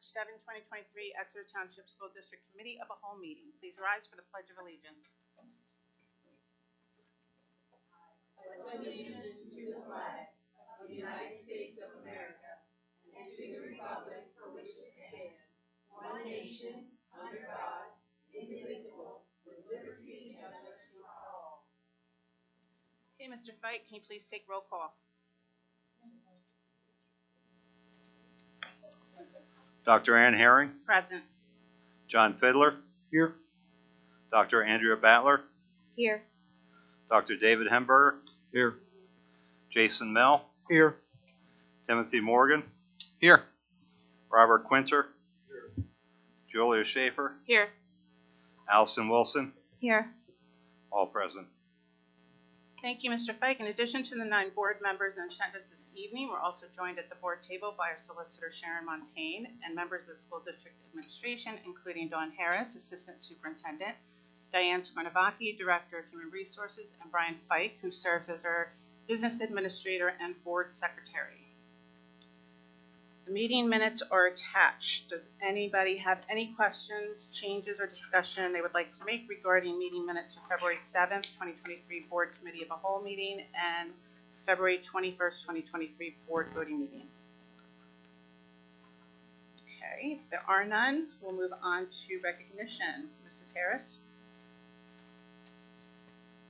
7, 2023, Exeter Township School District Committee of a Whole meeting. Please rise for the Pledge of Allegiance. I pledge allegiance to the flag of the United States of America and to the republic for which it stands, one nation, under God, indivisible, with liberty and justice for all. Okay, Mr. Fite, can you please take roll call? Dr. Ann Herring. Present. John Fiddler. Here. Dr. Andrea Battler. Here. Dr. David Hemberger. Here. Jason Mell. Here. Timothy Morgan. Here. Robert Quinter. Here. Julia Schaefer. Here. Allison Wilson. Here. All present. Thank you, Mr. Fike. In addition to the 9 board members in attendance this evening, we're also joined at the board table by our solicitor, Sharon Montaigne, and members of the school district administration, including Dawn Harris, assistant superintendent, Diane Skornavaki, director of human resources, and Brian Fike, who serves as our business administrator and board secretary. The meeting minutes are attached. Does anybody have any questions, changes, or discussion they would like to make regarding meeting minutes for February 7th, 2023 Board Committee of a Whole meeting and February 21st, 2023 Board Voting meeting? Okay, if there are none, we'll move on to recognition. Mrs. Harris?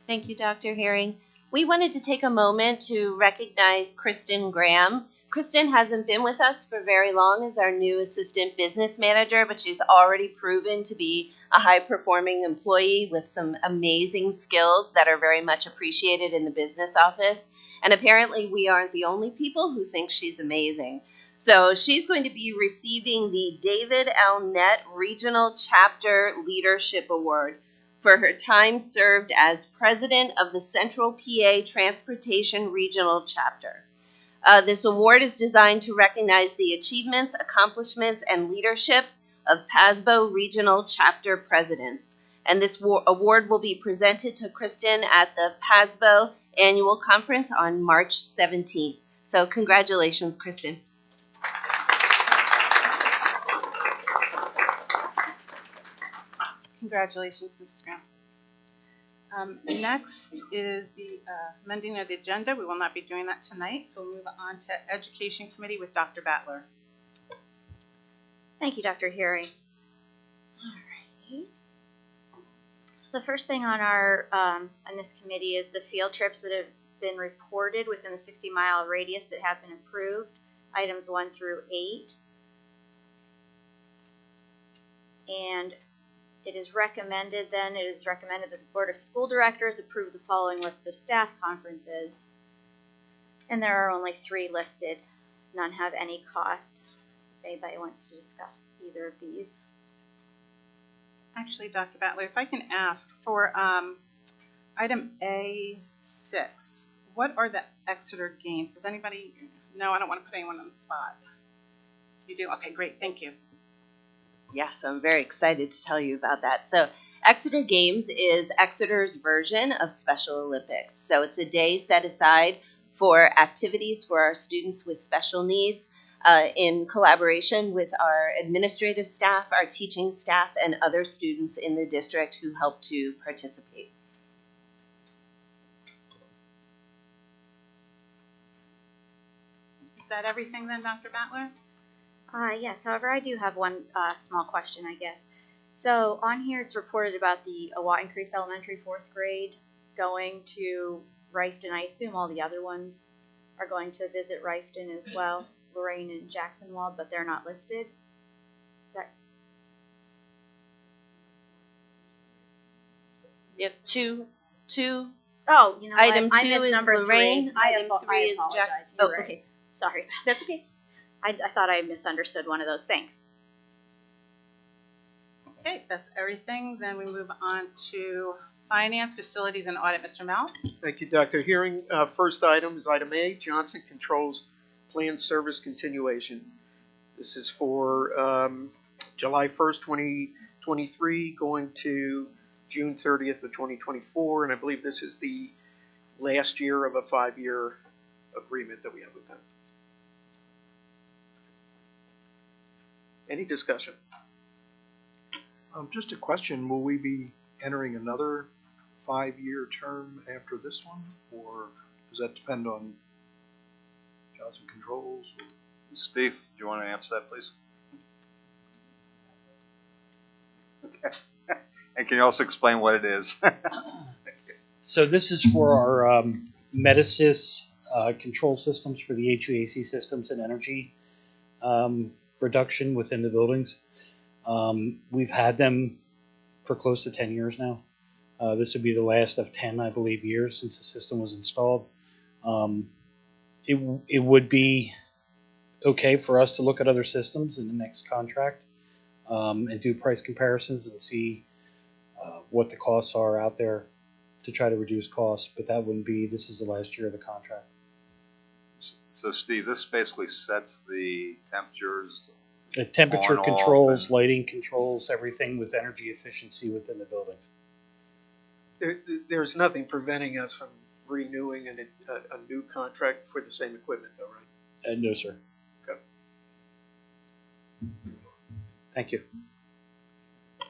Thank you, Dr. Herring. We wanted to take a moment to recognize Kristen Graham. Kristen hasn't been with us for very long as our new assistant business manager, but she's already proven to be a high-performing employee with some amazing skills that are very much appreciated in the business office. And apparently we aren't the only people who think she's amazing. So she's going to be receiving the David L. Nett Regional Chapter Leadership Award for her time served as president of the Central PA Transportation Regional Chapter. This award is designed to recognize the achievements, accomplishments, and leadership of PASBO Regional Chapter Presidents. And this award will be presented to Kristen at the PASBO Annual Conference on March 17th. So congratulations, Kristen. Congratulations, Mrs. Graham. Next is the amending of the agenda. We will not be doing that tonight, so we'll move on to Education Committee with Dr. Battler. Thank you, Dr. Herring. All right. The first thing on our on this committee is the field trips that have been reported within the 60-mile radius that have been approved, items 1 through 8. And it is recommended that the Board of School Directors approve the following list of staff conferences. And there are only 3 listed. None have any cost. If anybody wants to discuss either of these. Actually, Dr. Battler, if I can ask for item A6, what are the Exeter games? Does anybody know? I don't want to put anyone on the spot. You do? Okay, great. Thank you. Yes, I'm very excited to tell you about that. So Exeter Games is Exeter's version of Special Olympics. So it's a day set aside for activities for our students with special needs in collaboration with our administrative staff, our teaching staff, and other students in the district who help to participate. Is that everything then, Dr. Battler? Yes, however, I do have one small question, I guess. So on here it's reported about the Watten Creek Elementary 4th grade going to Rifton. I assume all the other ones are going to visit Rifton as well, Lorraine and Jacksonwald, but they're not listed. Is that? You have two. Oh, you know, item I 2 missed is number Lorraine. 3. Item 3 is Jackson. Oh, Right. okay. Sorry. That's okay. I thought I misunderstood one of those. Thanks. Okay, if that's everything. Then we move on to Finance, Facilities, and Audit. Mr. Mel? Thank you, Dr. Herring. First item is item A, Johnson Controls Planned Service Continuation. This is for July 1st, 2023, going to June 30th of 2024, and I believe this is the last year of a 5-year agreement that we have with them. Any discussion? Just a question, will we be entering another 5-year term after this one, or does that depend on Johnson Controls? Steve, do you want to answer that, please? Okay. And can you also explain what it is? So this is for our Metasys control systems for the HVAC systems and energy reduction within the buildings. We've had them for close to 10 years now. This would be the last of 10, I believe, years since the system was installed. It would be okay for us to look at other systems in the next contract and do price comparisons and see what the costs are out there to try to reduce costs, but that wouldn't be, this is the last year of the contract. So Steve, this basically sets the temperatures. The temperature On, off, controls, and- lighting controls, everything with energy efficiency within the building. There's nothing preventing us from renewing a new contract for the same equipment, though, right? No, sir. Okay. Thank you.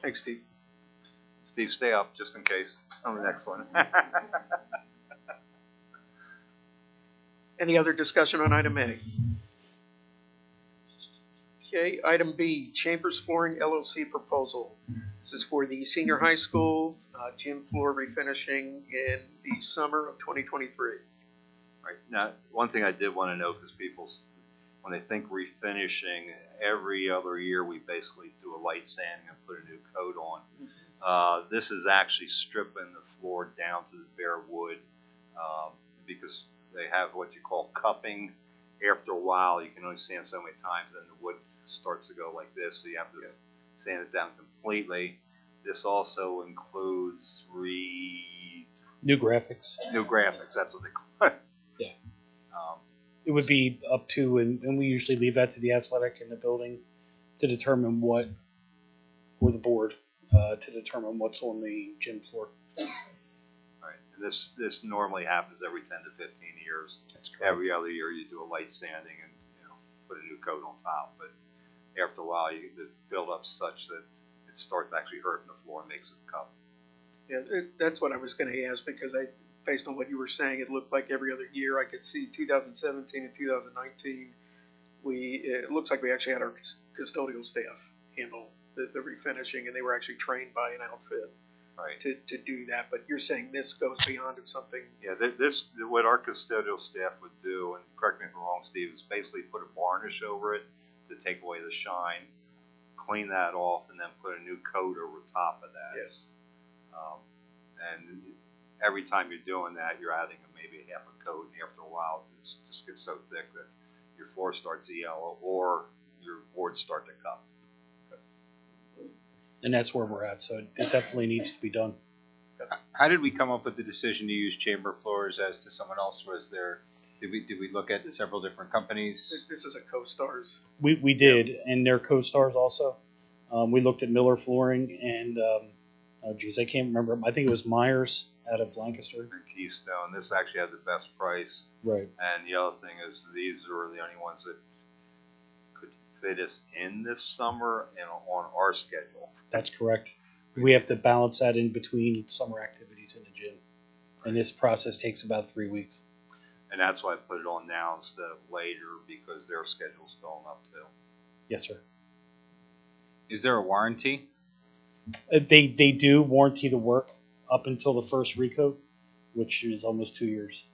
Thanks, Steve. Steve, stay up just in case on the next one. Any other discussion on item A? Okay, item B, Chambers Flooring LLC proposal. This is for the senior high school gym floor refinishing in the summer of 2023. Right. Now, one thing I did want to know, because people, when they think refinishing, every other year we basically do a light sanding and put a new coat on. This is actually stripping the floor down to the bare wood because they have what you call cupping. After a while, you can only sand so many times, and the wood starts to go like this, so you have to sand it down completely. This also includes New graphics. new graphics. That's what they call it. Yeah. It would be up to, and we usually leave that to the athletic in the building to determine what, or the board, to determine what's on the gym floor. Right. And this normally happens every 10 to 15 years. That's correct. Every other year you do a light sanding and put a new coat on top. But after a while, it's built up such that it starts actually hurting the floor and makes it cup. Yeah, that's what I was going to ask, because based on what you were saying, it looked like every other year. I could see 2017 and 2019. It looks like we actually had our custodial staff handle the refinishing, and they were actually trained by an outfit Right. to do that. But you're saying this goes beyond of something. Yeah, what our custodial staff would do, and correct me if I'm wrong, Steve, is basically put a varnish over it to take away the shine, clean that off, and then put a new coat over top of that. Yes. And every time you're doing that, you're adding maybe half a coat, and after a while, it just gets so thick that your floor starts to yellow or your boards start to cup. And that's where we're at, so it definitely needs to be done. How did we come up with the decision to use chamber floors as to someone else? Did we look at several different companies? This is a CoStarz. We did, and their co-stars also. We looked at Miller Flooring and, I can't remember. I think it was Myers out of Lancaster. And Keystone, this actually had the best price. Right. And the other thing is these are the only ones that could fit us in this summer and on our schedule. That's correct. We have to balance that in between summer activities in the gym. And this process takes about 3 weeks. And that's why I put it on now instead of later, because their schedule's filling up too. Yes, sir. Is there a warranty? They do warranty the work up until the first recoat, which is almost 2 years.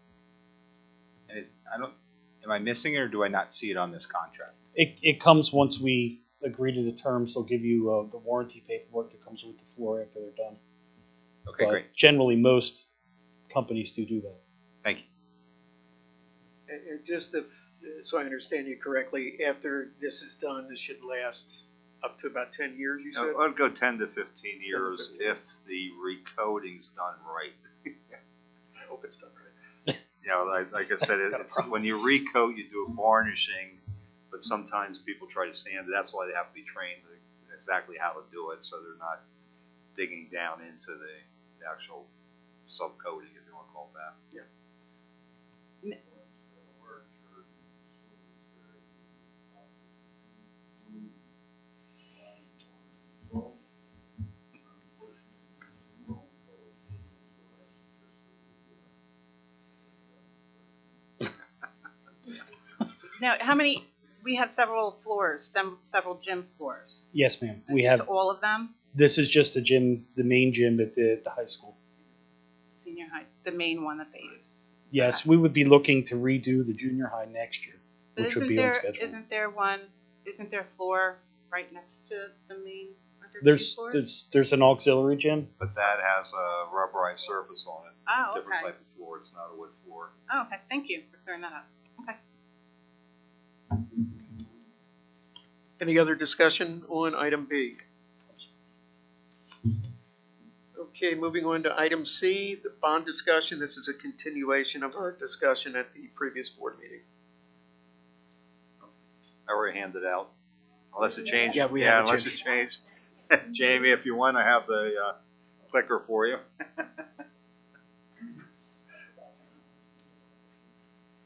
And am I missing it, or do I not see it on this contract? It comes once we agree to the terms. They'll give you the warranty paperwork that comes with the floor after they're done. Okay, But great. generally, most companies do that. Thank you. And just so I understand you correctly, after this is done, this should last up to about 10 years, you said? I'd go 10 to 15 years 15. if the recoating's done right. I hope it's done right. Like I said, it's when you recoat, you do a varnishing, but sometimes people try to sand it. That's why they have to be trained exactly how to do it, so they're not digging down into the actual subcoating, if you want to call it that. Yeah. Now, how many? We have several floors, several gym floors. Yes, ma'am. We It's have. all of them. This is just a gym, the main gym at the high school. Senior high, the main one that they use. Yes, we would be looking to redo the junior high next year, But which would be on schedule. isn't there a floor right next to the main? Aren't there two There's floors? there's an auxiliary gym. But that has a rubberized surface on it. Oh, It's a different okay. type of floor. It's not a wood floor. Oh, okay. Thank you for clearing that up. Okay. Any other discussion on item B? Okay, moving on to item C, the bond discussion. This is a continuation of our discussion at the previous board meeting. I already handed out. Unless it changed. Yeah, we have it, unless Jim. it changed. Jamie, if you want, I have the clicker for you.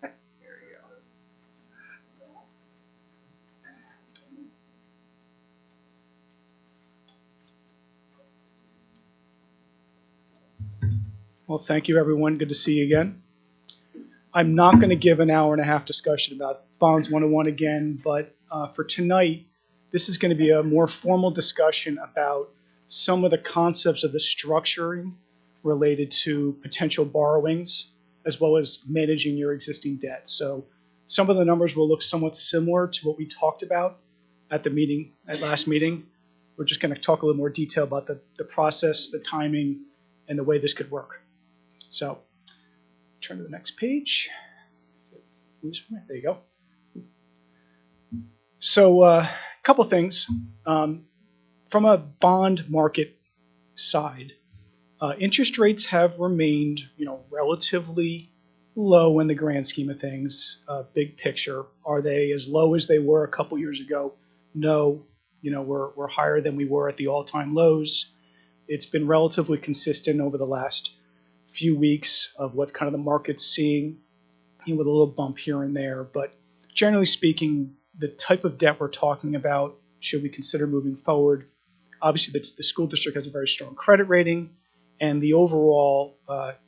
There you go. Well, thank you, everyone. Good to see you again. I'm not going to give an hour and a half discussion about Bonds 101 again, but for tonight, this is going to be a more formal discussion about some of the concepts of the structuring related to potential borrowings, as well as managing your existing debt. So some of the numbers will look somewhat similar to what we talked about at the meeting, at last meeting. We're just going to talk a little more detail about the process, the timing, and the way this could work. So turn to the next page. There you go. So a couple things. From a bond market side, interest rates have remained, relatively low in the grand scheme of things. Big picture, are they as low as they were a couple years ago? No. We're higher than we were at the all-time lows. It's been relatively consistent over the last few weeks of what kind of the market's seeing, with a little bump here and there. But generally speaking, the type of debt we're talking about, should we consider moving forward? Obviously, the school district has a very strong credit rating, and the overall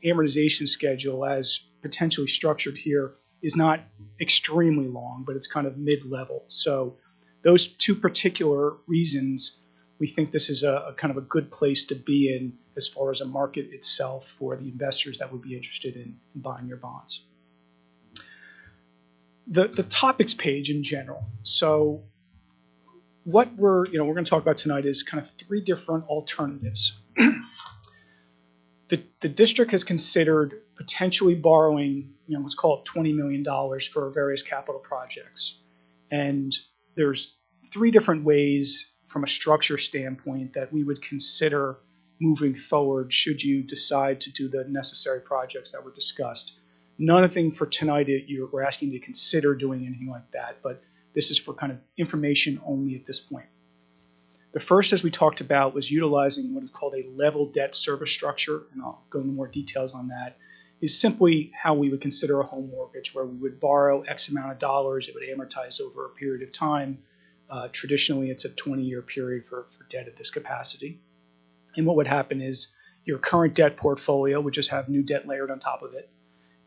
amortization schedule, as potentially structured here, is not extremely long, but it's kind of mid-level. So those two particular reasons, we think this is a kind of a good place to be in as far as a market itself for the investors that would be interested in buying your bonds. The topics page in general. So what we're going to talk about tonight is kind of three different alternatives. The district has considered potentially borrowing, let's call it $20 million for various capital projects. And there's three different ways from a structure standpoint that we would consider moving forward should you decide to do the necessary projects that were discussed. Nothing for tonight we're asking you to consider doing anything like that, but this is for kind of information only at this point. The first, as we talked about, was utilizing what is called a level debt service structure, and I'll go into more details on that, is simply how we would consider a home mortgage, where we would borrow X amount of dollars, it would amortize over a period of time. Traditionally, it's a 20-year period for debt at this capacity. And what would happen is your current debt portfolio would just have new debt layered on top of it.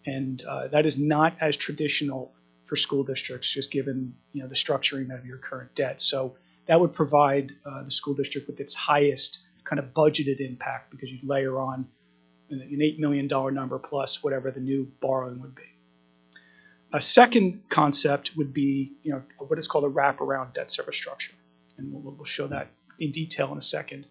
And that is not as traditional for school districts, just given the structuring of your current debt. So that would provide the school district with its highest kind of budgeted impact, because you'd layer on an $8 million number plus whatever the new borrowing would be. A second concept would be, what is called a wraparound debt service structure, and we'll show that in detail in a second.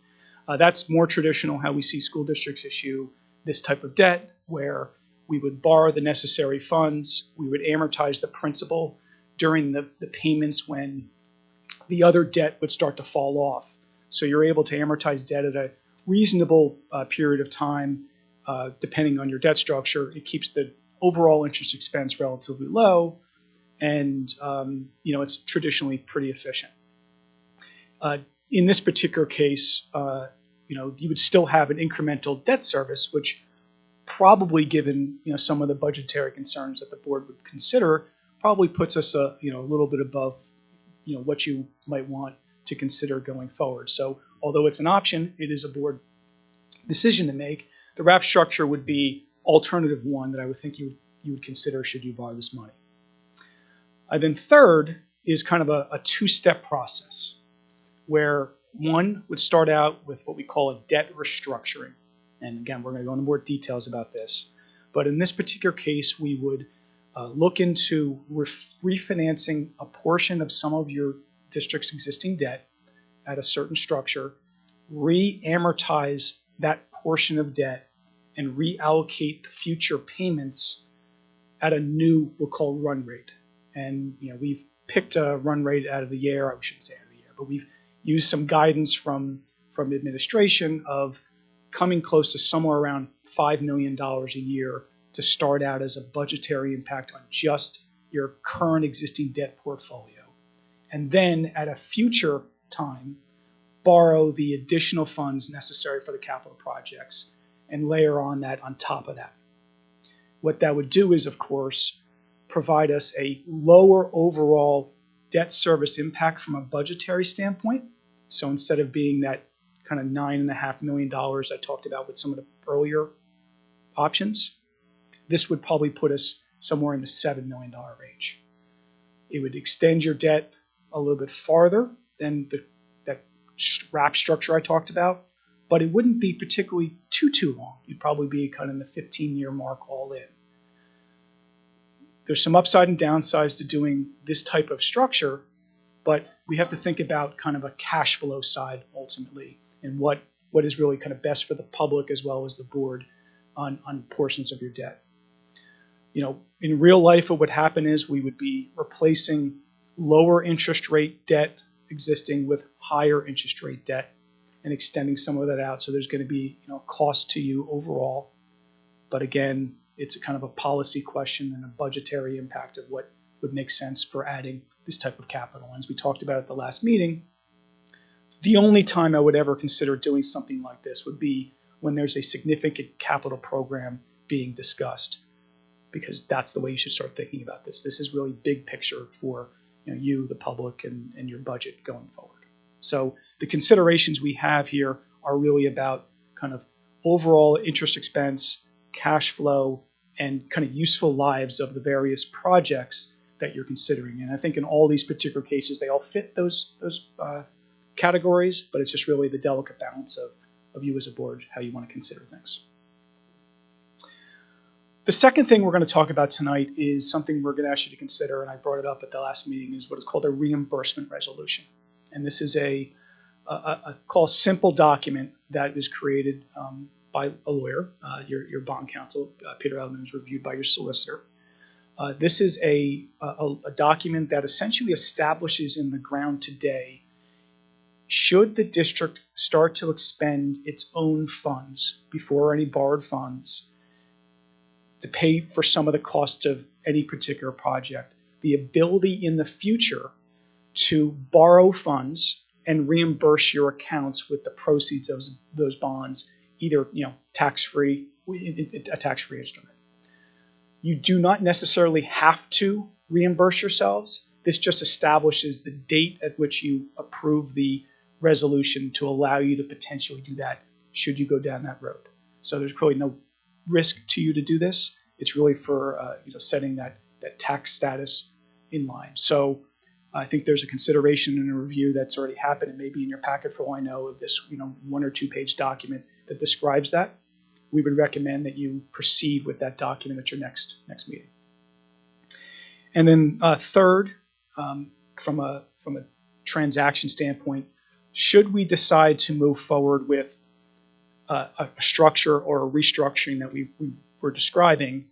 That's more traditional how we see school districts issue this type of debt, where we would borrow the necessary funds, we would amortize the principal during the payments when the other debt would start to fall off. So you're able to amortize debt at a reasonable period of time, depending on your debt structure. It keeps the overall interest expense relatively low, and it's traditionally pretty efficient. In this particular case, you would still have an incremental debt service, which probably, given some of the budgetary concerns that the board would consider, probably puts us a little bit above what you might want to consider going forward. So although it's an option, it is a board decision to make. The wrap structure would be alternative one that I would think you would consider should you borrow this money. Then third is kind of a two-step process where one would start out with what we call a debt restructuring. And again, we're going to go into more details about this. But in this particular case, we would look into refinancing a portion of some of your district's existing debt at a certain structure, re-amortize that portion of debt, and reallocate the future payments at a new, we'll call run rate. And we've picked a run rate out of the air. I shouldn't say out of the air, but we've used some guidance from administration of coming close to somewhere around $5 million a year to start out as a budgetary impact on just your current existing debt portfolio. And then at a future time, borrow the additional funds necessary for the capital projects and layer on that on top of that. What that would do is, of course, provide us a lower overall debt service impact from a budgetary standpoint. So instead of being that kind of $9.5 million I talked about with some of the earlier options, this would probably put us somewhere in the $7 million range. It would extend your debt a little bit farther than that wrap structure I talked about, but it wouldn't be particularly too long. You'd probably be kind of in the 15-year mark all in. There's some upside and downsides to doing this type of structure, but we have to think about kind of a cash flow side ultimately and what is really kind of best for the public as well as the board on portions of your debt. In real life, what would happen is we would be replacing lower interest rate debt existing with higher interest rate debt and extending some of that out. So there's going to be cost to you overall. But again, it's a kind of a policy question and a budgetary impact of what would make sense for adding this type of capital. And as we talked about at the last meeting, the only time I would ever consider doing something like this would be when there's a significant capital program being discussed, because that's the way you should start thinking about this. This is really big picture for you, the public, and your budget going forward. So the considerations we have here are really about kind of overall interest expense, cash flow, and kind of useful lives of the various projects that you're considering. And I think in all these particular cases, they all fit those categories, but it's just really the delicate balance of you as a board, how you want to consider things. The second thing we're going to talk about tonight is something we're going to ask you to consider, and I brought it up at the last meeting, is what is called a reimbursement resolution. And this is a simple document that was created by a lawyer, your bond counsel, Peter Edelman, was reviewed by your solicitor. This is a document that essentially establishes in the ground today, should the district start to expend its own funds before any borrowed funds to pay for some of the costs of any particular project, the ability in the future to borrow funds and reimburse your accounts with the proceeds of those bonds, either tax-free, a tax-free instrument. You do not necessarily have to reimburse yourselves. This just establishes the date at which you approve the resolution to allow you to potentially do that should you go down that road. So there's really no risk to you to do this. It's really for setting that tax status in line. So I think there's a consideration and a review that's already happened. It may be in your packet for all I know of this 1 or 2 page document that describes that. We would recommend that you proceed with that document at your next meeting. And then third, from a transaction standpoint, should we decide to move forward with a structure or a restructuring that we were describing,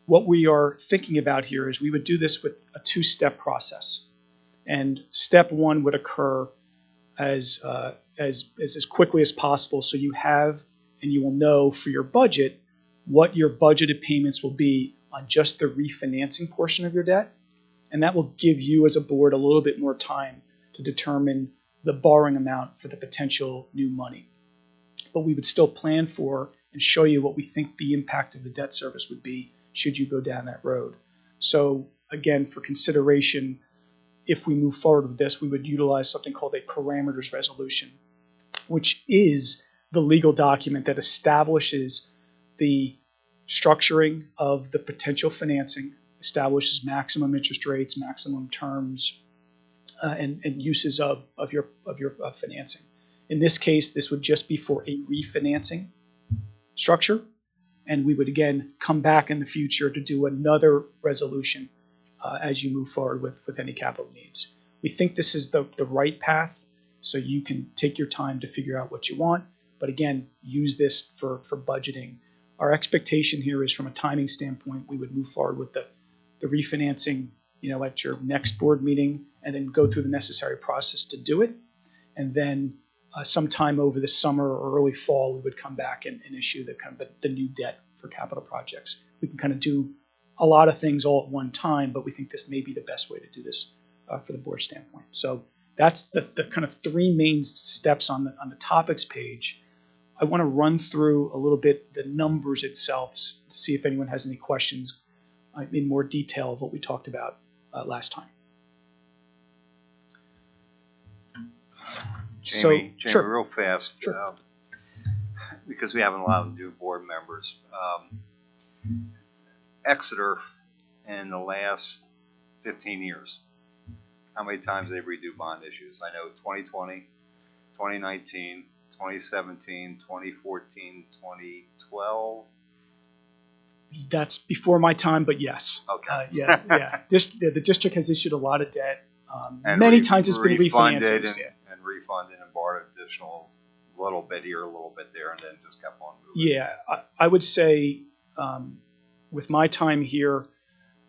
what we are thinking about here is we would do this with a 2-step process. And step 1 would occur as quickly as possible, so you have and you will know for your budget what your budgeted payments will be on just the refinancing portion of your debt. And that will give you as a board a little bit more time to determine the borrowing amount for the potential new money. But we would still plan for and show you what we think the impact of the debt service would be should you go down that road. So again, for consideration, if we move forward with this, we would utilize something called a parameters resolution, which is the legal document that establishes the structuring of the potential financing establishes maximum interest rates, maximum terms, and uses of your financing. In this case, this would just be for a refinancing structure, and we would again come back in the future to do another resolution as you move forward with any capital needs. We think this is the right path, so you can take your time to figure out what you want, but again, use this for budgeting. Our expectation here is, from a timing standpoint, we would move forward with the refinancing, at your next board meeting, and then go through the necessary process to do it. And then sometime over the summer or early fall, we would come back and issue the new debt for capital projects. We can kind of do a lot of things all at one time, but we think this may be the best way to do this for the board standpoint. So that's the kind of three main steps on the topics page. I want to run through a little bit the numbers itself to see if anyone has any questions in more detail of what we talked about last time. Jamie, sure. real fast, Sure. because we have a lot of new board members. Exeter, in the last 15 years, how many times they redo bond issues? I know 2020, 2019, 2017, 2014, 2012. That's before my time, but yes. Okay. Yeah. The district has issued a lot of debt. And Many times it's been refunded refinanced. and refunded and borrowed additional, a little bit here, a little bit there, and then just kept on moving. Yeah, I would say with my time here,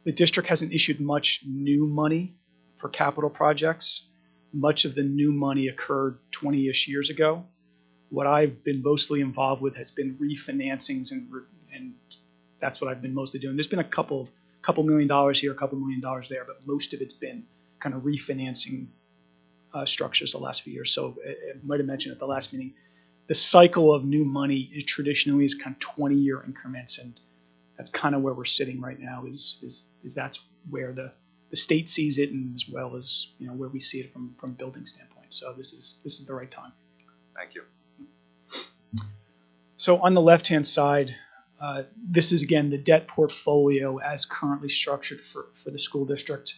the district hasn't issued much new money for capital projects. Much of the new money occurred 20-ish years ago. What I've been mostly involved with has been refinancings, and that's what I've been mostly doing. There's been a couple $1 million here, a couple $1 million there, but most of it's been kind of refinancing structures the last few years. So I might have mentioned at the last meeting, the cycle of new money is traditionally kind of 20-year increments, and that's kind of where we're sitting right now. Is that's where the state sees it, and as well as where we see it from building standpoint. So this is the right time. Thank you. So on the left-hand side, this is again the debt portfolio as currently structured for the school district.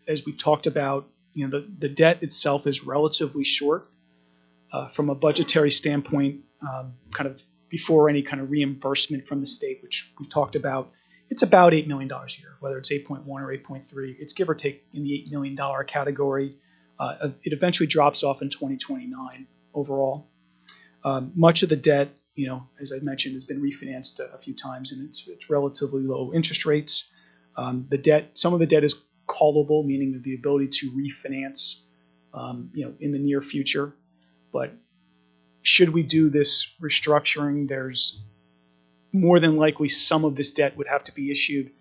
As we've talked about, the debt itself is relatively short. From a budgetary standpoint, kind of before any kind of reimbursement from the state, which we've talked about, it's about $8 million a year, whether it's 8.1 or 8.3. It's give or take in the $8 million category. It eventually drops off in 2029 overall. Much of the debt, as I mentioned, has been refinanced a few times, and it's relatively low interest rates. Some of the debt is callable, meaning the ability to refinance, in the near future. But should we do this restructuring, there's more than likely some of this debt would have to be issued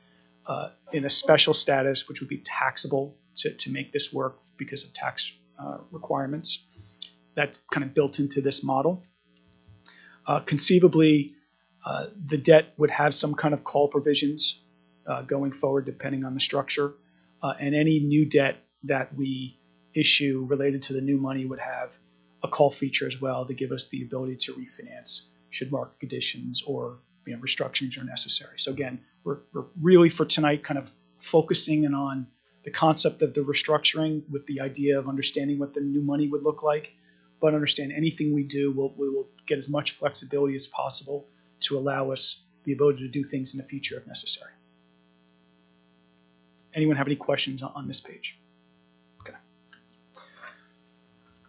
in a special status, which would be taxable to make this work because of tax requirements. That's kind of built into this model. Conceivably, the debt would have some kind of call provisions going forward, depending on the structure. And any new debt that we issue related to the new money would have a call feature as well to give us the ability to refinance should market conditions or restructurings are necessary. So again, we're really for tonight kind of focusing in on the concept of the restructuring with the idea of understanding what the new money would look like, but understand anything we do, we will get as much flexibility as possible to allow us the ability to do things in the future if necessary. Anyone have any questions on this page? Okay.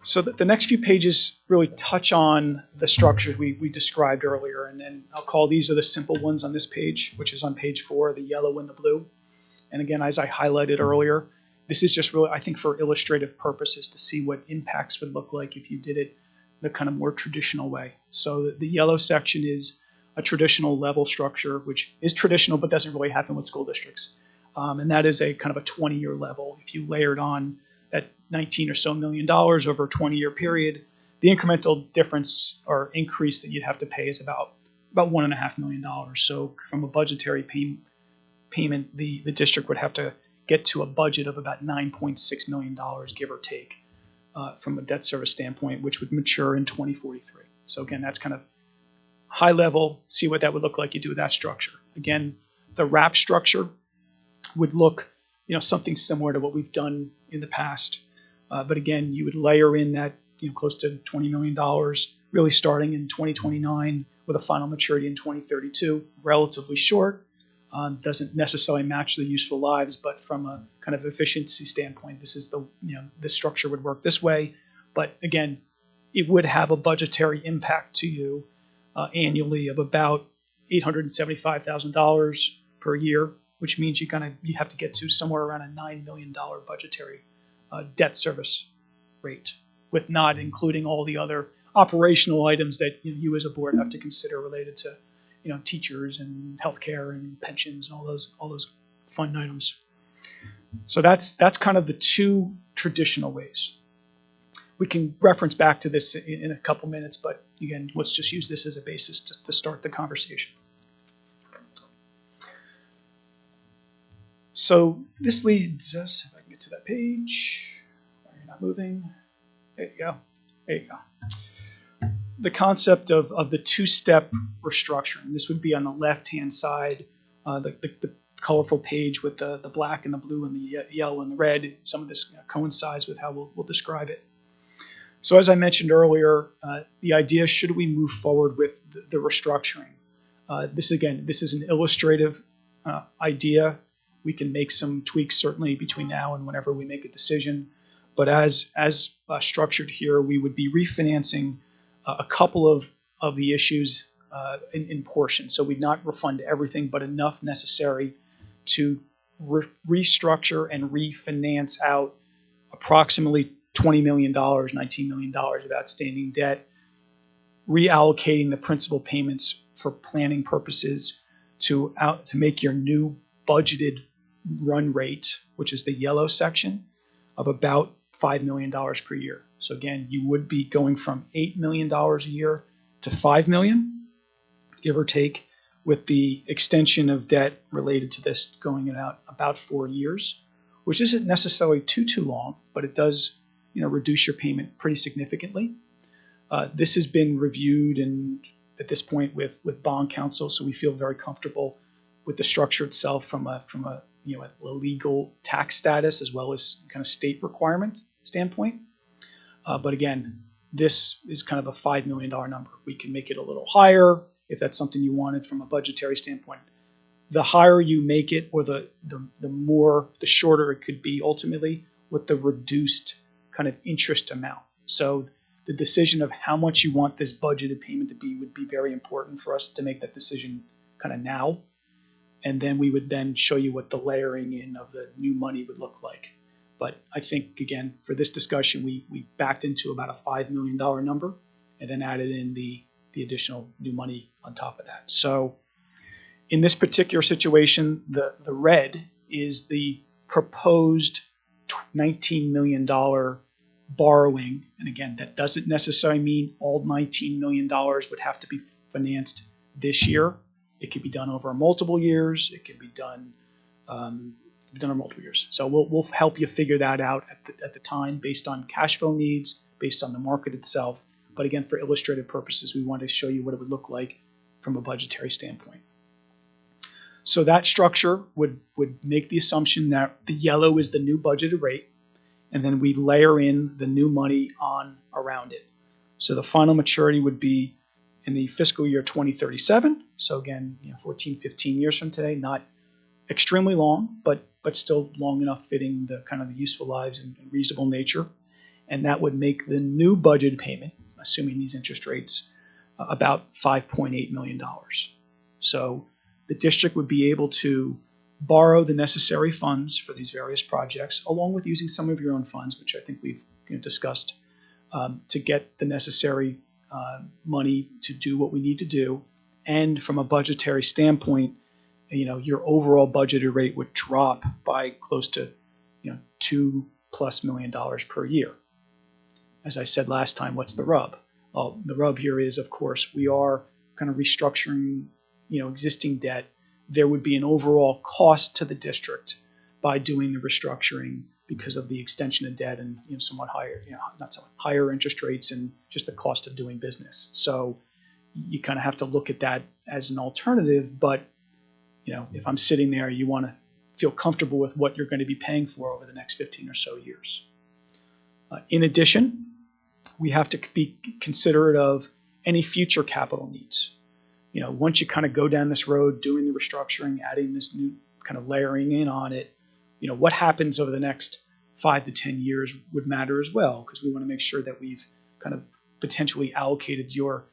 So the next few pages really touch on the structures we described earlier, and then I'll call these are the simple ones on this page, which is on page 4, the yellow and the blue. And again, as I highlighted earlier, this is just really, I think, for illustrative purposes to see what impacts would look like if you did it the kind of more traditional way. So the yellow section is a traditional level structure, which is traditional but doesn't really happen with school districts. And that is a kind of a 20-year level. If you layered on that $19 or so million over a 20-year period, the incremental difference or increase that you'd have to pay is about $1.5 million. So from a budgetary payment, the district would have to get to a budget of about $9.6 million, give or take, from a debt service standpoint, which would mature in 2043. So again, that's kind of high level, see what that would look like you do with that structure. Again, the wrap structure would look, something similar to what we've done in the past. But again, you would layer in that, close to $20 million, really starting in 2029 with a final maturity in 2032, relatively short. Doesn't necessarily match the useful lives, but from a kind of efficiency standpoint, this is this structure would work this way. But again, it would have a budgetary impact to you annually of about $875,000 per year, which means you have to get to somewhere around a $9 million budgetary debt service rate, with not including all the other operational items that you as a board have to consider related to teachers and healthcare and pensions and all those fun items. So that's kind of the two traditional ways. We can reference back to this in a couple minutes, but again, let's just use this as a basis to start the conversation. So this leads us, if I can get to that page, you're not moving. There you go. There you go. The concept of the two-step restructuring. This would be on the left-hand side, the colorful page with the black and the blue and the yellow and the red. Some of this coincides with how we'll describe it. So as I mentioned earlier, the idea, should we move forward with the restructuring? This is an illustrative idea. We can make some tweaks certainly between now and whenever we make a decision. But as structured here, we would be refinancing a couple of the issues in portions. So we'd not refund everything, but enough necessary to restructure and refinance out approximately $20 million, $19 million of outstanding debt, reallocating the principal payments for planning purposes to make your new budgeted run rate, which is the yellow section, of about $5 million per year. So again, you would be going from $8 million a year to $5 million, give or take, with the extension of debt related to this going out about 4 years, which isn't necessarily too long, but it does reduce your payment pretty significantly. This has been reviewed and at this point with bond counsel, so we feel very comfortable with the structure itself from a legal tax status as well as kind of state requirements standpoint. But again, this is kind of a $5 million number. We can make it a little higher if that's something you wanted from a budgetary standpoint. The higher you make it, or the shorter it could be ultimately, with the reduced kind of interest amount. So the decision of how much you want this budgeted payment to be would be very important for us to make that decision kind of now. And then we would then show you what the layering in of the new money would look like. But I think, again, for this discussion, we backed into about a $5 million number and then added in the additional new money on top of that. So in this particular situation, the red is the proposed $19 million borrowing. And again, that doesn't necessarily mean all $19 million would have to be financed this year. It could be done over multiple years. It can be done over multiple years. So we'll help you figure that out at the time based on cash flow needs, based on the market itself. But again, for illustrative purposes, we want to show you what it would look like from a budgetary standpoint. So that structure would make the assumption that the yellow is the new budgeted rate, and then we layer in the new money on around it. So the final maturity would be in the fiscal year 2037. So again, 14, 15 years from today, not extremely long, but still long enough fitting the kind of the useful lives and reasonable nature. And that would make the new budget payment, assuming these interest rates, about $5.8 million. So the district would be able to borrow the necessary funds for these various projects, along with using some of your own funds, which I think we've discussed, to get the necessary money to do what we need to do. And from a budgetary standpoint, your overall budgeted rate would drop by close to $2+ million per year. As I said last time, what's the rub? Well, the rub here is, of course, we are kind of restructuring existing debt. There would be an overall cost to the district by doing the restructuring because of the extension of debt and somewhat higher, higher interest rates and just the cost of doing business. So you kind of have to look at that as an alternative. But if I'm sitting there, you want to feel comfortable with what you're going to be paying for over the next 15 or so years. In addition, we have to be considerate of any future capital needs. Once you kind of go down this road, doing the restructuring, adding this new kind of layering in on it, what happens over the next 5 to 10 years would matter as well, because we want to make sure that we've kind of potentially allocated your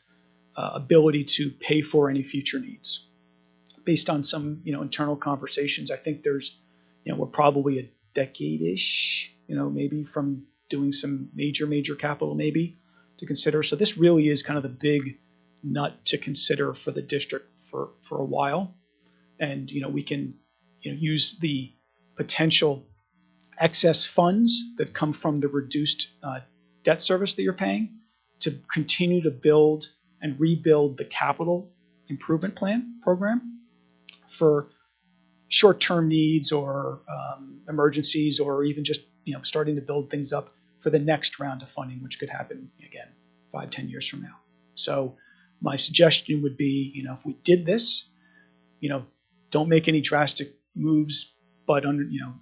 ability to pay for any future needs. Based on some, internal conversations, I think there's, we're probably a decade-ish, maybe from doing some major capital maybe to consider. So this really is kind of the big nut to consider for the district for a while. And, we can, use the potential excess funds that come from the reduced debt service that you're paying to continue to build and rebuild the capital improvement program for short-term needs or emergencies, or even just starting to build things up for the next round of funding, which could happen again 5-10 years from now. So my suggestion would be, if we did this, don't make any drastic moves, but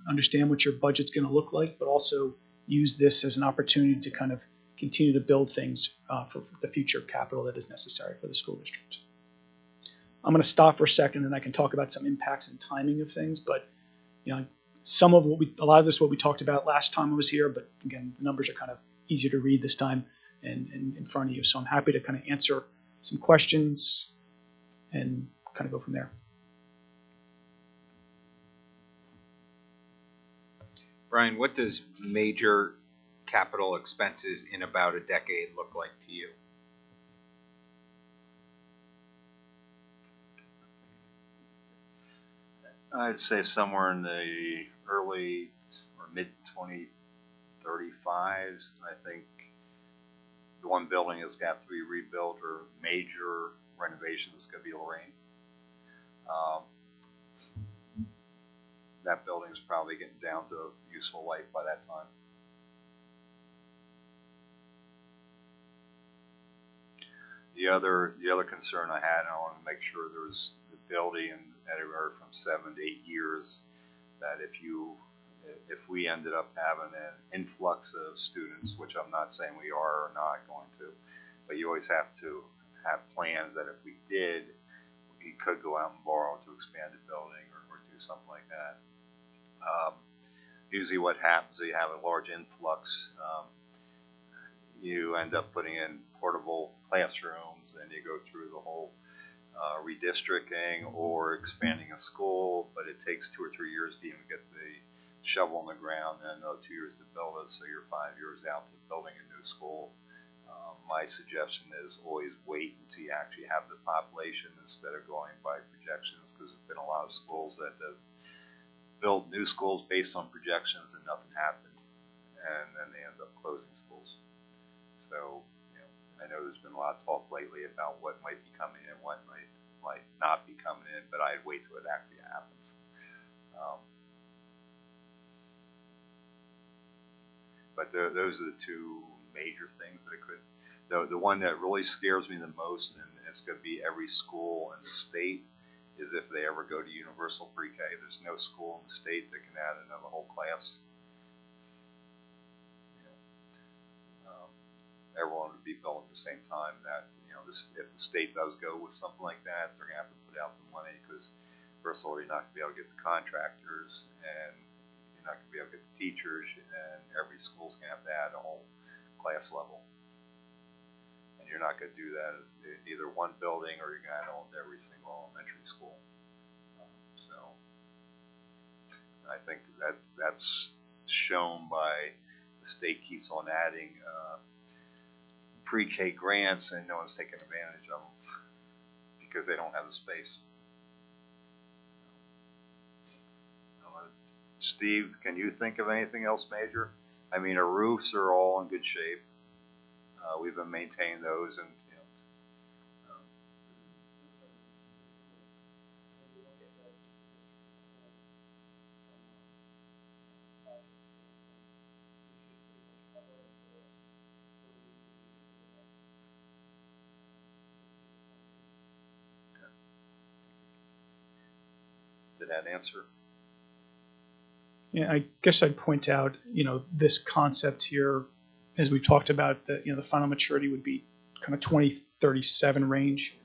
understand what your budget's going to look like, but also use this as an opportunity to kind of continue to build things for the future capital that is necessary for the school district. I'm going to stop for a second, and I can talk about some impacts and timing of things. But a lot of this is what we talked about last time I was here. But again, the numbers are kind of easier to read this time and in front of you. So I'm happy to kind of answer some questions and kind of go from there. Brian, what does major capital expenses in about a decade look like to you? I'd say somewhere in the early or mid 2035s. I think the one building has got to be rebuilt, or major renovations could be Lorraine. That building is probably getting down to useful life by that time. The other concern I had, and I want to make sure there was the ability in anywhere from 7 to 8 years, that if we ended up having an influx of students, which I'm not saying we are or not going to, but you always have to have plans that if we did, we could go out and borrow to expand the building or do something like that. Usually what happens is you have a large influx, you end up putting in portable classrooms, and you go through the whole redistricting or expanding a school, but it takes 2 or 3 years to even get the shovel in the ground, and another 2 years to build it, so you're 5 years out to building a new school. My suggestion is always wait until you actually have the population instead of going by projections, because there's been a lot of schools that have built new schools based on projections and nothing happened, and then they end up closing schools. So I know there's been a lot of talk lately about what might be coming in, what might not be coming in, but I'd wait till it actually happens. But those are the two major things that it could. The one that really scares me the most, and it's going to be every school in the state, is if they ever go to universal pre-K. There's no school in the state that can add another whole class. Everyone would be built at the same time. That if the state does go with something like that, they're going to have to put out the money, because first of all, you're not going to be able to get the contractors, and you're not going to be able to get the teachers, and every school's going to have to add a whole class level. And you're not going to do that at either one building, or you're going to add on to every single elementary school. So I think that's shown by the state keeps on adding pre-K grants, and no one's taking advantage of them because they don't have the space. Steve, can you think of anything else major? I mean, our roofs are all in good shape. We've been maintaining those, and did that answer? Yeah, I guess I'd point out, this concept here, as we talked about, the final maturity would be kind of 2037 range.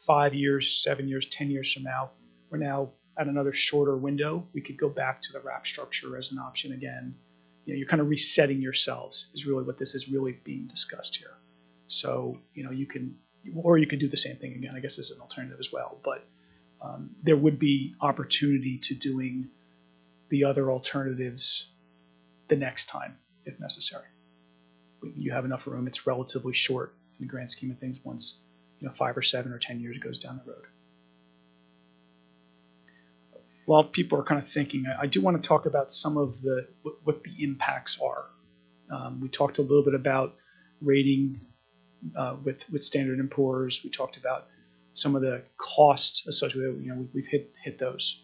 5 years, 7 years, 10 years from now, we're now at another shorter window. We could go back to the wrap structure as an option again. You're kind of resetting yourselves is really what this is really being discussed here. So, you could do the same thing again, I guess, as an alternative as well. But there would be opportunity to doing the other alternatives the next time, if necessary. You have enough room. It's relatively short in the grand scheme of things once, 5 or 7 or 10 years goes down the road. While people are kind of thinking, I do want to talk about some of what the impacts are. We talked a little bit about rating with Standard & Poor's. We talked about some of the costs associated with, we've hit those.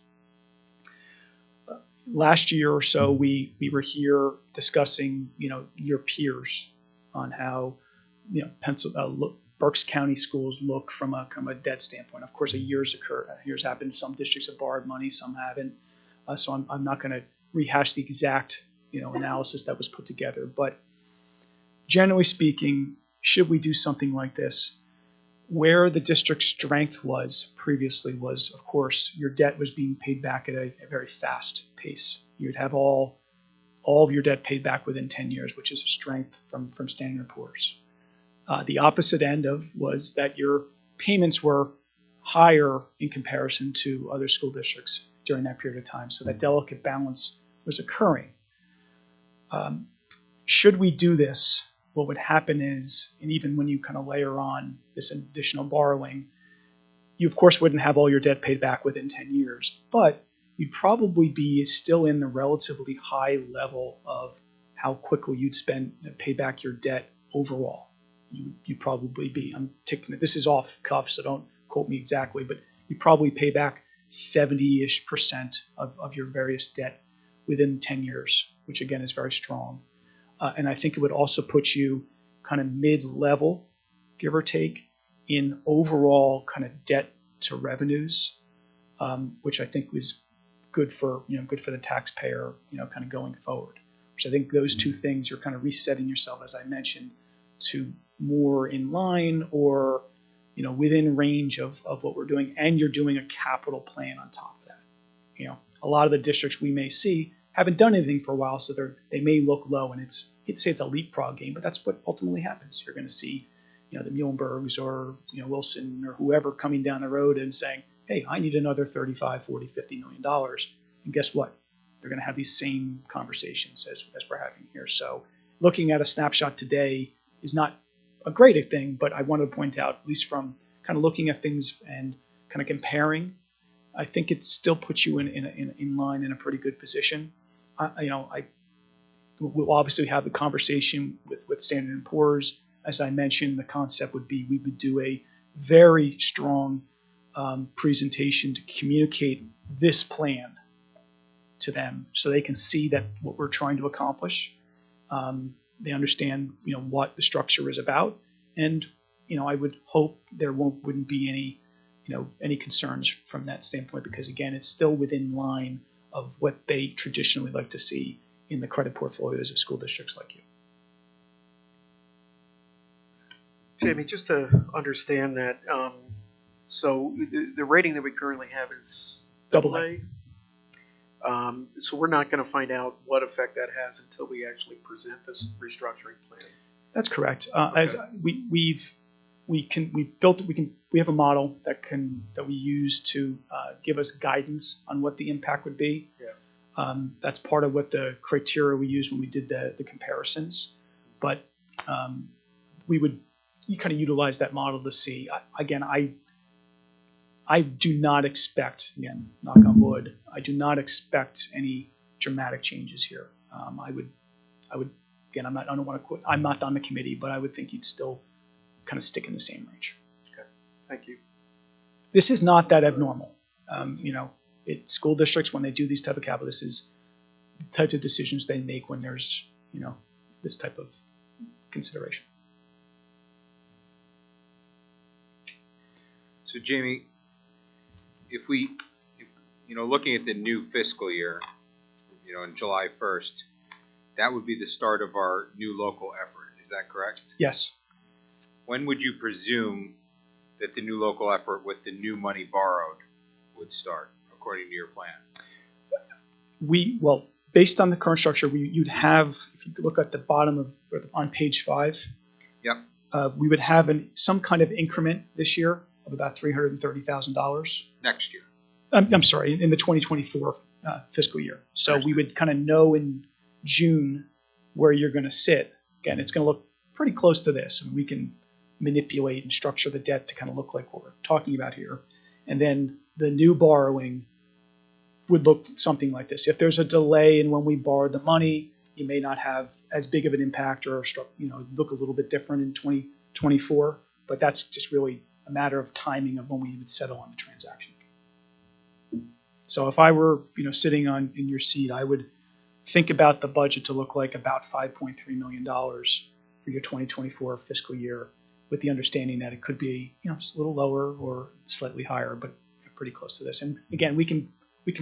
Last year or so, we were here discussing, your peers on how, Berks County schools look from a debt standpoint. Of course, a year's happened. Some districts have borrowed money, some haven't. So I'm not going to rehash the exact, analysis that was put together. But generally speaking, should we do something like this? Where the district's strength was previously was, of course, your debt was being paid back at a very fast pace. You'd have all of your debt paid back within 10 years, which is a strength from Standard & Poor's. The opposite end was that your payments were higher in comparison to other school districts during that period of time. So that delicate balance was occurring. Should we do this, what would happen is, and even when you kind of layer on this additional borrowing, you of course wouldn't have all your debt paid back within 10 years, but you'd probably be still in the relatively high level of how quickly you'd pay back your debt overall. You'd probably be, this is off cuff, so don't quote me exactly, but you probably pay back 70-ish% of your various debt within 10 years, which again is very strong. And I think it would also put you kind of mid-level, give or take, in overall kind of debt to revenues, which I think was good for the taxpayer, kind of going forward. Which I think those two things, you're kind of resetting yourself, as I mentioned, to more in line or within range of what we're doing, and you're doing a capital plan on top of that. A lot of the districts we may see haven't done anything for a while, so they may look low, and I hate to say it's a leapfrog game, but that's what ultimately happens. You're going to see the Muhlenbergs or Wilson or whoever coming down the road and saying, hey, I need another $35, $40, $50 million. And guess what? They're going to have these same conversations as we're having here. So looking at a snapshot today is not a great thing, but I want to point out, at least from kind of looking at things and kind of comparing, I think it still puts you in line in a pretty good position. We'll obviously have the conversation with Standard & Poor's. As I mentioned, the concept would be we would do a very strong presentation to communicate this plan to them so they can see that what we're trying to accomplish. They understand, what the structure is about, and I would hope there wouldn't be any concerns from that standpoint, because again, it's still within line of what they traditionally like to see in the credit portfolios of school districts like you. Jamie, just to understand that, so the rating that we currently have is AA. So we're not going to find out what effect that has until we actually present this restructuring plan. That's correct. As we have a model that we use to give us guidance on what the impact would be. Yeah. That's part of what the criteria we used when we did the comparisons. But you kind of utilize that model to see. I do not expect, again, knock on wood, I do not expect any dramatic changes here. I would, again, I don't want to quote, I'm not on the committee, but I would think you'd still kind of stick in the same range. Okay, thank you. This is not that abnormal. School districts, when they do these type of capital, this is the type of decisions they make when there's, this type of consideration. So Jamie, if looking at the new fiscal year, on July 1st, that would be the start of our new local effort. Is that correct? Yes. When would you presume that the new local effort with the new money borrowed would start, according to your plan? Well, based on the current structure, you'd have, if you look at the bottom of, or on page 5, Yep. We would have some kind of increment this year of about $330,000. Next year. I'm sorry, in the 2024 fiscal year. So we would kind of know in June where you're going to sit. Again, it's going to look pretty close to this. I mean, we can manipulate and structure the debt to kind of look like what we're talking about here. And then the new borrowing would look something like this. If there's a delay in when we borrowed the money, you may not have as big of an impact, or look a little bit different in 2024. But that's just really a matter of timing of when we would settle on the transaction. So if I were, sitting in your seat, I would think about the budget to look like about $5.3 million for your 2024 fiscal year, with the understanding that it could be, just a little lower or slightly higher, but pretty close to this. And again, we can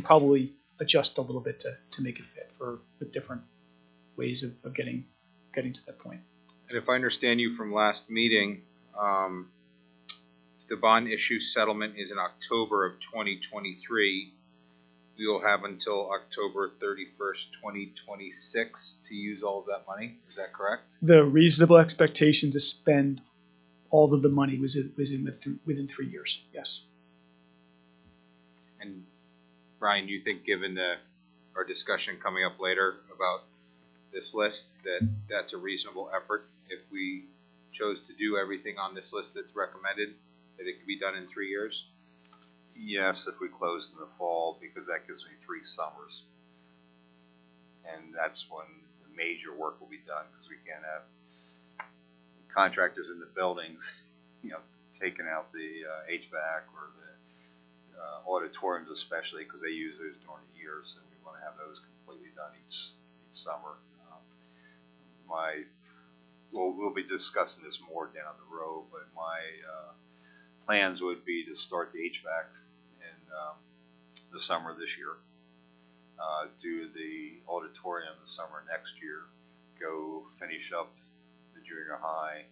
probably adjust a little bit to make it fit with different ways of getting to that point. And if I understand you from last meeting, if the bond issue settlement is in October of 2023, we will have until October 31st, 2026 to use all of that money. Is that correct? The reasonable expectation to spend all of the money was within 3 years. Yes. And Brian, you think, given our discussion coming up later about this list, that's a reasonable effort if we chose to do everything on this list that's recommended, that it could be done in 3 years? Yes, if we close in the fall, because that gives me 3 summers. And that's when the major work will be done, because we can't have contractors in the buildings, taking out the HVAC or the auditoriums, especially because they use those during the year. So we want to have those completely done each summer. We'll be discussing this more down the road, but my plans would be to start the HVAC in the summer this year, do the auditorium the summer next year, go finish up the junior high,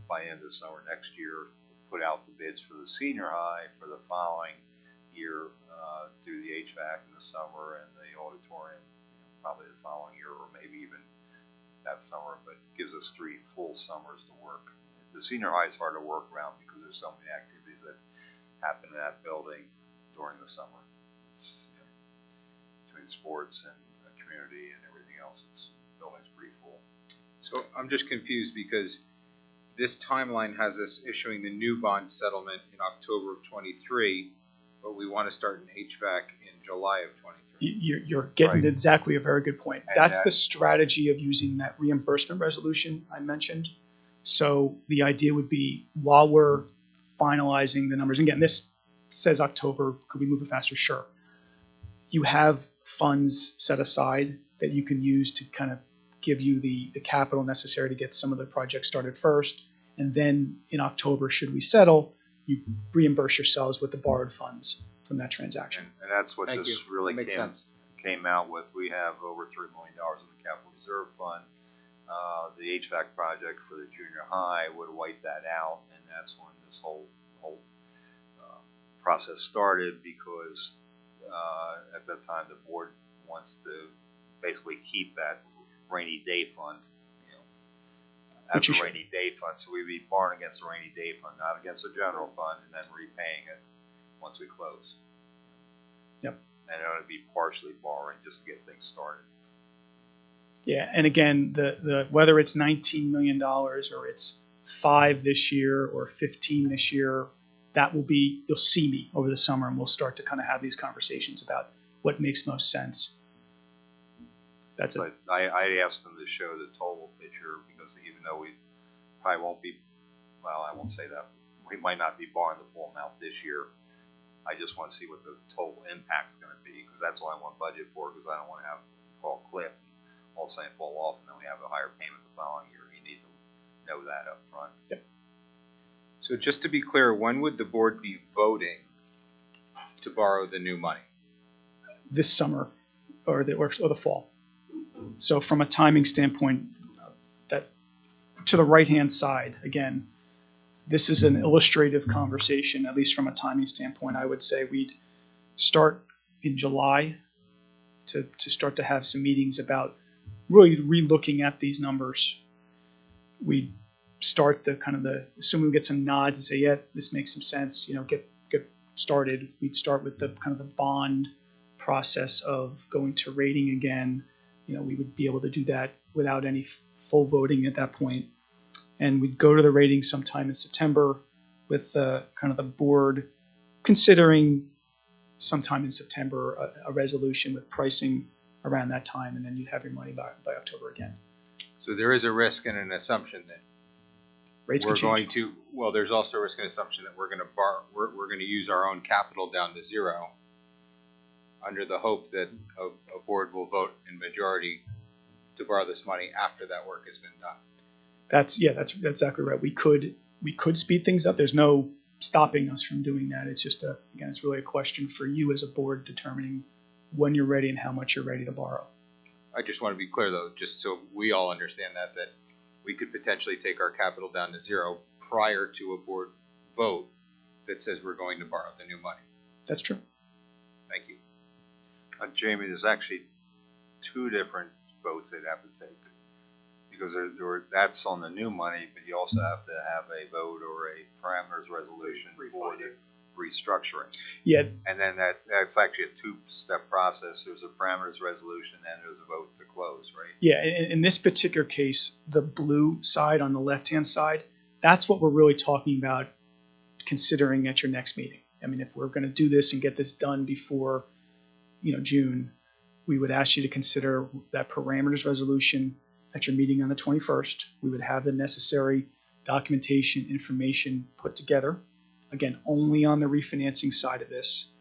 by the end of the summer next year, put out the bids for the senior high for the following year, do the HVAC in the summer and the auditorium, probably the following year, or maybe even that summer, but it gives us 3 full summers to work. The senior high is hard to work around because there's so many activities that happen in that building during the summer. It's between sports and community and everything else. The building's pretty full. So I'm just confused because this timeline has us issuing the new bond settlement in October of 23, but we want to start an HVAC in July of 23. You're getting exactly a very good point. That's the strategy of using that reimbursement resolution I mentioned. So the idea would be, while we're finalizing the numbers, again, this says October, could we move it faster? Sure. You have funds set aside that you can use to kind of give you the capital necessary to get some of the projects started first. And then in October, should we settle, you reimburse yourselves with the borrowed funds from that transaction. And that's what Thank this you. really Makes sense. came out with. We have over $3 million in the capital reserve fund. The HVAC project for the junior high would wipe that out, and that's when this whole process started, because at that time the board wants to basically keep that rainy day fund, as a rainy day fund. So we'd be borrowing against the rainy day fund, not against the general fund, and then repaying it once we close. Yep. And it would be partially borrowing just to get things started. Yeah, and again, the whether it's $19 million or it's 5 this year or 15 this year, that will be, you'll see me over the summer, and we'll start to kind of have these conversations about what makes most sense. But I asked them to show the total picture, because even though we probably won't be, well, I won't say that, we might not be borrowing the full amount this year. I just want to see what the total impact's going to be, because that's what I want budget for, because I don't want to have fall cliff and all of a sudden fall off, and then we have a higher payment the following year. You need to know that up front. Yep. So just to be clear, when would the board be voting to borrow the new money? This summer, or the fall. So from a timing standpoint, that to the right-hand side, again, this is an illustrative conversation, at least from a timing standpoint. I would say we'd start in July to start to have some meetings about really re-looking at these numbers. We'd start assuming we get some nods and say, yeah, this makes some sense, get started. We'd start with the kind of the bond process of going to rating again. We would be able to do that without any full voting at that point. And we'd go to the rating sometime in September with kind of the board considering sometime in September a resolution with pricing around that time, and then you'd have your money by October again. So there is a risk and an assumption that Rates we're could going change. to, well, there's also a risk and assumption that we're going to we're going to use our own capital down to zero under the hope that a board will vote in majority to borrow this money after that work has been done. That's exactly right. We could speed things up. There's no stopping us from doing that. It's just again, it's really a question for you as a board determining when you're ready and how much you're ready to borrow. I just want to be clear though, just so we all understand that we could potentially take our capital down to zero prior to a board vote that says we're going to borrow the new money. That's true. Thank you. Jamie, there's actually two different votes they'd have to take, because that's on the new money, but you also have to have a vote or a parameters resolution for the restructuring. Yeah. And then that's actually a two-step process. There's a parameters resolution and there's a vote to close, right? Yeah. In this particular case, the blue side on the left-hand side, that's what we're really talking about considering at your next meeting. I mean, if we're going to do this and get this done before, June, we would ask you to consider that parameters resolution at your meeting on the 21st. We would have the necessary documentation, information put together. Again, only on the refinancing side of this.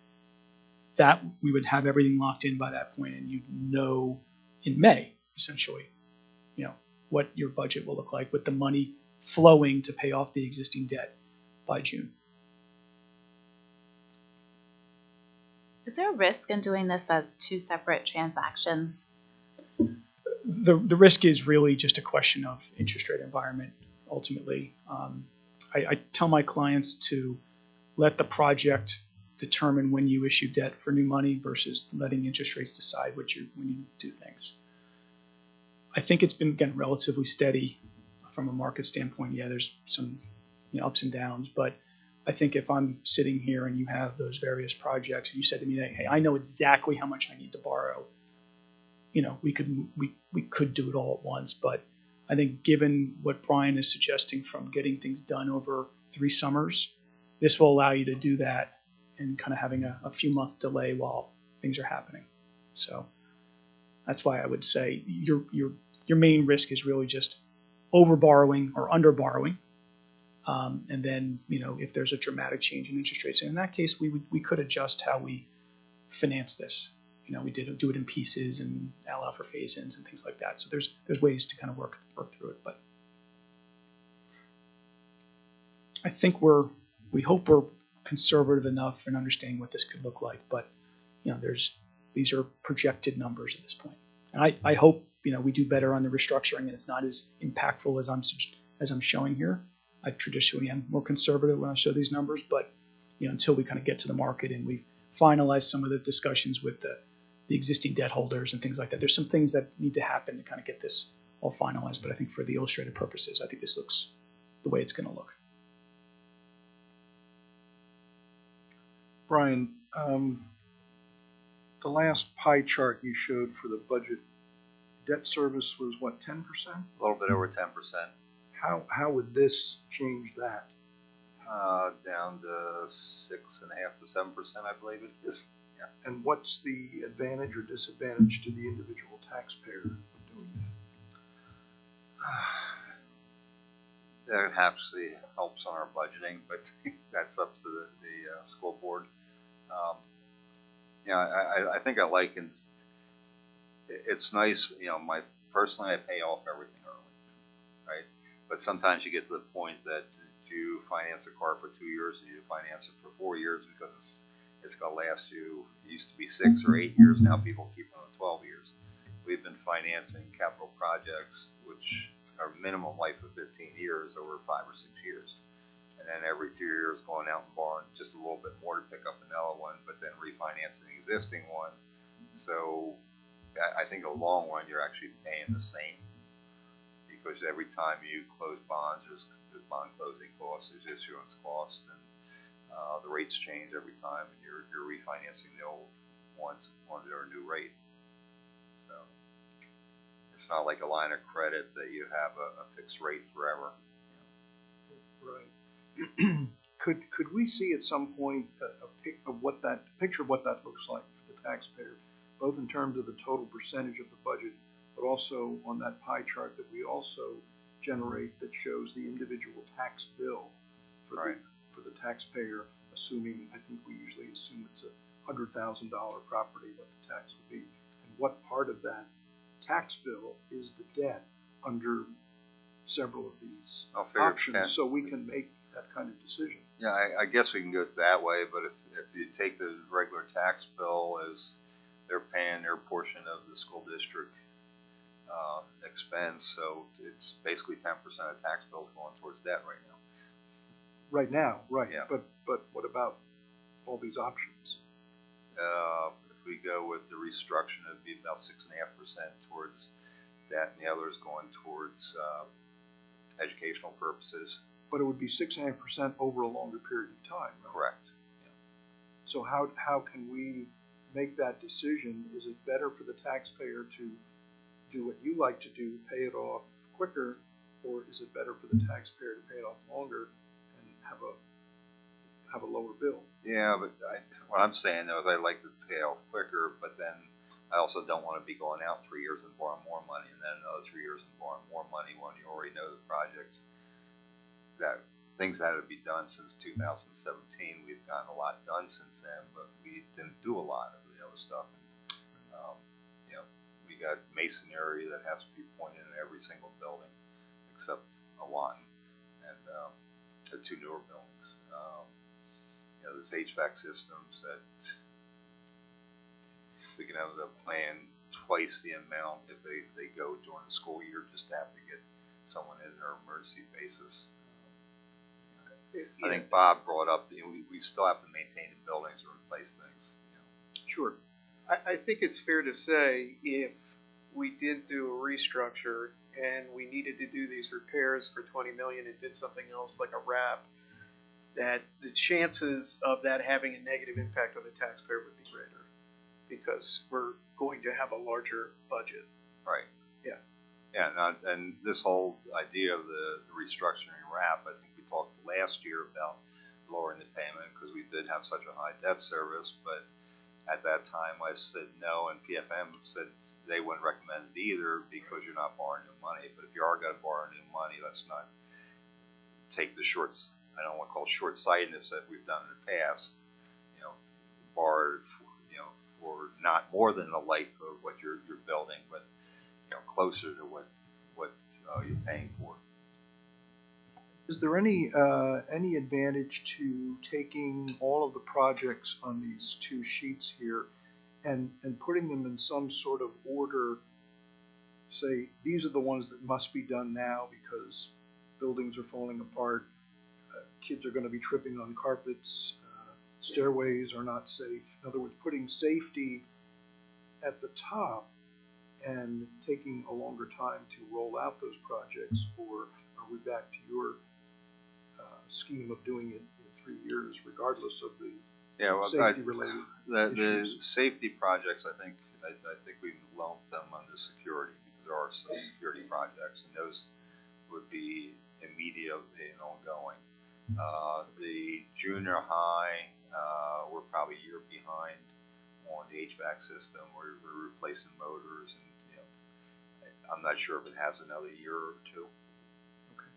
That we would have everything locked in by that point, and you'd know in May, essentially, what your budget will look like with the money flowing to pay off the existing debt by June. Is there a risk in doing this as two separate transactions? The risk is really just a question of interest rate environment, ultimately. I tell my clients to let the project determine when you issue debt for new money versus letting interest rates decide when you do things. I think it's been, again, relatively steady from a market standpoint. Yeah, there's some ups and downs, but I think if I'm sitting here and you have those various projects, and you said to me, hey, I know exactly how much I need to borrow, we could do it all at once. But I think given what Brian is suggesting from getting things done over 3 summers, this will allow you to do that and kind of having a few month delay while things are happening. So that's why I would say your main risk is really just over borrowing or under borrowing. And then, if there's a dramatic change in interest rates, and in that case, we could adjust how we finance this. We did do it in pieces and allow for phase-ins and things like that. So there's ways to kind of work through it. But I think we hope we're conservative enough in understanding what this could look like. But these are projected numbers at this point. And I hope we do better on the restructuring and it's not as impactful as I'm showing here. I traditionally am more conservative when I show these numbers, but until we kind of get to the market and we finalize some of the discussions with the existing debt holders and things like that, there's some things that need to happen to kind of get this all finalized. But I think for the illustrative purposes, I think this looks the way it's going to look. Brian, the last pie chart you showed for the budget debt service was what, 10%? A little bit over 10%. How would this change that? Down to 6.5% to 7%, I believe it is. Yeah. And what's the advantage or disadvantage to the individual taxpayer of doing that? That actually helps on our budgeting, but that's up to the school board. I think I like it. It's nice, personally I pay off everything early, right? But sometimes you get to the point that you finance a car for 2 years and you finance it for 4 years because it's going to last you, it used to be 6 or 8 years, now people keep it on 12 years. We've been financing capital projects which are minimum life of 15 years over 5 or 6 years. And then every 3 years going out and borrowing just a little bit more to pick up another one, but then refinancing the existing one. So I think in the long run you're actually paying the same, because every time you close bonds, there's bond closing costs, there's issuance costs, and the rates change every time, and you're refinancing the old ones under a new rate. So it's not like a line of credit that you have a fixed rate forever. Right. Could we see at some point a picture of what that looks like for the taxpayer, both in terms of the total percentage of the budget, but also on that pie chart that we also generate that shows the individual tax bill for the taxpayer, assuming, I think we usually assume it's a $100,000 property, what the tax would be, and what part of that tax bill is the debt under several of these options, so we can make that kind of decision. Yeah, I guess we can go that way, but if you take the regular tax bill as they're paying their portion of the school district expense, so it's basically 10% of tax bills going towards debt right now. Right now, right. Yeah. But what about all these options? If we go with the restructuring, it'd be about 6.5% towards that, and the others going towards educational purposes. But it would be 6.5% over a longer period of time, right? Correct. Yeah. So how can we make that decision? Is it better for the taxpayer to do what you like to do, pay it off quicker, or is it better for the taxpayer to pay it off longer and have a lower bill? Yeah, but what I'm saying though is I like to pay off quicker, but then I also don't want to be going out 3 years and borrowing more money, and then another 3 years and borrowing more money when you already know the projects. That things that had to be done since 2017. We've gotten a lot done since then, but we didn't do a lot of the other stuff. And, we got masonry that has to be pointed in every single building except one, and the 2 newer buildings. There's HVAC systems that we can have the plan twice the amount if they go during the school year, just to have to get someone in their emergency basis. I think Bob brought up, we still have to maintain the buildings or replace things. Sure. I think it's fair to say if we did do a restructure and we needed to do these repairs for $20 million and did something else like a wrap, that the chances of that having a negative impact on the taxpayer would be greater because we're going to have a larger budget. Right. Yeah. Yeah, and this whole idea of the restructuring wrap, I think we talked last year about lowering the payment because we did have such a high debt service, but at that time I said no, and PFM said they wouldn't recommend it either because you're not borrowing new money. But if you are going to borrow new money, let's not take the I don't want to call it short-sightedness that we've done in the past, borrowed for not more than the life of what you're building, but closer to what you're paying for. Is there any advantage to taking all of the projects on these 2 sheets here and putting them in some sort of order? Say these are the ones that must be done now because buildings are falling apart, kids are going to be tripping on carpets, stairways are not safe. In other words, putting safety at the top and taking a longer time to roll out those projects, or are we back to your scheme of doing it in 3 years, regardless of the safety-related the safety projects? I think we lumped them under security because there are some security projects, and those would be immediate and ongoing. The junior high, we're probably a year behind on the HVAC system. We're replacing motors, and I'm not sure if it has another year or 2. Okay.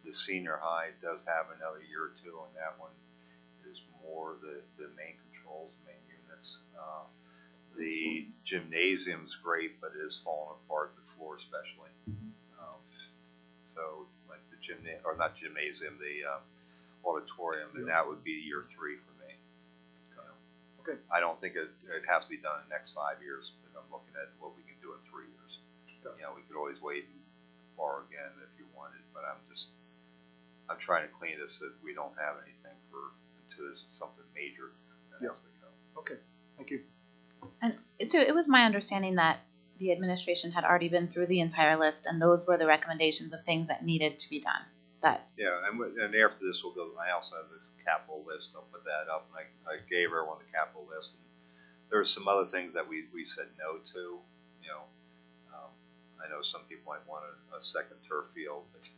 The senior high does have another year or 2, and that one is more the main controls, main units. The gymnasium's great, but it is falling apart, the floor especially. So like the the auditorium, and that would be year 3 for me. Good. I don't think it has to be done in the next 5 years, but I'm looking at what we can do in 3 years. Good. You know, we could always wait and borrow again if you wanted, but I'm trying to clean this so that we don't have anything until there's something major that has to go. Okay, thank you. And so it was my understanding that the administration had already been through the entire list, and those were the recommendations of things that needed to be done. Yeah, and after this we'll go. I also have this capital list. I'll put that up, and I gave everyone the capital list. And there's some other things that we said no to. You know, I know some people might want a second turf field, but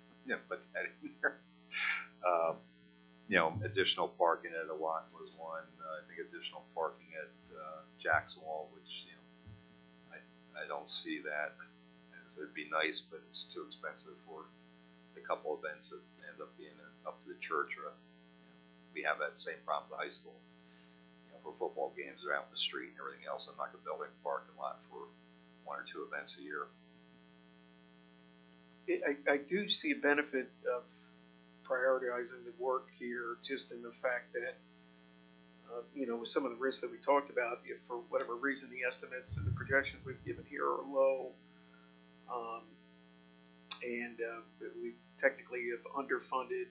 put that in there. You know, additional parking at Awat was one. I think additional parking at Jacksonville, which I don't see that. It'd be nice, but it's too expensive for the couple events that end up being up to the church. Or we have that same problem at the high school. For football games, they're out in the street and everything else. I'm not going to build a parking lot for 1 or 2 events a year. I do see a benefit of prioritizing the work here, just in the fact that, with some of the risks that we talked about, if for whatever reason the estimates and the projections we've given here are low, and we technically have underfunded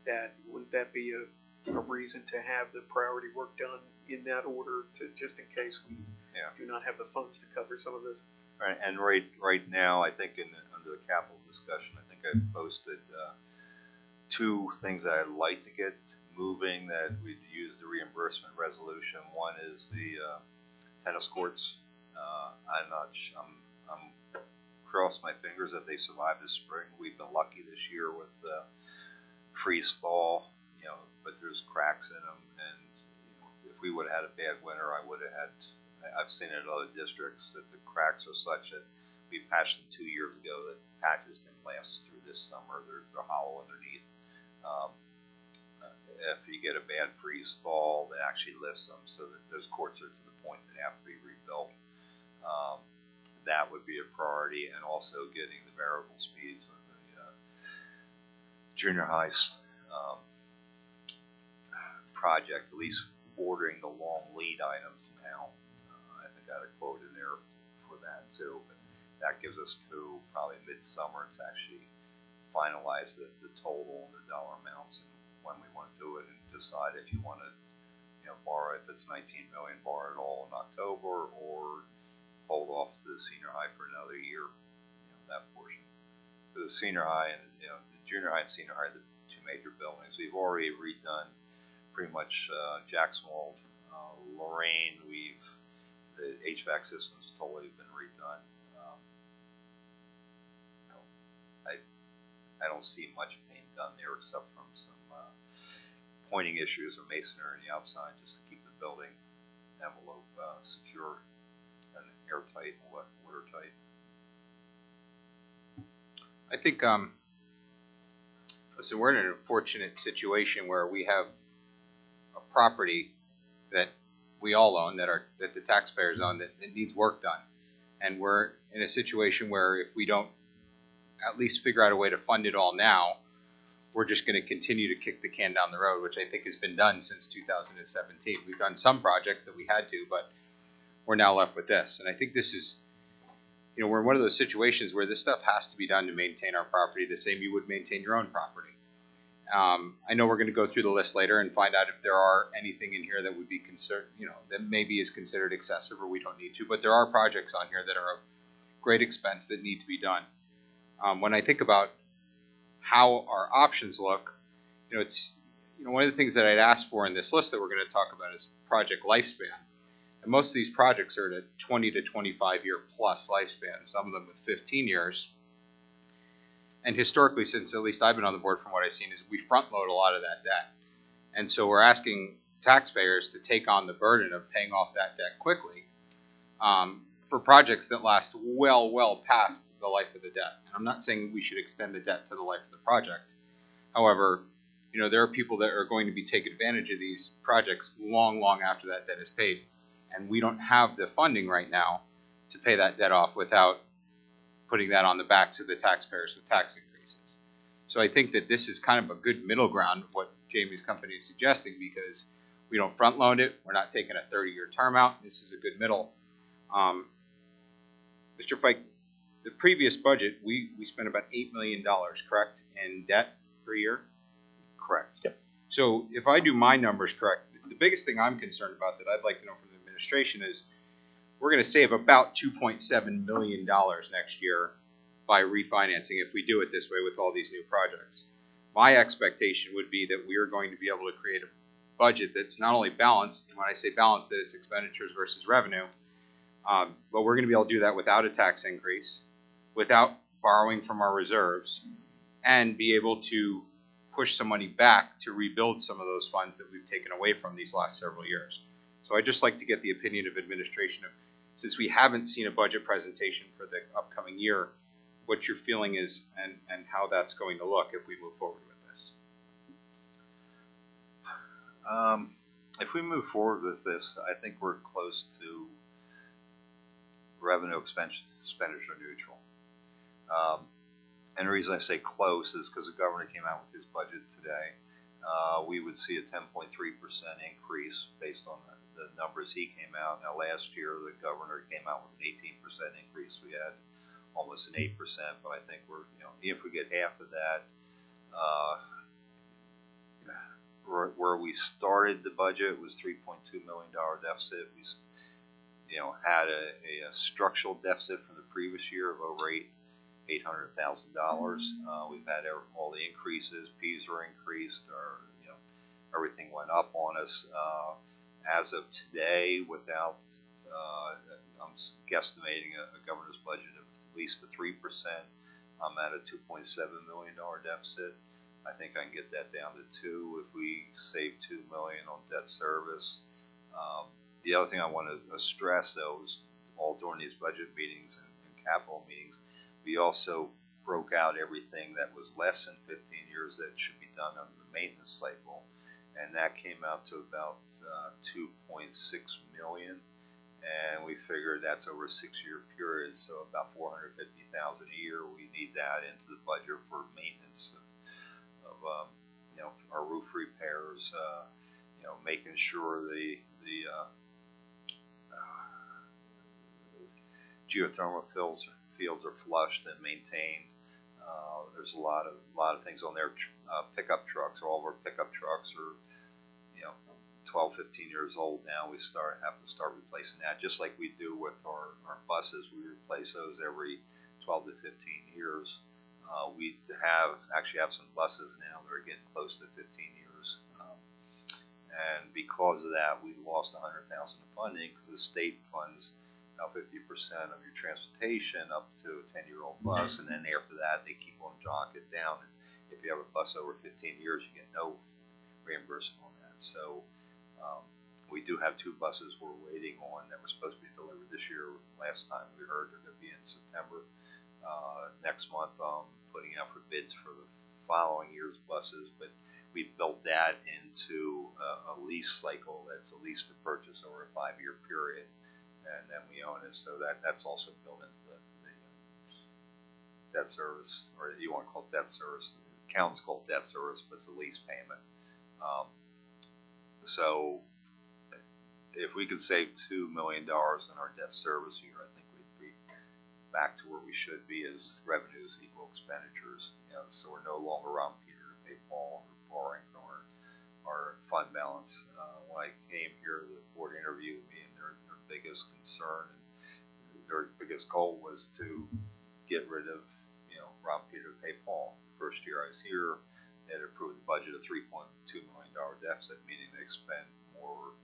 that, wouldn't that be a reason to have the priority work done in that order, to just in case we do not have the funds to cover some of this? Right, and right now, I think under the capital discussion, I think I posted 2 things that I'd like to get moving that we'd use the reimbursement resolution. One is the tennis courts. I'm cross my fingers that they survive this spring. We've been lucky this year with freeze thaw, but there's cracks in them, and if we would have had a bad winter, I would have had. I've seen it in other districts that the cracks are such that we patched them 2 years ago that patches didn't last through this summer. They're hollow underneath. If you get a bad freeze thaw, they actually lifts them, so that those courts are to the point that they have to be rebuilt. That would be a priority, and also getting the variable speeds of the junior high project, at least ordering the long lead items now. I think I had a quote in there for that too, but that gives us to probably midsummer to actually finalize the total and the dollar amounts and when we want to do it, and decide if you want to borrow, if it's 19 million, borrow it all in October, or hold off to the senior high for another year, that portion. For the senior high and the junior high and senior high, the 2 major buildings, we've already redone pretty much Jacksonville, Lorraine. The HVAC system's totally been redone. I don't see much being done there except from some pointing issues or masonry on the outside, just to keep the building envelope secure and airtight and watertight. I think, listen, we're in an unfortunate situation where we have a property that we all own, that the taxpayers own, that needs work done. And we're in a situation where if we don't at least figure out a way to fund it all now, we're just going to continue to kick the can down the road, which I think has been done since 2017. We've done some projects that we had to, but we're now left with this. And I think this is, we're in one of those situations where this stuff has to be done to maintain our property the same you would maintain your own property. I know we're going to go through the list later and find out if there are anything in here that would be considered, that maybe is considered excessive or we don't need to, but there are projects on here that are of great expense that need to be done. When I think about how our options look, it's, one of the things that I'd asked for in this list that we're going to talk about is project lifespan. And most of these projects are at a 20 to 25 year plus lifespan, some of them with 15 years. And historically, since at least I've been on the board, from what I've seen, is we front load a lot of that debt. And so we're asking taxpayers to take on the burden of paying off that debt quickly for projects that last well past the life of the debt. And I'm not saying we should extend the debt to the life of the project. However, there are people that are going to be taking advantage of these projects long after that debt is paid. And we don't have the funding right now to pay that debt off without putting that on the backs of the taxpayers with tax increases. So I think that this is kind of a good middle ground of what Jamie's company is suggesting, because We don't front load it. We're not taking a 30-year term out. This is a good middle. Mr. Fike, the previous budget, we spent about $8 million, correct, in debt per year? Correct. Yep. So if I do my numbers correct, the biggest thing I'm concerned about that I'd like to know from the administration is we're going to save about $2.7 million next year by refinancing if we do it this way with all these new projects. My expectation would be that we are going to be able to create a budget that's not only balanced, and when I say balanced, that it's expenditures versus revenue, but we're going to be able to do that without a tax increase, without borrowing from our reserves, and be able to push some money back to rebuild some of those funds that we've taken away from these last several years. So I'd just like to get the opinion of administration, since we haven't seen a budget presentation for the upcoming year, what your feeling is and how that's going to look if we move forward with this. If we move forward with this, I think we're close to revenue expenditure neutral. And the reason I say close is because the governor came out with his budget today. We would see a 10.3% increase based on the numbers he came out. Now, last year, the governor came out with an 18% increase. We had almost an 8%, but I think we're, even if we get half of that, where we started the budget was $3.2 million deficit. We, had a structural deficit from the previous year of over $800,000. We've had all the increases. Fees were increased. Everything went up on us. As of today, without, I'm guesstimating a governor's budget of at least a 3%. I'm at a $2.7 million deficit. I think I can get that down to 2 if we save $2 million on debt service. The other thing I want to stress, though, is all during these budget meetings and capital meetings, we also broke out everything that was less than 15 years that should be done under the maintenance cycle, and that came out to about $2.6 million, and we figured that's over a 6-year period, so about $450,000 a year. We need that into the budget for maintenance of our roof repairs, making sure the geothermal fields are flushed and maintained. There's a lot of things on there. Pickup trucks, all of our pickup trucks are 12, 15 years old now. We have to start replacing that, just like we do with our buses. We replace those every 12 to 15 years. We actually have some buses now that are getting close to 15 years. And because of that, we lost $100,000 of funding because the state funds about 50% of your transportation up to a 10-year-old bus, and then after that, they keep on jocking it down. And if you have a bus over 15 years, you get no reimbursement on that. So we do have 2 buses we're waiting on that were supposed to be delivered this year. Last time we heard they're going to be in September. Next month, putting out for bids for the following year's buses, but we built that into a lease cycle that's a lease to purchase over a 5-year period, and then we own it. So that's also built into the debt service, or you want to call it debt service. The accountant's called debt service, but it's a lease payment. So if we could save $2 million in our debt service year, I think we'd be back to where we should be as revenues equal expenditures. So we're no longer around Peter to pay Paul or borrowing from our fund balance. When I came here, the board interviewed me, and their biggest concern and their biggest goal was to get rid of, rob Peter to pay Paul. The first year I was here, they had approved the budget of $3.2 million deficit, meaning they spent more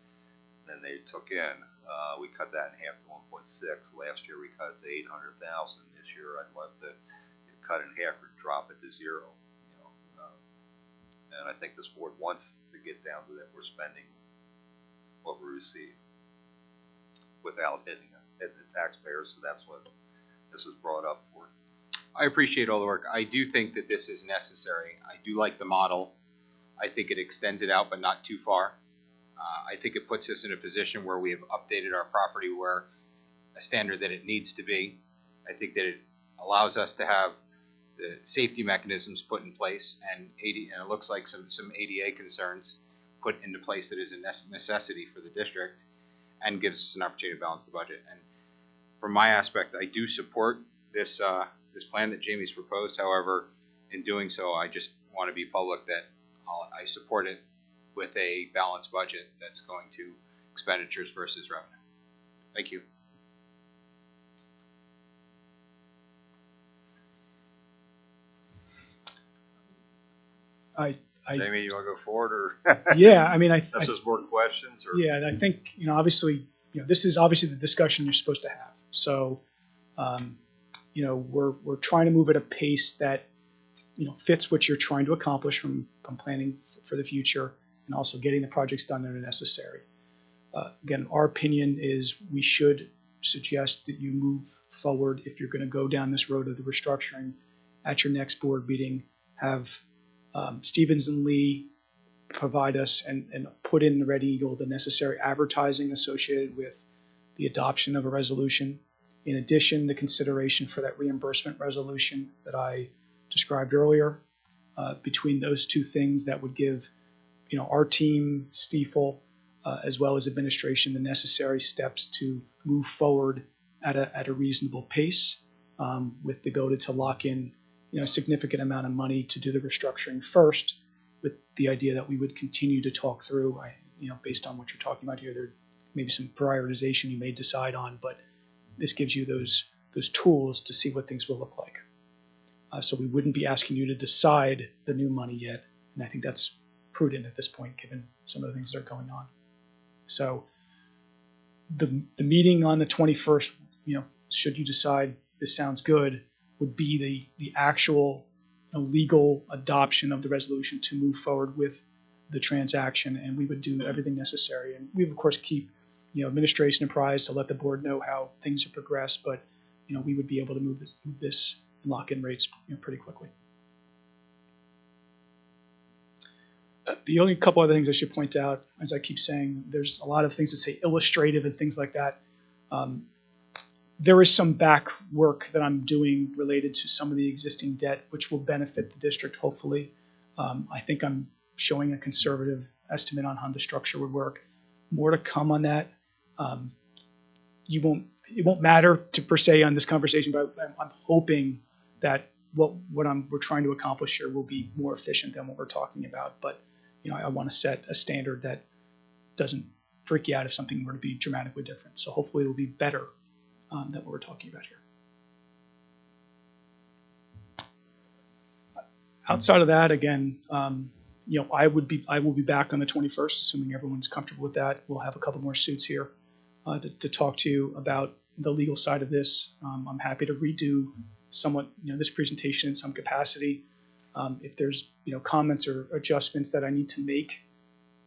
than they took in. We cut that in half to 1.6. Last year we cut it to 800,000. This year I'd love to cut it in half or drop it to 0. And I think this board wants to get down to that we're spending what we receive without hitting the taxpayers. So that's what this was brought up for. I appreciate all the work. I do think that this is necessary. I do like the model. I think it extends it out, but not too far. I think it puts us in a position where we have updated our property where a standard that it needs to be. I think that it allows us to have the safety mechanisms put in place, and it looks like some ADA concerns put put into place that is a necessity for the district and gives us an opportunity to balance the budget. And from my aspect, I do support this this plan that Jamie's proposed. However, in doing so, I just want to be public that I support it with a balanced budget that's going to expenditures versus revenue. Thank you. Jamie, you want to go forward, or Yeah, I mean, this is more questions, or yeah, I think, obviously, this is obviously the discussion you're supposed to have. So, we're trying to move at a pace that, fits what you're trying to accomplish from planning for the future and also getting the projects done that are necessary. Again, our opinion is we should suggest that you move forward if you're going to go down this road of the restructuring at your next board meeting. Have Stevens and Lee provide us and put in the Red Eagle the necessary advertising associated with the adoption of a resolution. In addition, the consideration for that reimbursement resolution that I described earlier. Between those two things, that would give our team, Stiefel, as well as administration, the necessary steps to move forward at a reasonable pace, with the goal to lock in a significant amount of money to do the restructuring first, with the idea that we would continue to talk through, based on what you're talking about here, there may be some prioritization you may decide on, but this gives you those tools to see what things will look like. So we wouldn't be asking you to decide the new money yet, and I think that's prudent at this point, given some of the things that are going on. So the meeting on the 21st, should you decide this sounds good, would be the actual legal adoption of the resolution to move forward with the transaction, and we would do everything necessary. And we would, of course, keep administration apprised to let the board know how things have progressed, but we would be able to move this and lock in rates pretty quickly. The only couple other things I should point out, as I keep saying, there's a lot of things that say illustrative and things like that. There is some back work that I'm doing related to some of the existing debt, which will benefit the district, hopefully. I think I'm showing a conservative estimate on how the structure would work. More to come on that. It won't matter per se on this conversation, but I'm hoping that what we're trying to accomplish here will be more efficient than what we're talking about. But I want to set a standard that doesn't freak you out if something were to be dramatically different. So hopefully it will be better than what we're talking about here. Outside of that, again, I will be back on the 21st, assuming everyone's comfortable with that. We'll have a couple more suits here to talk to you about the legal side of this. I'm happy to redo somewhat, this presentation in some capacity. If there's, comments or adjustments that I need to make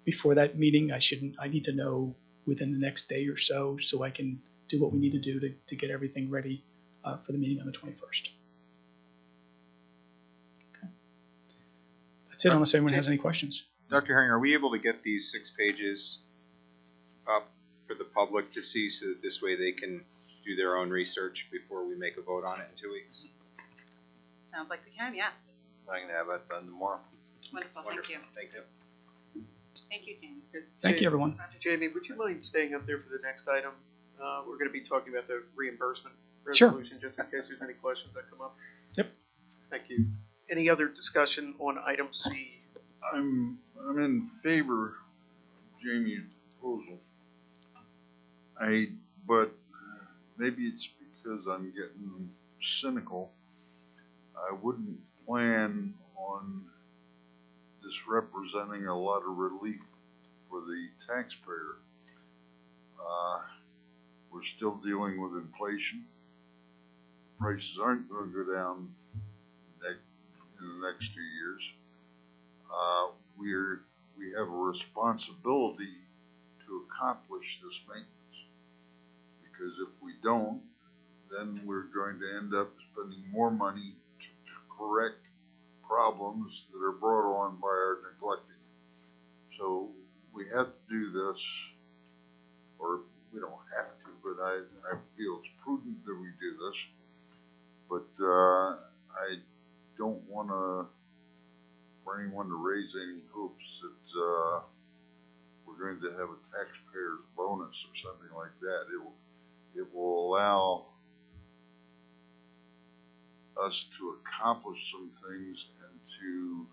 before that meeting, I need to know within the next day or so I can do what we need to do to get everything ready for the meeting on the 21st. Okay. That's it, unless anyone has any questions. Dr. Herring, are we able to get these 6 pages up for the public to see, so that this way they can do their own research before we make a vote on it in 2 weeks? Sounds like we can, yes. I can have that done tomorrow. Wonderful, thank you. Thank you. Thank you, Jamie. Thank you, everyone. Jamie, would you mind staying up there for the next item? We're going to be talking about the reimbursement Sure. resolution, just in case there's any questions that come up. Yep. Thank you. Any other discussion on item C? I'm in favor of Jamie's proposal. But maybe it's because I'm getting cynical. I wouldn't plan on this representing a lot of relief for the taxpayer. We're still dealing with inflation. Prices aren't going to go down in the next 2 years. We have a responsibility to accomplish this maintenance, because if we don't, then we're going to end up spending more money to correct problems that are brought on by our neglecting. So we have to do this, or we don't have to, but I feel it's prudent that we do this. But I don't want for anyone to raise any hopes that going to have a taxpayer's bonus or something like that. It will allow us to accomplish some things and to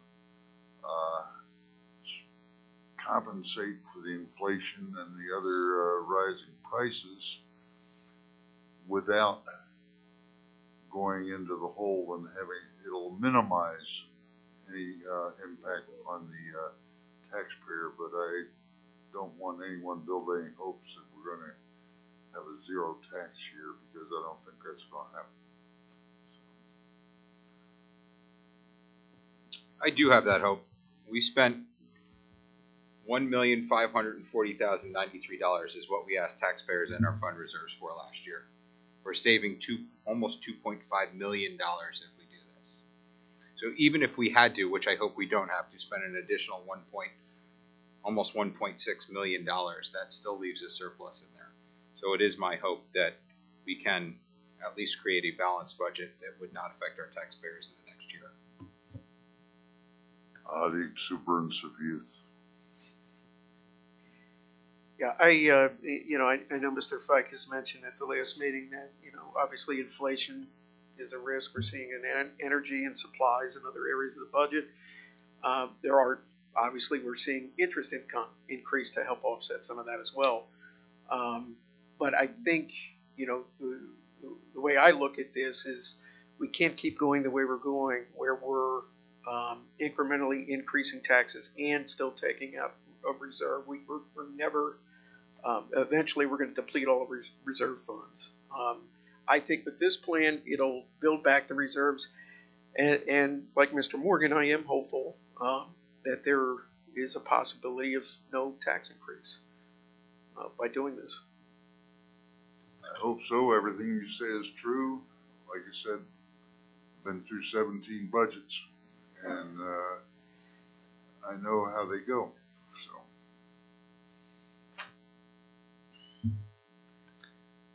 compensate for the inflation and the other rising prices without going into the hole and it'll minimize any impact on the taxpayer, but I don't want anyone building any hopes that we're going to have a zero tax year, because I don't think that's going to happen. I do have that hope. We spent $1,540,093 is what we asked taxpayers in our fund reserves for last year. We're saving almost $2.5 million if we do this. So even if we had to, which I hope we don't have to, spend an additional almost $1.6 million, that still leaves a surplus in there. So it is my hope that we can at least create a balanced budget that would not affect our taxpayers in the next year. The exuberance of youth. Yeah, I know Mr. Fike has mentioned at the last meeting that, obviously inflation is a risk we're seeing in energy and supplies and other areas of the budget. We're seeing interest income increase to help offset some of that as well. But I think, the way I look at this is we can't keep going the way we're going, where we're incrementally increasing taxes and still taking out a reserve. We're never, eventually we're going to deplete all the reserve funds. I think with this plan, it'll build back the reserves. And like Mr. Morgan, I am hopeful that there is a possibility of no tax increase by doing this. I hope so. Everything you say is true. Like I said, I've been through 17 budgets, and I know how they go. So,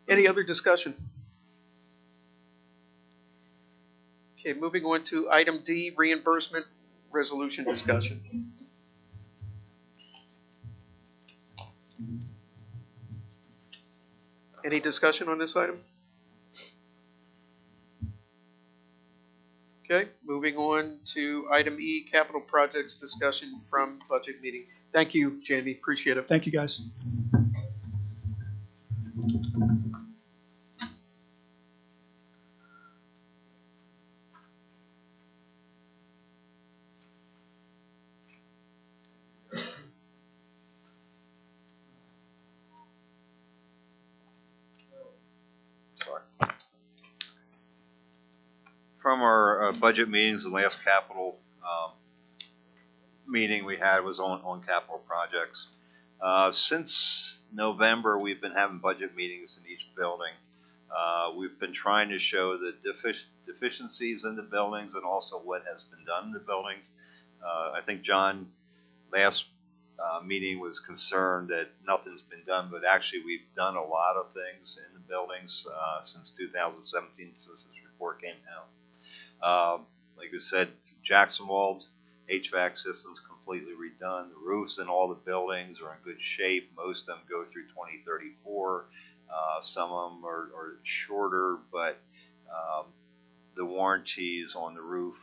any other discussion? Okay, moving on to item D, reimbursement resolution discussion. Any discussion on this item? Okay, moving on to item E, capital projects discussion from budget meeting. Thank you, Jamie. Appreciate it. Thank you, guys. From our budget meetings, the last capital meeting we had was on capital projects. Since November, we've been having budget meetings in each building. We've been trying to show the deficiencies in the buildings and also what has been done in the buildings. I think John last meeting was concerned that nothing's been done, but actually we've done a lot of things in the buildings since 2017, since this report came out. Like I said, Jacksonwald HVAC systems completely redone. The roofs in all the buildings are in good shape. Most of them go through 2034. Some of them are shorter, but the warranties on the roof,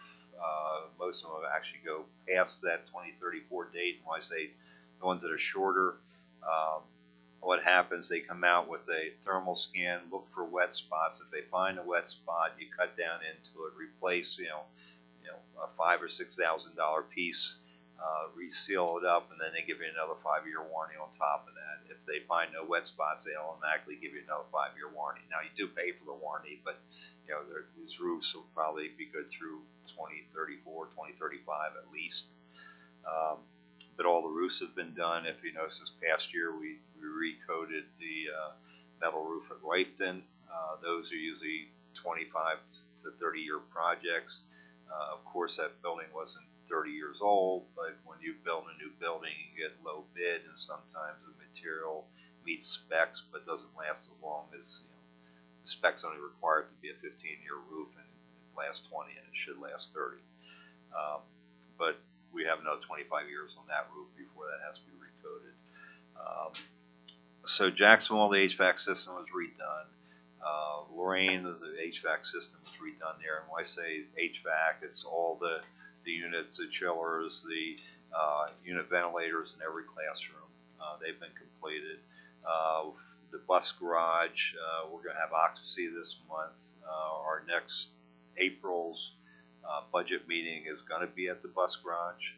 most of them actually go past that 2034 date. When I say the ones that are shorter, what happens, they come out with a thermal scan, look for wet spots. If they find a wet spot, you cut down into it, replace, a $5,000 or $6,000 piece, reseal it up, and then they give you another 5-year warranty on top of that. If they find no wet spots, they automatically give you another 5-year warranty. Now, you do pay for the warranty, but these roofs will probably be good through 2034, 2035 at least. But all the roofs have been done. If you notice, this past year we recoated the metal roof at Rifton. Those are usually 25 to 30-year projects. Of course, that building wasn't 30 years old, but when you build a new building, you get low bid, and sometimes the material meets specs but doesn't last as long as the specs only require it to be a 15-year roof, and it lasts 20, and it should last 30. But we have another 25 years on that roof before that has to be recoated. So Jacksonville, the HVAC system was redone. Lorraine, the HVAC system was redone there. And when I say HVAC, it's all the units, the chillers, the unit ventilators in every classroom. They've been completed. The bus garage, we're going to have occupancy this month. Our next April's budget meeting is going to be at the bus garage.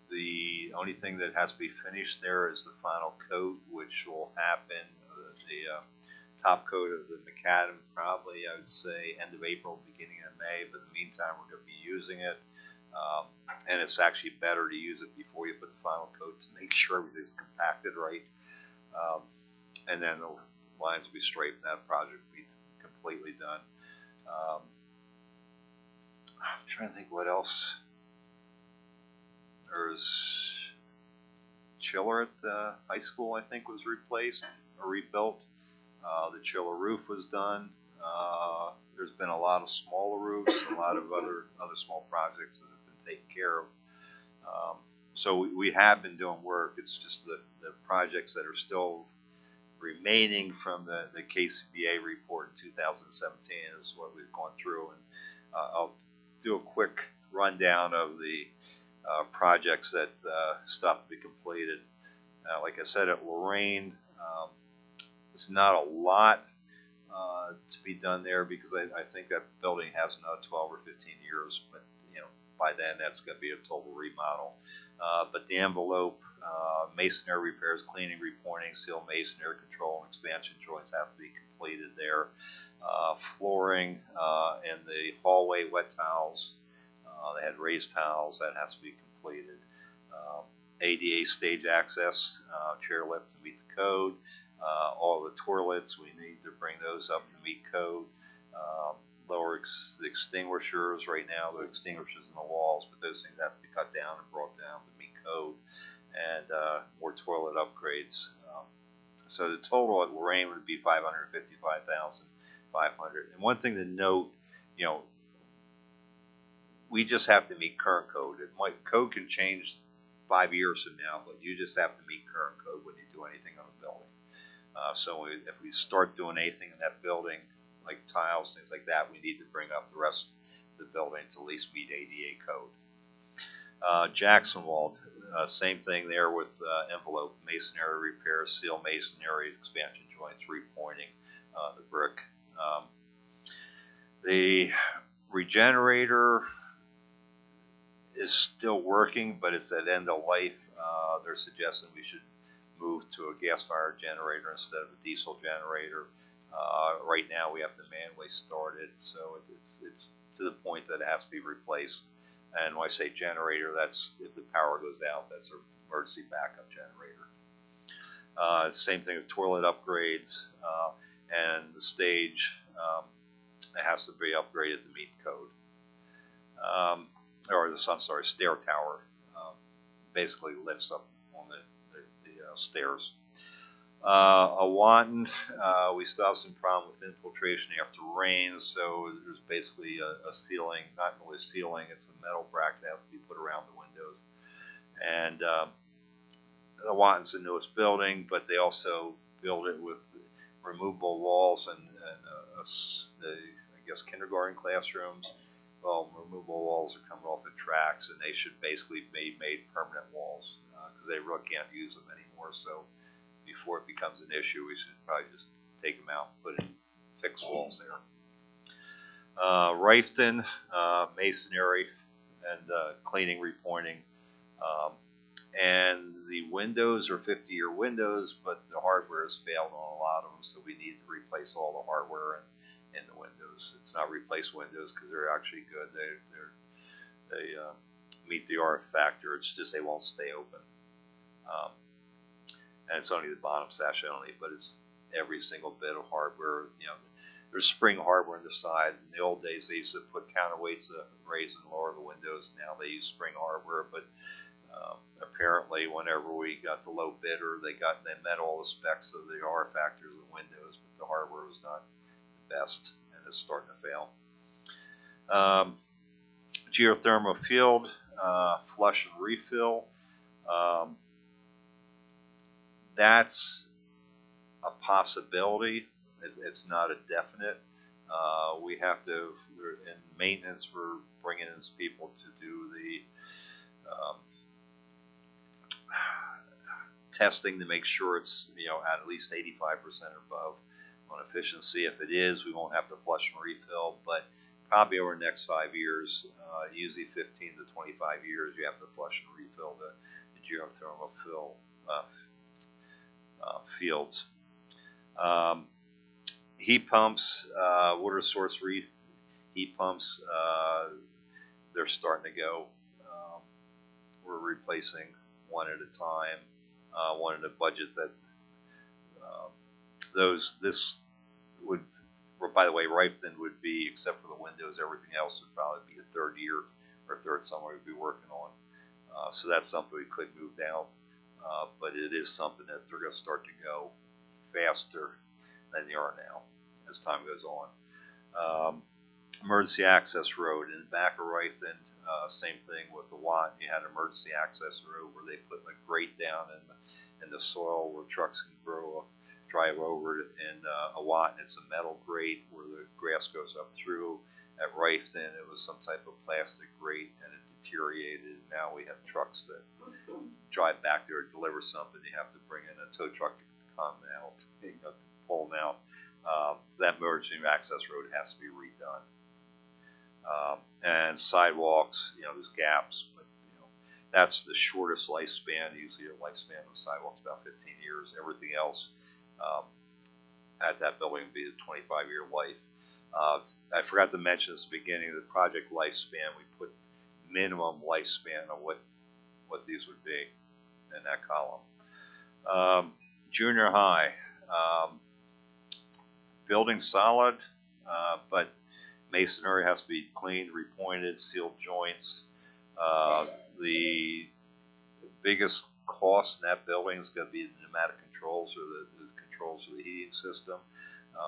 The only thing that has to be finished there is the final coat, which will happen, the top coat of the macadam probably, I would say, end of April, beginning of May, but in the meantime, we're going to be using it. And it's actually better to use it before you put the final coat to make sure everything's compacted right. And then the lines will be straight and that project will be completely done. I'm trying to think what else. There's chiller at the high school, I think, was replaced or rebuilt. The chiller roof was done. There's been a lot of smaller roofs, a lot of other small projects that have been taken care of. So we have been doing work. It's just the projects that are still remaining from the KCBA report in 2017 is what we've gone through. And I'll do a quick rundown of the projects that still have to be completed. Like I said, at Lorraine, there's not a lot to be done there because I think that building has another 12 or 15 years, but by then that's going to be a total remodel. But the envelope, masonry repairs, cleaning, repointing, seal masonry, control, and expansion joints have to be completed there. Flooring and the hallway wet tiles, they had raised tiles, that has to be completed. ADA stage access, chairlift to meet the code. All the toilets, we need to bring those up to meet code. Lower the extinguishers, right now the extinguishers in the walls, but those things have to be cut down and brought down to meet code. And more toilet upgrades. So the total at Lorraine would be $555,500. And one thing to note, we just have to meet current code. Code can change 5 years from now, but you just have to meet current code when you do anything on a building. So if we start doing anything in that building, like tiles, things like that, we need to bring up the rest of the building to at least meet ADA code. Jacksonville, same thing there with envelope, masonry repairs, seal masonry, expansion joints, repointing the brick. The regenerator is still working, but it's at end of life. They're suggesting we should move to a gas-fired generator instead of a diesel generator. Right now we have to manually start it, so it's to the point that it has to be replaced. And when I say generator, that's if the power goes out, that's an emergency backup generator. Same thing with toilet upgrades, and the stage, it has to be upgraded to meet code. Stair tower basically lifts up on the stairs. Wanton, we still have some problem with infiltration after rain, so there's basically a ceiling, not really a ceiling, it's a metal bracket that has to be put around the windows. And the Wanton's the newest building, but they also build it with removable walls and I guess kindergarten classrooms. Well, removable walls are coming off the tracks, and they should basically be made permanent walls because they really can't use them anymore. So before it becomes an issue, we should probably just take them out and put in fixed walls there. Rifton, masonry and cleaning, repointing. And the windows are 50-year windows, but the hardware has failed on a lot of them, so we need to replace all the hardware in the windows. It's not replace windows because they're actually good. They meet the RF factor. It's just they won't stay open. And it's only the bottom sash only, but it's every single bit of hardware. There's spring hardware on the sides. In the old days, they used to put counterweights to raise and lower the windows. Now they use spring hardware, but apparently whenever we got the low bidder, they met all the specs of the RF factors of the windows, but the hardware was not the best, and it's starting to fail. Geothermal field, flush and refill. That's a possibility. It's not a definite. We have to, in maintenance, we're bringing in people to do the testing to make sure it's, at least 85% or above on efficiency. If it is, we won't have to flush and refill, but probably over the next 5 years, usually 15 to 25 years, you have to flush and refill the geothermal fields. Heat pumps, water source heat pumps, they're starting to go. We're replacing one at a time. One in the budget that this would, by the way, Rifton would be, except for the windows, everything else would probably be a third year or third summer we'd be working on. So that's something we could move down, but it is something that they're going to start to go faster than they are now as time goes on. Emergency access road in back of Rifton, same thing with the Watt. You had an emergency access road where they put a grate down in the soil where trucks can drive over it in a Watt. It's a metal grate where the grass goes up through. At Rifton, it was some type of plastic grate and it deteriorated. Now we have trucks that drive back there to deliver something. You have to bring in a tow truck to come out, to pull them out. That emergency access road has to be redone. And sidewalks, there's gaps, but that's the shortest lifespan. Usually the lifespan of the sidewalks about 15 years. Everything else at that building would be a 25-year life. I forgot to mention at the beginning of the project lifespan, we put minimum lifespan of what these would be in that column. Junior high, building solid, but masonry has to be cleaned, repointed, sealed joints. The biggest cost in that building is going to be the pneumatic controls or the controls for the heating system.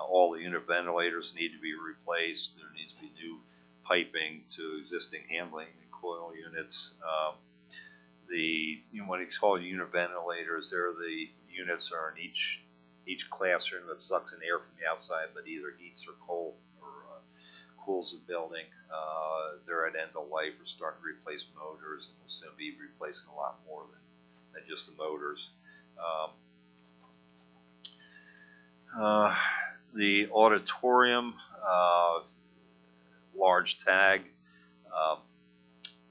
All the unit ventilators need to be replaced. There needs to be new piping to existing handling and coil units. When it's called unit ventilators, they're the units are in each classroom that sucks in air from the outside, but either heats or cools the building. They're at end of life. We're starting to replace motors, and we'll soon be replacing a lot more than just the motors. The auditorium, large tag.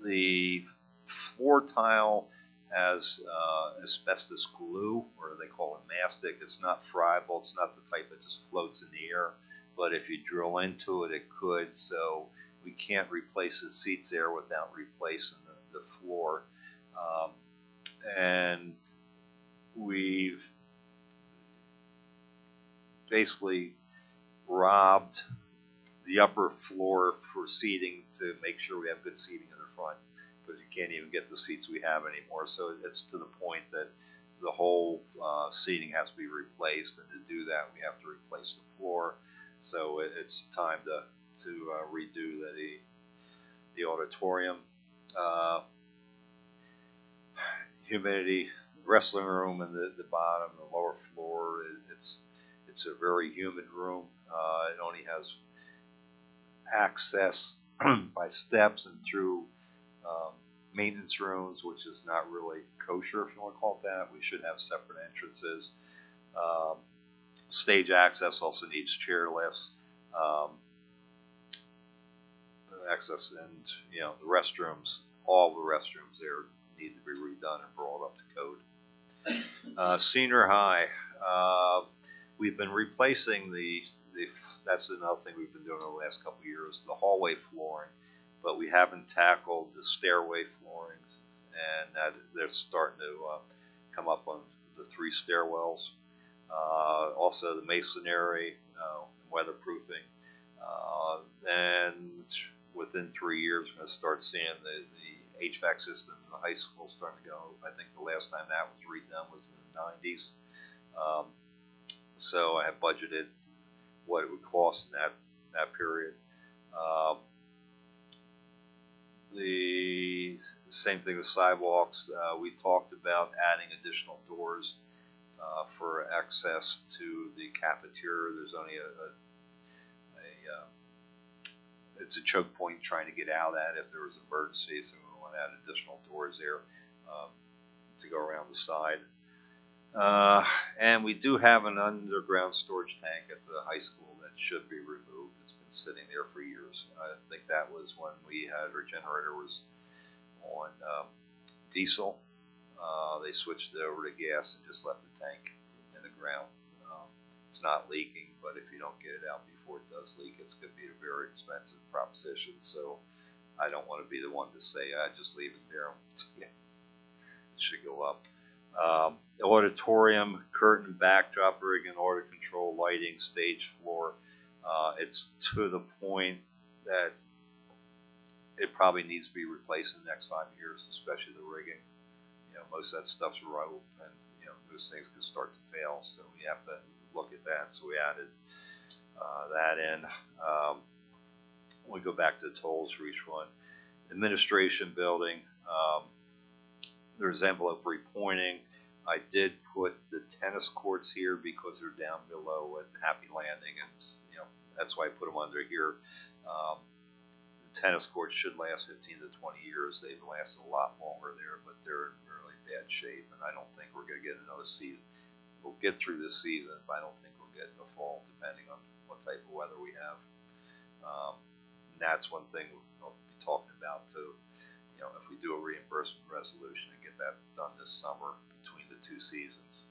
The floor tile has asbestos glue, or they call it mastic. It's not friable. It's not the type that just floats in the air. But if you drill into it, it could. So we can't replace the seats there without replacing the floor. And we've basically robbed the upper floor for seating to make sure we have good seating in the front, because you can't even get the seats we have anymore. So it's to the point that the whole seating has to be replaced, and to do that we have to replace the floor. So it's time to redo the auditorium. Humidity, wrestling room in the bottom, the lower floor. It's a very humid room. It only has access by steps and through maintenance rooms, which is not really kosher, if you want to call it that. We should have separate entrances. Stage access also needs chair lifts. Access and the restrooms, all the restrooms there need to be redone and brought up to code. Senior high, we've been replacing that's another thing we've been doing over the last couple of years, the hallway flooring, but we haven't tackled the stairway flooring, and they're starting to come up on the 3 stairwells. Also the masonry, weatherproofing, and within 3 years we're going to start seeing the HVAC system in the high school starting to go. I think the last time that was redone was in the 90s. So I have budgeted what it would cost in that period. The same thing with sidewalks. We talked about adding additional doors for access to the cafeteria. There's only it's a choke point trying to get out of that if there was an emergency, so we want to add additional doors there to go around the side. And we do have an underground storage tank at the high school that should be removed. It's been sitting there for years. I think that was when we had our generator was on diesel. They switched it over to gas and just left the tank in the ground. It's not leaking, but if you don't get it out before it does leak, it's going to be a very expensive proposition. So I don't want to be the one to say, just leave it there. It should go up. The auditorium, curtain, backdrop rig, and audio control lighting, stage floor. It's to the point that it probably needs to be replaced in the next 5 years, especially the rigging. Most of that stuff's rope, and those things could start to fail. So we have to look at that. So we added that in. We go back to tolls for each one. Administration building. There's envelope repointing. I did put the tennis courts here because they're down below at Happy Landing, and that's why I put them under here. The tennis courts should last 15 to 20 years. They've lasted a lot longer there, but they're in really bad shape, and I don't think we're going to get another season. We'll get through this season, but I don't think we'll get the fall, depending on what type of weather we have. And that's one thing we'll be talking about too. If we do a reimbursement resolution and get that done this summer between the two seasons.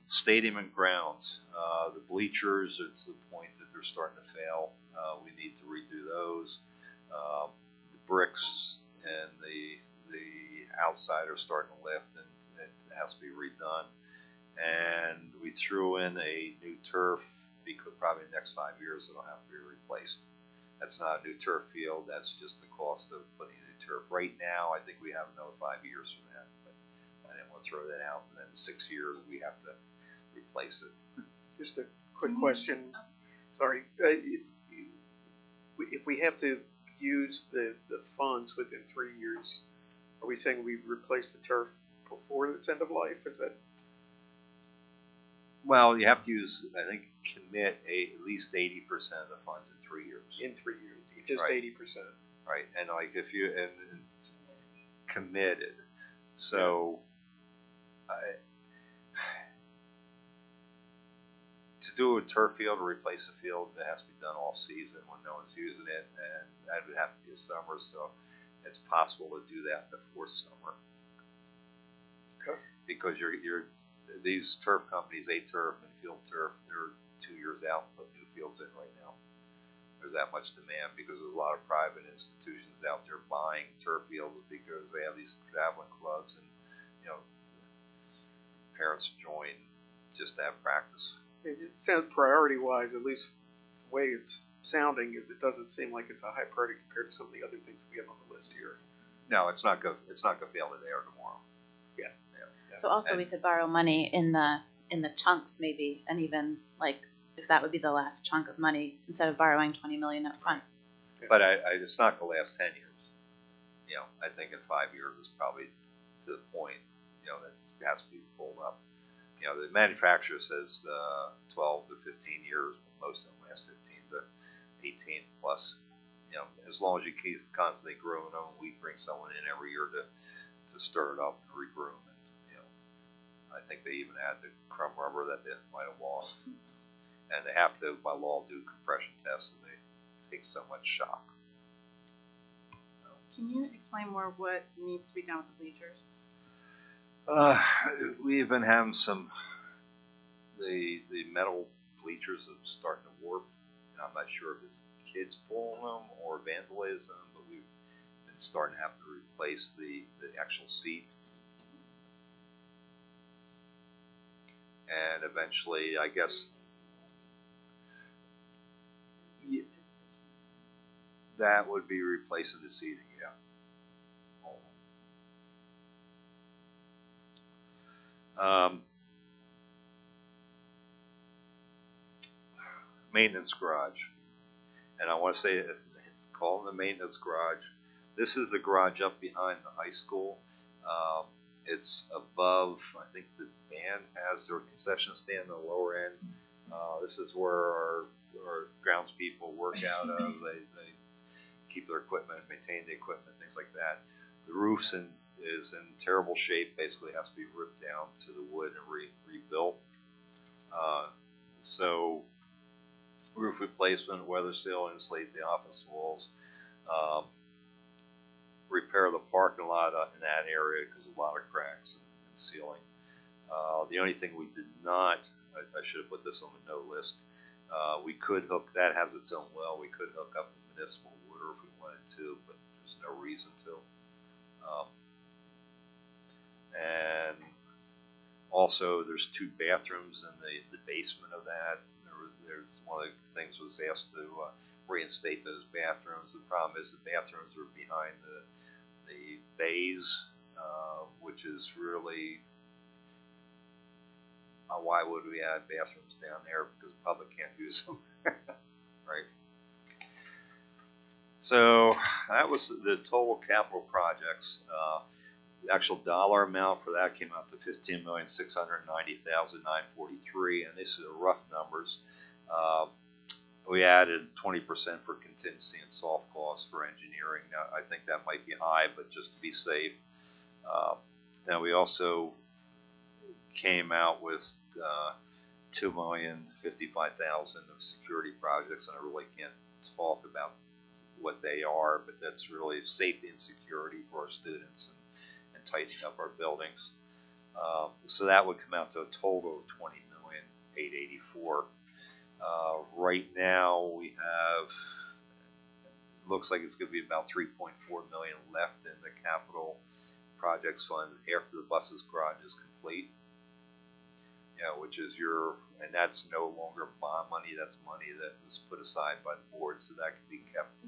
Stadium and grounds. The bleachers are to the point that they're starting to fail. We need to redo those. The bricks and the outside are starting to lift, and it has to be redone. And we threw in a new turf because probably in the next 5 years it'll have to be replaced. That's not a new turf field. That's just the cost of putting a new turf. Right now, I think we have another 5 years from that, but I didn't want to throw that out. And then in 6 years, we have to replace it. Just a quick question. Sorry. If we have to use the funds within 3 years, are we saying we replace the turf before its end of life? Is that? Well, you have to use, I think, commit at least 80% of the funds in 3 years. In 3 years, just 80%. Right, and like if you and committed, so to do a turf field or replace a field, it has to be done all season when no one's using it, and that would have to be a summer. So it's possible to do that before summer. Okay. Because these turf companies, A-Turf and Field Turf, they're 2 years out and putting new fields in right now. There's that much demand because there's a lot of private institutions out there buying turf fields because they have these traveling clubs, and parents join just to have practice. It sounds priority-wise, at least the way it's sounding, is it doesn't seem like it's a high priority compared to some of the other things we have on the list here. No, it's not going to fail today or tomorrow. Yeah. So also we could borrow money in the chunks maybe, and even like if that would be the last chunk of money instead of borrowing $20 million up front. But it's not going to last 10 years. I think in 5 years it's probably to the point, that has to be pulled up. The manufacturer says 12 to 15 years, but most of them last 15 to 18 plus. As long as you keep constantly growing them, we bring someone in every year to stir it up and regroom it. I think they even add the crumb rubber that they might have lost. And they have to, by law, do compression tests, and they take so much shock. Can you explain more what needs to be done with the bleachers? We've been having the metal bleachers are starting to warp. And I'm not sure if it's kids pulling them or vandalism, but we've been starting to have to replace the actual seat. And eventually, I guess, that would be replacing the seating, yeah. Maintenance garage. And I want to say it's called the maintenance garage. This is the garage up behind the high school. It's above, I think the band has their concession stand on the lower end. This is where our grounds people work out of. They keep their equipment, maintain the equipment, things like that. The roof is in terrible shape. Basically, has to be ripped down to the wood and rebuilt. So, roof replacement, weather seal, insulate the office walls, repair the parking lot in that area because of a lot of cracks and sealing. The only thing we did not, I should have put this on the no list. We could hook, that has its own well, we could hook up the municipal water if we wanted to, but there's no reason to. And also there's 2 bathrooms in the basement of that. There's one of the things was asked to reinstate those bathrooms. The problem is the bathrooms are behind the bays, which is really, why would we add bathrooms down there? Because the public can't use them, right? So that was the total capital projects. The actual dollar amount for that came out to $15,690,943, and these are rough numbers. We added 20% for contingency and soft costs for engineering. Now, I think that might be high, but just to be safe. Now we also came out with $2,055,000 of security projects, and I really can't talk about what they are, but that's really safety and security for our students and tightening up our buildings. So that would come out to a total of $20,884,000. Right now we have, looks like it's going to be about $3.4 million left in the capital projects fund after the buses garage is complete. Which is and that's no longer bond money, that's money that was put aside by the board, so that can be kept,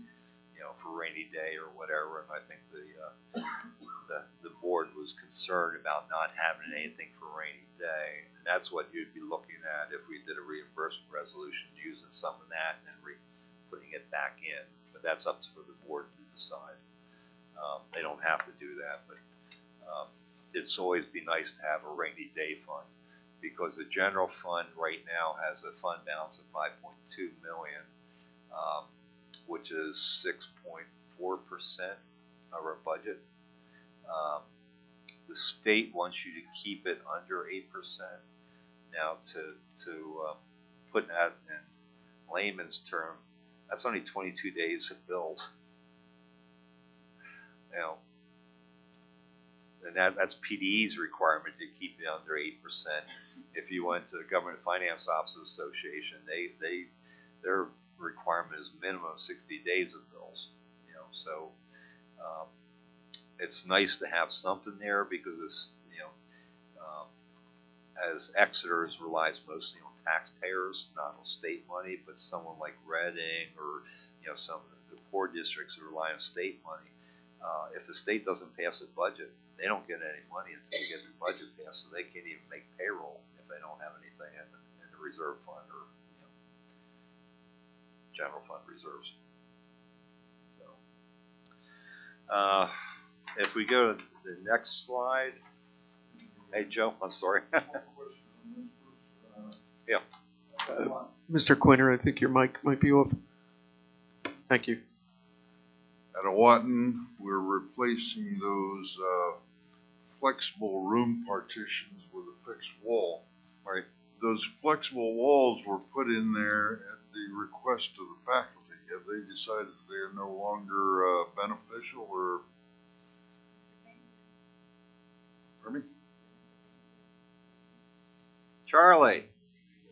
for rainy day or whatever. And I think the board was concerned about not having anything for rainy day, and that's what you'd be looking at if we did a reimbursement resolution, using some of that and then putting it back in. But that's up to the board to decide. They don't have to do that, but it's always be nice to have a rainy day fund, because the general fund right now has a fund balance of $5.2 million, which is 6.4% of our budget. The state wants you to keep it under 8%. Now, to put that in layman's term, that's only 22 days of bills. And that's PDE's requirement to keep it under 8%. If you went to the Government Finance Officers Association, their requirement is minimum 60 days of bills. So it's nice to have something there, because it's, as Exeter relies mostly on taxpayers, not on state money, but someone like Reading or some of the poor districts who rely on state money. If the state doesn't pass a budget, they don't get any money until they get the budget passed, so they can't even make payroll if they don't have anything in the reserve fund or general fund reserves. So, if we go to the next slide. Hey, Joe, I'm sorry. Yeah. Mr. Quinter, I think your mic might be off. Thank you. At Awatin, we're replacing those flexible room partitions with a fixed wall. Right. Those flexible walls were put in there at the request of the faculty. Have they decided they are no longer beneficial, or? Pardon me? Charlie,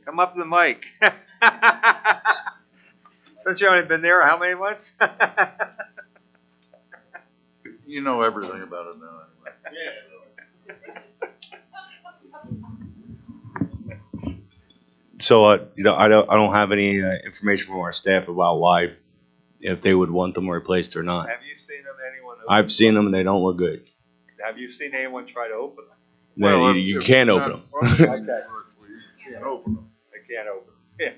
come up to the mic. Since you've only been there how many months? You know everything about it now, anyway. So, I don't have any information from our staff about why, if they would want them replaced or not. Have you seen them? Anyone? I've seen them and they don't look good. Have you seen anyone try to open them? Well, you can't open them. Okay. You can't open them. They can't open them. Yeah.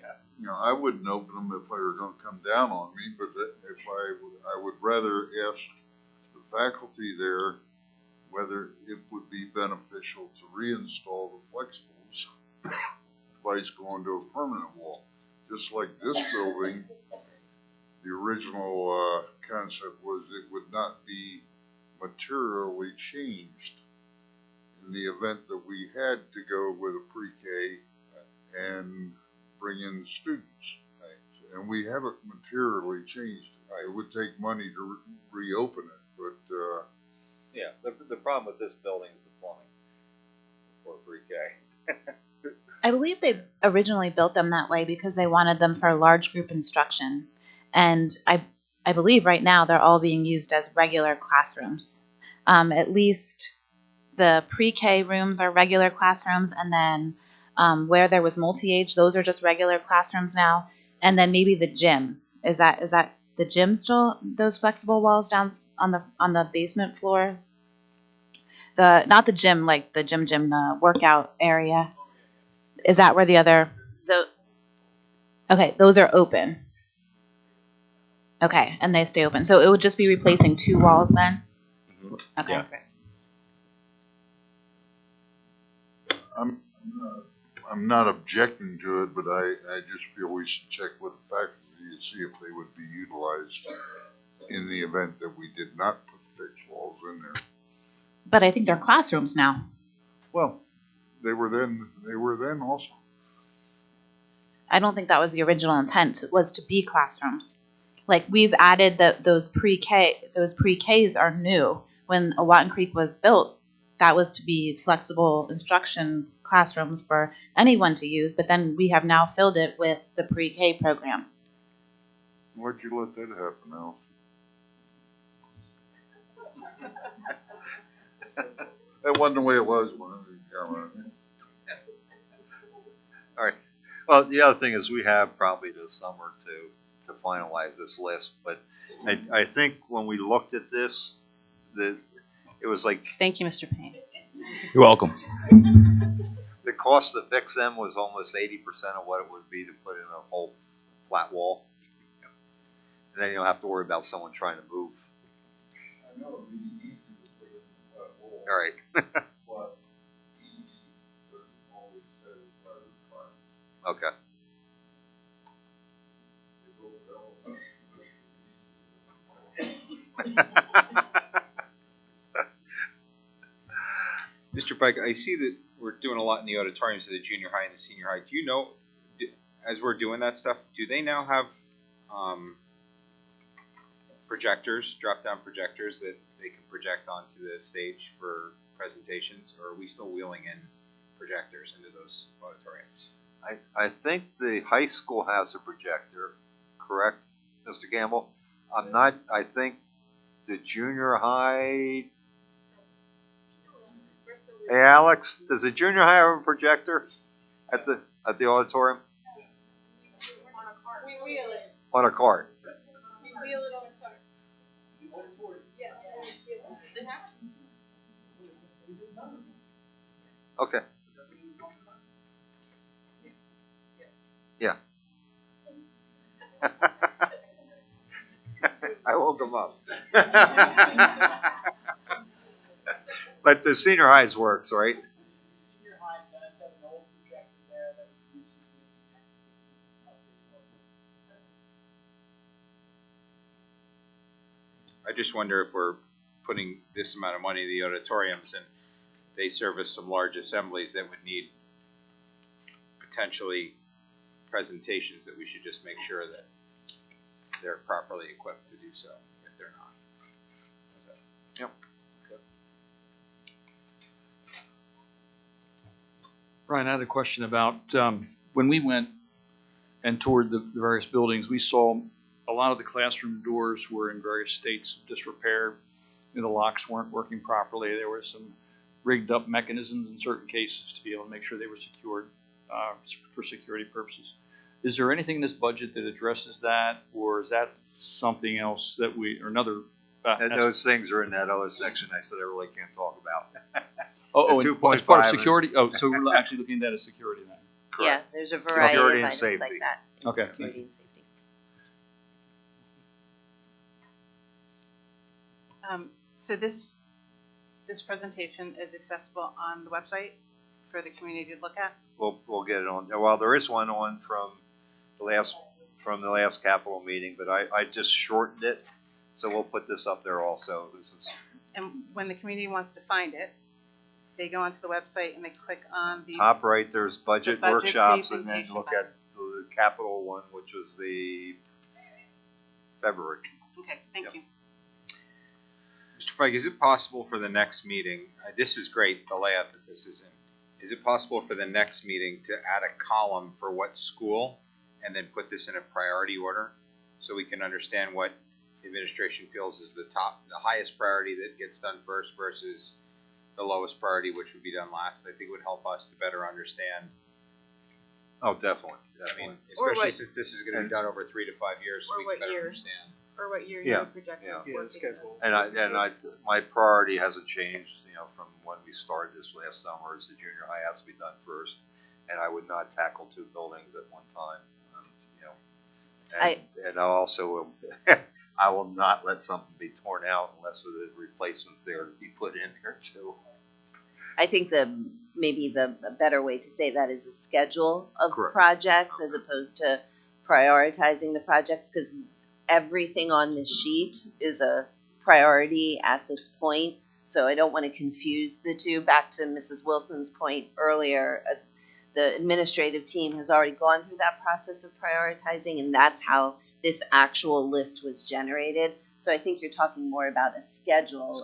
I wouldn't open them if they were going to come down on me, but if I would rather ask the faculty there whether it would be beneficial to reinstall the flexibles device going to a permanent wall. Just like this building, the original concept was it would not be materially changed in the event that we had to go with a pre-K and bring in students. And we haven't materially changed it. It would take money to reopen it, but Yeah, the problem with this building is the plumbing for pre-K. I believe they originally built them that way because they wanted them for large group instruction. And I believe right now they're all being used as regular classrooms. At least the pre-K rooms are regular classrooms, and then where there was multi-age, those are just regular classrooms now. And then maybe the gym. Is that the gym still, those flexible walls down on the basement floor? Not the gym, like the gym, the workout area. Is that where the other? Okay, those are open. Okay, and they stay open. So it would just be replacing 2 walls then? Mhm. Okay. Yeah. I'm not objecting to it, but I just feel we should check with the faculty to see if they would be utilized in the event that we did not put fixed walls in there. But I think they're classrooms now. Well, they were then also. I don't think that was the original intent, was to be classrooms. Like, we've added those pre-Ks are new. When Owaton Creek was built, that was to be flexible instruction classrooms for anyone to use, but then we have now filled it with the pre-K program. Why'd you let that happen, Al? That wasn't the way it was when I was in Carolina. All right. Well, the other thing is we have probably this summer to finalize this list, but I think when we looked at this, it was like Thank you, Mr. Payne. You're welcome. the cost to fix them was almost 80% of what it would be to put in a whole flat wall. And then you don't have to worry about someone trying to move. I know it'd be easy to put in a flat wall. All right. But easy doesn't always satisfy the requirements. Okay. Mr. Pike, I see that we're doing a lot in the auditoriums of the junior high and the senior high. Do you know, as we're doing that stuff, do they now have projectors, drop-down projectors that they can project onto the stage for presentations, or are we still wheeling in projectors into those auditoriums? I think the high school has a projector, correct, Mr. Gamble? I think the junior high. Hey, Alex, does the junior high have a projector at the auditorium? We wheel it. On a cart. We wheel it on a cart. Yeah. Okay. Yeah. I woke him up. But the senior highs works, right? Senior high does have an old projector there that was recently I just wonder if we're putting this amount of money in the auditoriums and they service some large assemblies that would need potentially presentations, that we should just make sure that they're properly equipped to do so if they're not. Yep. Brian, I had a question about when we went and toured the various buildings, we saw a lot of the classroom doors were in various states of disrepair. The locks weren't working properly. There were some rigged up mechanisms in certain cases to be able to make sure they were secured for security purposes. Is there anything in this budget that addresses that, or is that something else that or another? And those things are in that other section I said I really can't talk about. As part of security? So we're actually looking at that as security then? Yeah, there's a variety Security of and items safety. like that. Okay. Security and safety. So this This presentation is accessible on the website for the community to look at. We'll get it on. Well, there is one on from the last capital meeting, but I just shortened it, so we'll put this up there also. This is And when the community wants to find it, they go onto the website and they click on the top right. There's budget budget workshops, and then presentation look button. at the capital one, which was the February. Okay, thank you. Mr. Fike, is it possible for the next meeting, this is great, the layout that this is in. Is it possible for the next meeting to add a column for what school and then put this in a priority order so we can understand what administration feels is the highest priority that gets done first versus the lowest priority, which would be done last? I think it would help us to better understand. Oh, definitely. I mean, especially since this is going to be done over 3 to 5 years, so Or we what can better year. understand. Or what year Yeah, you're projecting. yeah. Yeah, the schedule. And my priority hasn't changed, from when we started this last summer. Is the junior high has to be done first, and I would not tackle 2 buildings at one time. And I also I will not let something be torn out unless the replacements there to be put in there too. I think maybe the better way to say that is a schedule of Correct. projects as opposed to prioritizing the projects, because everything on this sheet is a priority at this point. So I don't want to confuse the two. Back to Mrs. Wilson's point earlier, the administrative team has already gone through that process of prioritizing, and that's how this actual list was generated. So I think you're talking more about a schedule.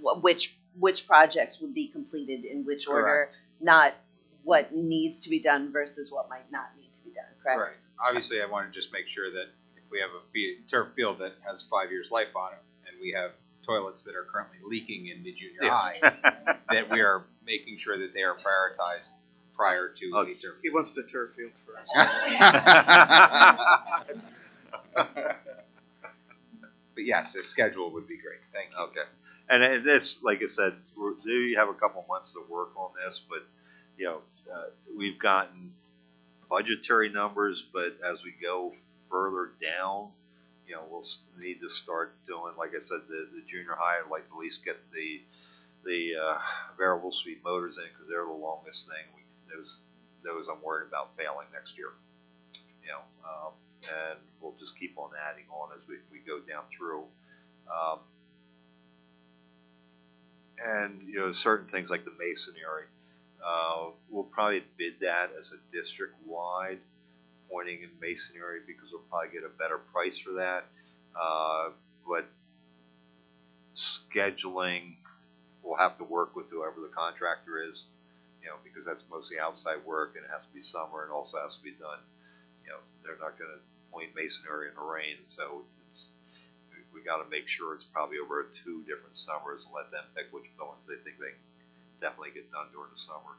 Of which projects would be completed in which order, not what needs to be done versus what might not need to be done, correct? Right. Obviously, I want to just make sure that if we have a turf field that has 5 years life on it, and we have toilets that are currently leaking in the junior high, that we are making sure that they are prioritized prior to a turf field. He wants the turf field first. But yes, a schedule would be great. Thank you. Okay. And this, like I said, we have a couple months to work on this, but we've gotten budgetary numbers, but as we go further down, we'll need to start doing, like I said, the junior high. I'd like to at least get the variable speed motors in, because they're the longest thing. Those I'm worried about failing next year. And we'll just keep on adding on as we go down through. And certain things like the masonry, we'll probably bid that as a district-wide pointing in masonry, because we'll probably get a better price for that. But scheduling, we'll have to work with whoever the contractor is, because that's mostly outside work, and it has to be summer, and also has to be done. They're not going to point masonry in the rain, so we got to make sure it's probably over 2 different summers, and let them pick which buildings they think they can definitely get done during the summer.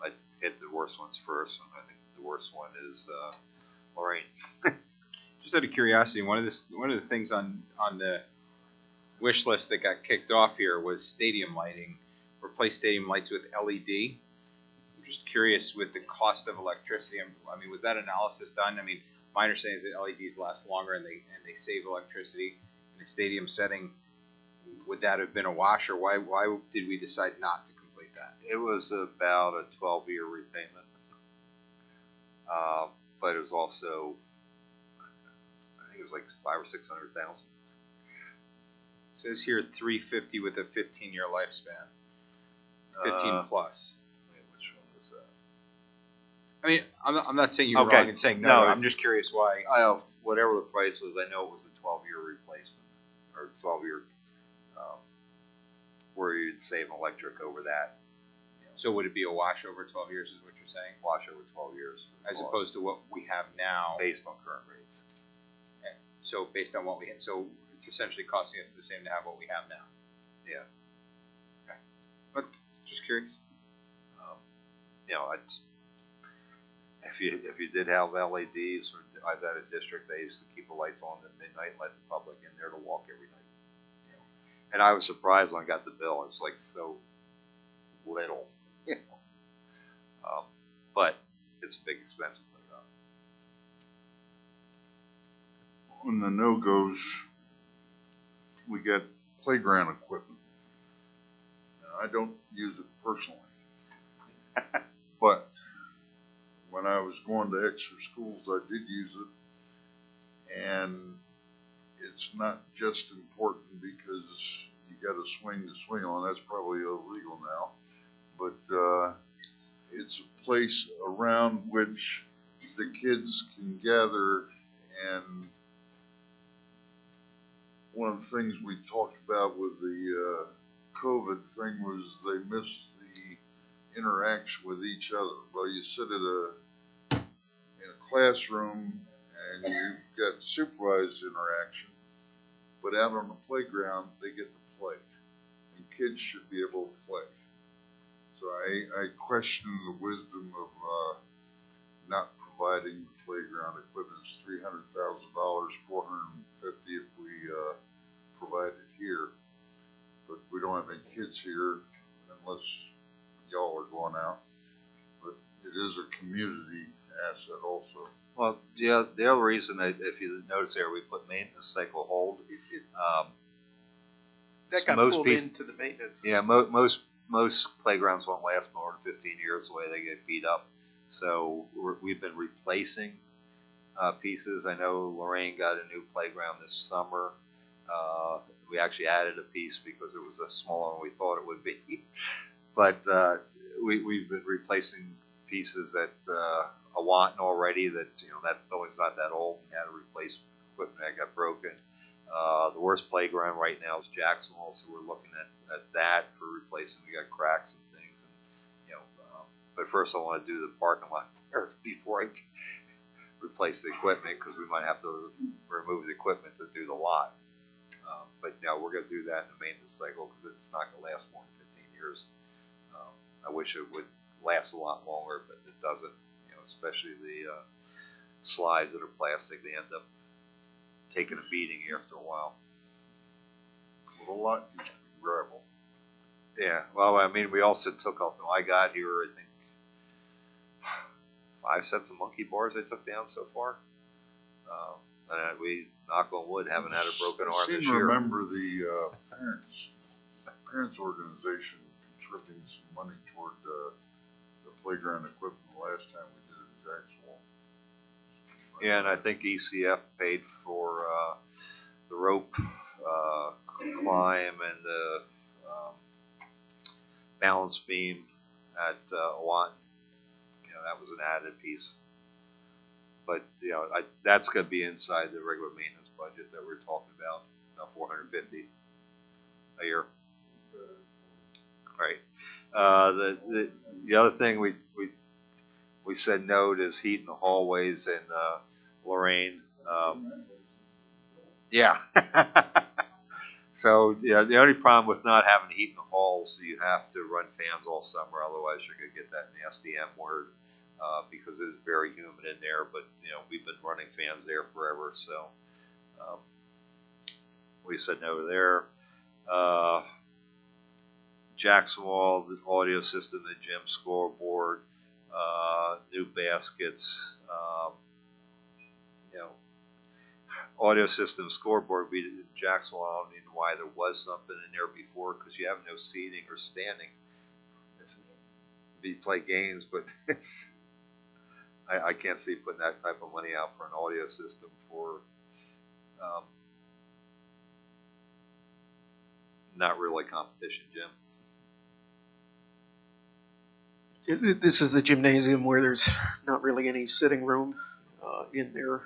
I hit the worst ones first, and I think the worst one is Lorraine. Just out of curiosity, one of the things on the wish list that got kicked off here was stadium lighting. Replace stadium lights with LED. I'm just curious with the cost of electricity. I mean, was that analysis done? I mean, my understanding is that LEDs last longer and they save electricity in a stadium setting. Would that have been a wash, or why did we decide not to complete that? It was about a 12-year repayment, but it was also, I think it was like $500,000 or $600,000. It says here $350 with a 15-year lifespan, 15 plus. Which one was that? I mean, I'm not saying you're Okay. wrong in saying no. I'm just curious why. Whatever the price was, I know it was a 12-year replacement, or 12-year, where you'd save electric over that. So would it be a wash over 12 years is what you're saying? Wash over 12 years. As opposed to what we have now? Based on current rates. Okay. So based on what we had, so it's essentially costing us the same to have what we have now? Yeah. Okay. But just curious. If you did have LEDs, or I was at a district, they used to keep the lights on at midnight and let the public in there to walk every night. And I was surprised when I got the bill. It was like so little, but it's a big expense to put it up. On the no-goes, we got playground equipment. Now, I don't use it personally, but when I was going to Exeter schools, I did use it, and it's not just important because you got a swing to swing on. That's probably illegal now, but it's a place around which the kids can gather. And one of the things we talked about with the COVID thing was they missed the interaction with each other. Well, you sit in a classroom and you've got supervised interaction, but out on the playground they get to play, and kids should be able to play. So I question the wisdom of not providing the playground equipment. It's $300,000, $450,000 if we provide it here, but we don't have any kids here unless y'all are going out. But it is a community asset also. Well, the other reason, if you notice there, we put maintenance cycle hold. That got pulled into the maintenance. Yeah, most playgrounds won't last more than 15 years the way they get beat up. So we've been replacing pieces. I know Lorraine got a new playground this summer. We actually added a piece because it was a smaller than we thought it would be. But we've been replacing pieces that are wanting already. That that building's not that old. We had to replace equipment that got broken. The worst playground right now is Jacksonville, so we're looking at that for replacing. We got cracks and things, and but first I want to do the parking lot there before I replace the equipment, because we might have to remove the equipment to do the lot. But we're going to do that in the maintenance cycle because it's not going to last more than 15 years. I wish it would last a lot longer, but it doesn't. Especially the slides that are plastic, they end up taking a beating after a while. Well, a lot used to be gravel. Yeah, well, I mean, we also took up, when I got here, I think 5 sets of monkey bars I took down so far. And we, knock on wood, haven't had a broken arm this year. I remember the parents organization contributing some money toward the playground equipment the last time we did it in Jacksonville. Yeah, and I think ECF paid for the rope climb and the balance beam at Owan. That was an added piece. But that's going to be inside the regular maintenance budget that we're talking about $450 a year. Right. The other thing we said no to is heat in the hallways in Lorraine. Yeah. So the only problem with not having heat in the halls, you have to run fans all summer. Otherwise, you're going to get that nasty M word. Because it is very humid in there, but we've been running fans there forever, so we said no there. Jacksonville, the audio system, the gym scoreboard, new baskets, audio system scoreboard. We did in Jacksonville. I don't know why there was something in there before, because you have no seating or standing. We play games, but I can't see putting that type of money out for an audio system for not really competition gym. This is the gymnasium where there's not really any sitting room in there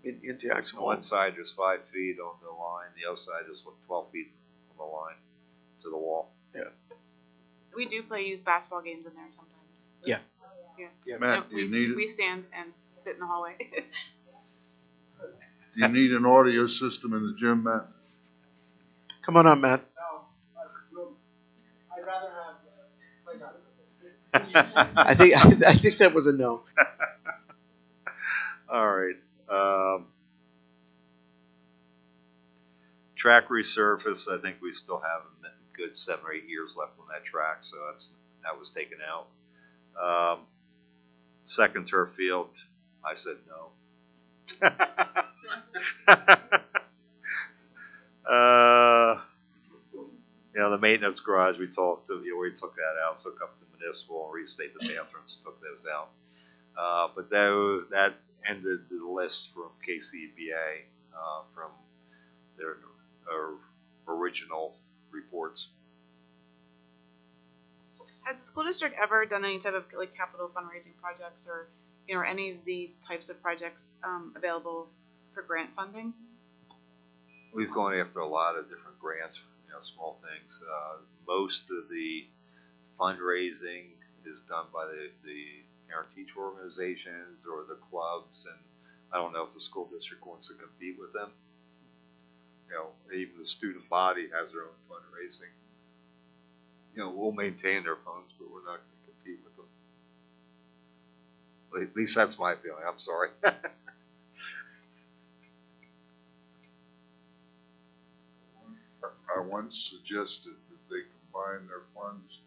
in Jacksonville. On one side there's 5 feet on the line, the other side is 12 feet on the line to the wall. Yeah. We do play used basketball games in there sometimes. Yeah. Yeah. Matt, do you need it? We stand and sit in the hallway. Do you need an audio system in the gym, Matt? Come on up, Matt. No, I'd rather have playground. I think that was a no. All right. Track resurface. I think we still have a good 7 or 8 years left on that track, so that was taken out. Second turf field, I said no. You know, the maintenance garage, we took that out, so up to municipal and restate the bathrooms, took those out. But that ended the list from KCBA, from their original reports. Has the school district ever done any type of like capital fundraising projects, or any of these types of projects available for grant funding? We've gone after a lot of different grants, small things. Most of the fundraising is done by the parent-teacher organizations or the clubs, and I don't know if the school district wants to compete with them. Even the student body has their own fundraising. We'll maintain their funds, but we're not going to compete with them. At least that's my feeling. I'm sorry. I once suggested that they combine their funds,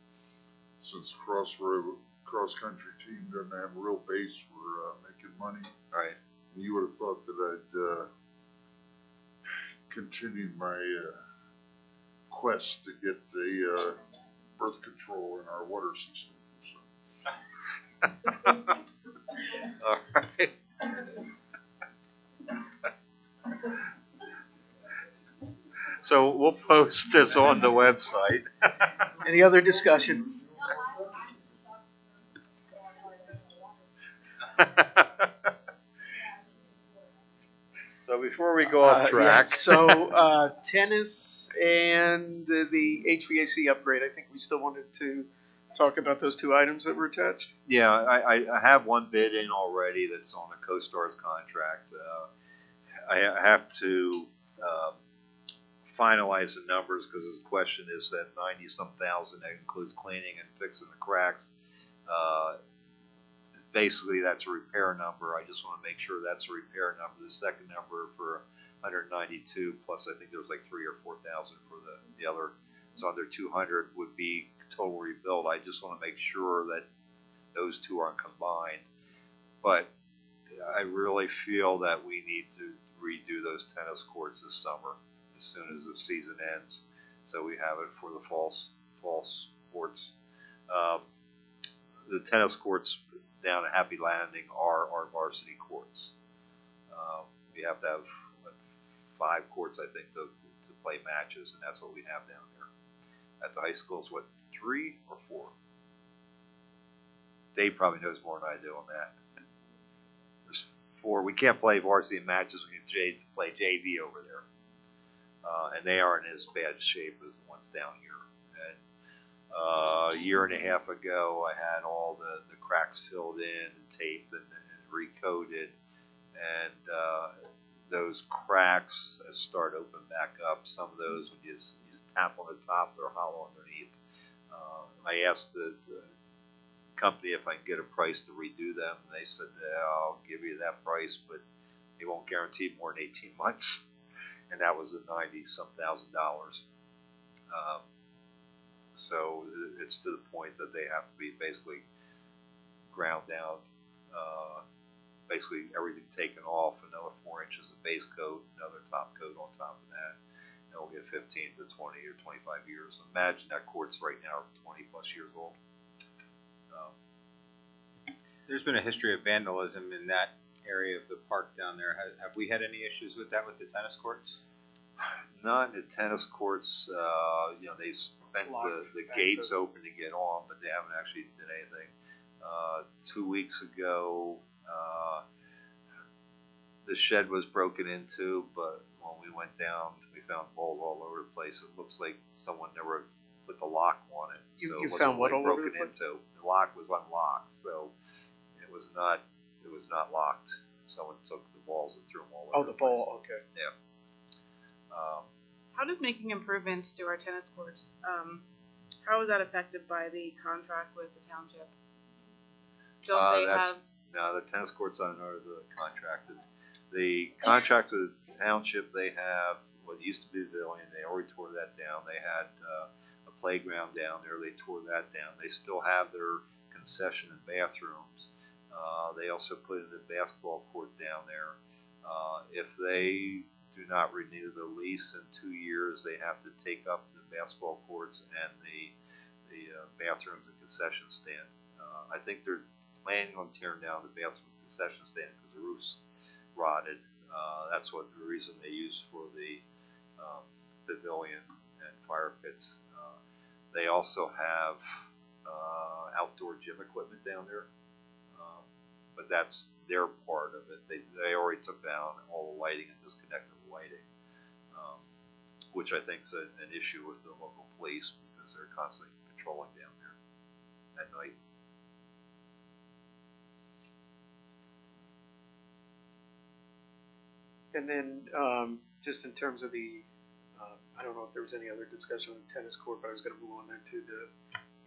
since cross-country team doesn't have a real base for making money. Right. You would have thought that I'd continued my quest to get the birth control in our water system. So. All right. So we'll post this on the website. Any other discussion? So before we go off track. Tennis and the HVAC upgrade, I think we still wanted to talk about those two items that were attached. Yeah, I have one bid in already that's on the CoStar's contract. I have to finalize the numbers, because the question is that 90-some thousand, that includes cleaning and fixing the cracks. Basically, that's a repair number. I just want to make sure that's a repair number. The second number for 192, plus I think there was like 3,000 or 4,000 for the other, so under 200 would be total rebuild. I just want to make sure that those two aren't combined. But I really feel that we need to redo those tennis courts this summer, as soon as the season ends, so we have it for the fall sports. The tennis courts down at Happy Landing are our varsity courts. We have to have 5 courts, I think, to play matches, and that's what we have down there. At the high school, it's 3 or 4? Dave probably knows more than I do on that. There's 4. We can't play varsity matches. We can play JV over there. And they aren't in as bad shape as the ones down here. And a year and a half ago, I had all the cracks filled in and taped and recoated. And those cracks start opening back up. Some of those, when you just tap on the top, they're hollow underneath. I asked the company if I can get a price to redo them. And they said, I'll give you that price, but they won't guarantee more than 18 months. And that was at $90-some thousand. So it's to the point that they have to be basically ground down, basically everything taken off, another 4 inches of base coat, another top coat on top of that, and we'll get 15 to 20 or 25 years. Imagine that court's right now 20 plus years old. There's been a history of vandalism in that area of the park down there. Have we had any issues with that with the tennis courts? Not in the tennis courts. They spent the gates open to get on, but they haven't actually did anything. 2 weeks ago, the shed was broken into, but when we went down, we found balls all over the place. It looks like someone never put the lock on it. So You it wasn't found what really all over broken the place? into. The lock was unlocked, so it was not locked. Someone took the balls and threw them all over. Oh, the ball, okay. Yeah. How does making improvements to our tennis courts, how is that affected by the contract with the township? No, the tennis courts aren't under the contract. The contract with the township, they have what used to be the pavilion. They already tore that down. They had a playground down there. They tore that down. They still have their concession and bathrooms. They also put in a basketball court down there. If they do not renew the lease in 2 years, they have to take up the basketball courts and the bathrooms and concession stand. I think they're planning on tearing down the bathrooms and concession stand because the roof's rotted. That's what the reason they use for the pavilion and fire pits. They also have outdoor gym equipment down there, but that's their part of it. They already took down all the lighting and disconnected the lighting, which I think is an issue with the local police because they're constantly patrolling down there at night. And then, just in terms of the, I don't know if there was any other discussion on the tennis court, but I was going to move on then to the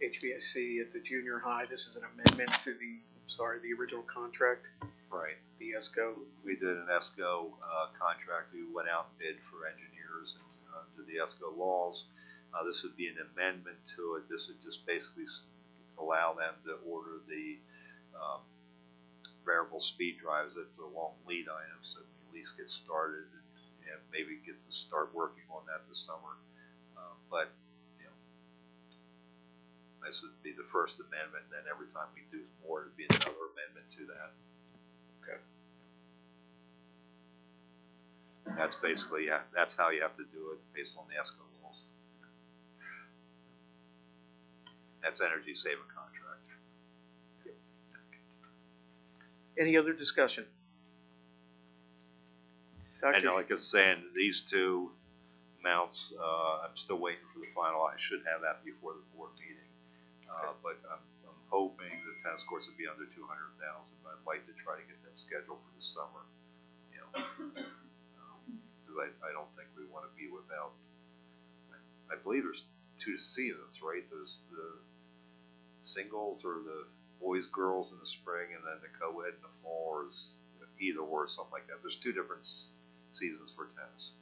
HVAC at the junior high. This is an amendment to the original contract. Right. The ESCO. We did an ESCO contract. We went out and bid for engineers and to the ESCO laws. This would be an amendment to it. This would just basically allow them to order the variable speed drives. That's a long lead item, so we at least get started and maybe get to start working on that this summer. But this would be the first amendment. Then every time we do more, it'd be another amendment to that. Okay. And that's basically that's how you have to do it based on the ESCO rules. That's energy saving contract. Any other discussion? And like I was saying, these two amounts, I'm still waiting for the final. I should have that before the board meeting. But I'm hoping the tennis courts would be under 200,000. But I'd like to try to get that scheduled for the summer. Because I don't think we want to be without. I believe there's 2 seasons, right? There's the singles or the boys, girls in the spring, and then the co-ed in the fall, or either or something like that. There's 2 different seasons for tennis.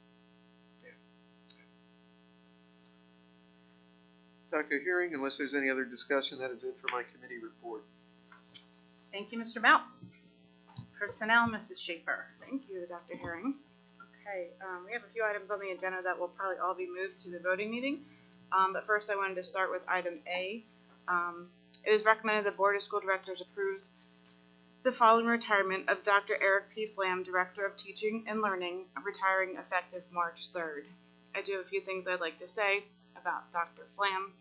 Dr. Hearing, unless there's any other discussion, that is it for my committee report. Thank you, Mr. Mount. Personnel, Mrs. Schaefer. Thank you, Dr. Herring. Okay, we have a few items on the agenda that will probably all be moved to the voting meeting. But first I wanted to start with item A. It is recommended the Board of School Directors approves the following retirement of Dr. Eric P. Flam, Director of Teaching and Learning, retiring effective March 3rd. I do have a few things I'd like to say about Dr. Flam.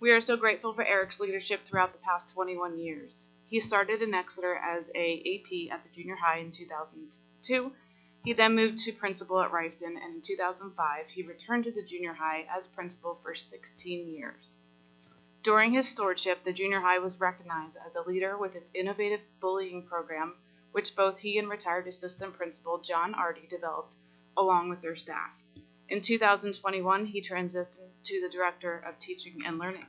We are so grateful for Eric's leadership throughout the past 21 years. He started in Exeter as a AP at the junior high in 2002. He then moved to principal at Rifton, and in 2005 he returned to the junior high as principal for 16 years. During his stewardship, the junior high was recognized as a leader with its innovative bullying program, which both he and retired assistant principal John Arty developed along with their staff. In 2021, he transitioned to the Director of Teaching and Learning.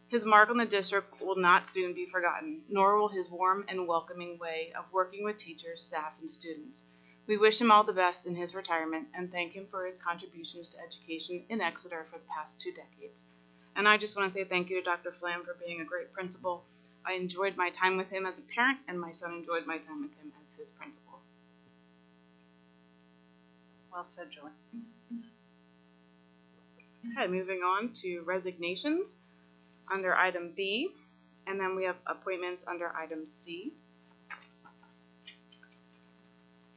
His mark on the district will not soon be forgotten, nor will his warm and welcoming way of working with teachers, staff, and students. We wish him all the best in his retirement and thank him for his contributions to education in Exeter for the past 2 decades. And I just want to say thank you to Dr. Flam for being a great principal. I enjoyed my time with him as a parent, and my son enjoyed my time with him as his principal. Well said, Julie. Okay, moving on to resignations under item B, and then we have appointments under item C.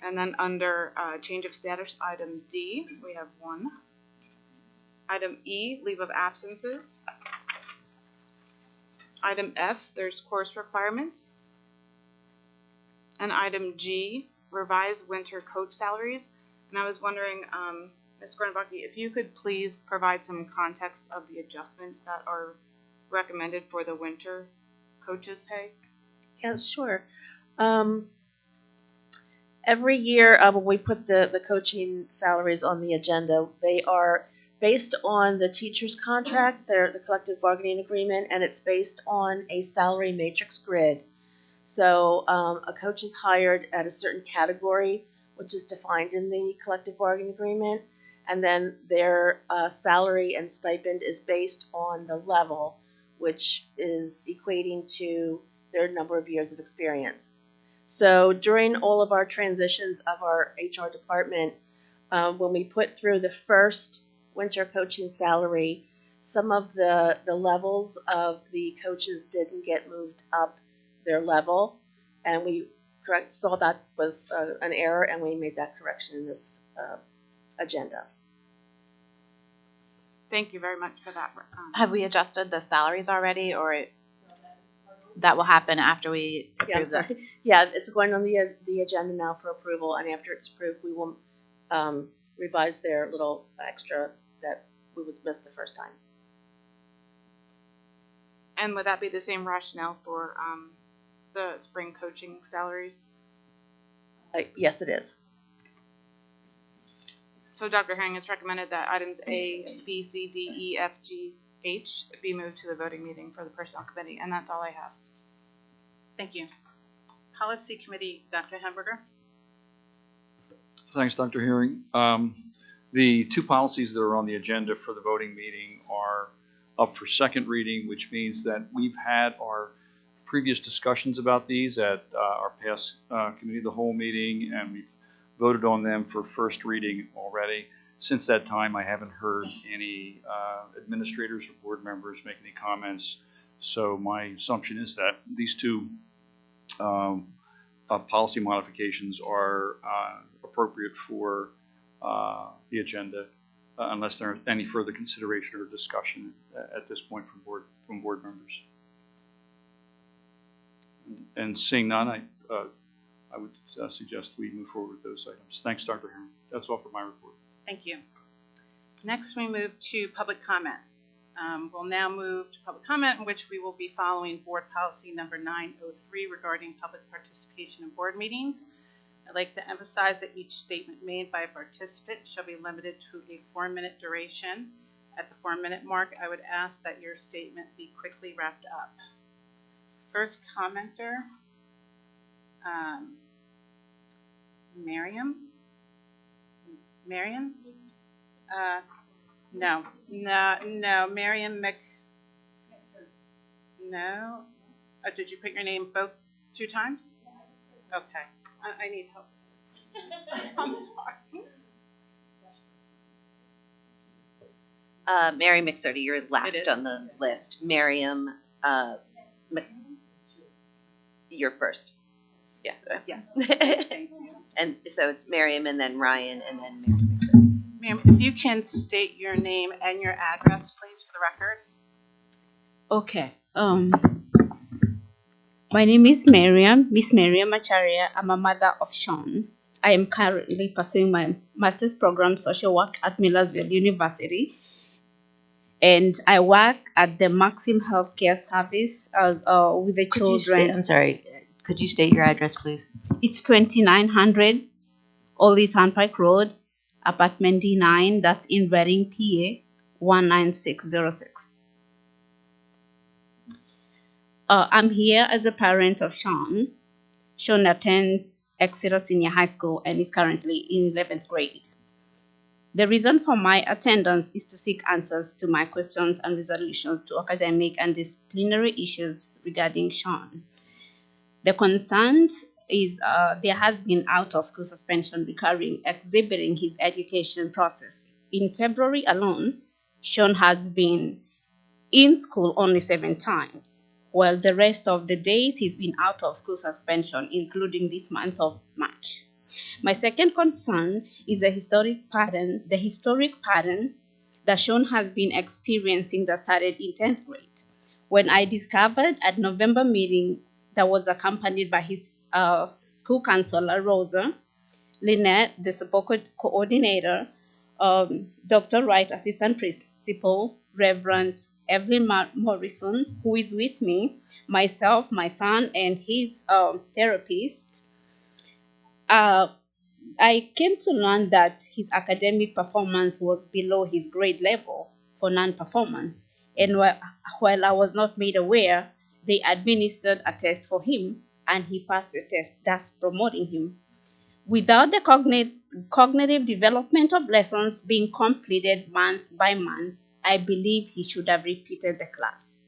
And then under change of status, item D, we have 1. Item E, leave of absences. Item F, there's course requirements. And item G, revised winter coach salaries. And I was wondering, Ms. Gornbacke, if you could please provide some context of the adjustments that are recommended for the winter coaches' pay. Yeah, sure. Every year when we put the coaching salaries on the agenda, they are based on the teacher's contract, the collective bargaining agreement, and it's based on a salary matrix grid. So a coach is hired at a certain category, which is defined in the collective bargaining agreement, and then their salary and stipend is based on the level, which is equating to their number of years of experience. So during all of our transitions of our HR department, when we put through the first winter coaching salary, some of the levels of the coaches didn't get moved up their level, and we saw that was an error, and we made that correction in this agenda. Thank you very much for that. Have we adjusted the salaries already, or that will happen after we approve this? Yeah, it's going on the agenda now for approval, and after it's approved, we will revise their little extra that was missed the first time. And would that be the same rationale for the spring coaching salaries? Yes, it is. So Dr. Herring, it's recommended that items A, B, C, D, E, F, G, H be moved to the voting meeting for the personnel committee, and that's all I have. Thank you. Policy Committee, Dr. Hamburger. Thanks, Dr. Herring. The two policies that are on the agenda for the voting meeting are up for second reading, which means that we've had our previous discussions about these at our past committee of the whole meeting, and we've voted on them for first reading already. Since that time, I haven't heard any administrators or board members make any comments. So my assumption is that these two policy modifications are appropriate for the agenda, unless there's any further consideration or discussion at this point from board members. And seeing none, I would suggest we move forward with those items. Thanks, Dr. Herring. That's all for my report. Thank you. Next, we move to public comment. We'll now move to public comment, in which we will be following board policy number 903 regarding public participation in board meetings. I'd like to emphasize that each statement made by a participant shall be limited to a 4-minute duration. At the 4-minute mark, I would ask that your statement be quickly wrapped up. First commenter, Miriam? No, Miriam no. Did you put your name both 2 times? Okay, I need help. I'm sorry. Mary McSurdy, you're last on the list. Miriam, you're first. Yeah. Yes. And so it's Miriam and then Ryan and then Mary McSurdy. Ma'am, if you can state your name and your address, please, for the record. Okay. My name is Miss Miriam Acharya. I'm a mother of Sean. I am currently pursuing my master's program social work at Millersville University. And I work at the Maxim Healthcare Service as with the children. I'm sorry. Could you state your address, please? It's 2900 Old Turnpike Road, apartment D9. That's in Reading, PA 19606. I'm here as a parent of Sean. Sean attends Exeter Senior High School and is currently in 11th grade. The reason for my attendance is to seek answers to my questions and resolutions to academic and disciplinary issues regarding Sean. The concern is there has been out-of-school suspension recurring, exhibiting his education process. In February alone, Sean has been in school only 7 times, while the rest of the days he's been out of school suspension, including this month of March. My second concern is the historic pattern that Sean has been experiencing that started in 10th grade. When I discovered at November meeting that was accompanied by his school counselor, Rosa, Lynette, the support coordinator, Dr. Wright, assistant principal, Reverend Evelyn Morrison, who is with me, myself, my son, and his therapist. I came to learn that his academic performance was below his grade level for non-performance. And while I was not made aware, they administered a test for him, and he passed the test, thus promoting him. Without the cognitive development of lessons being completed month by month, I believe he should have repeated the class.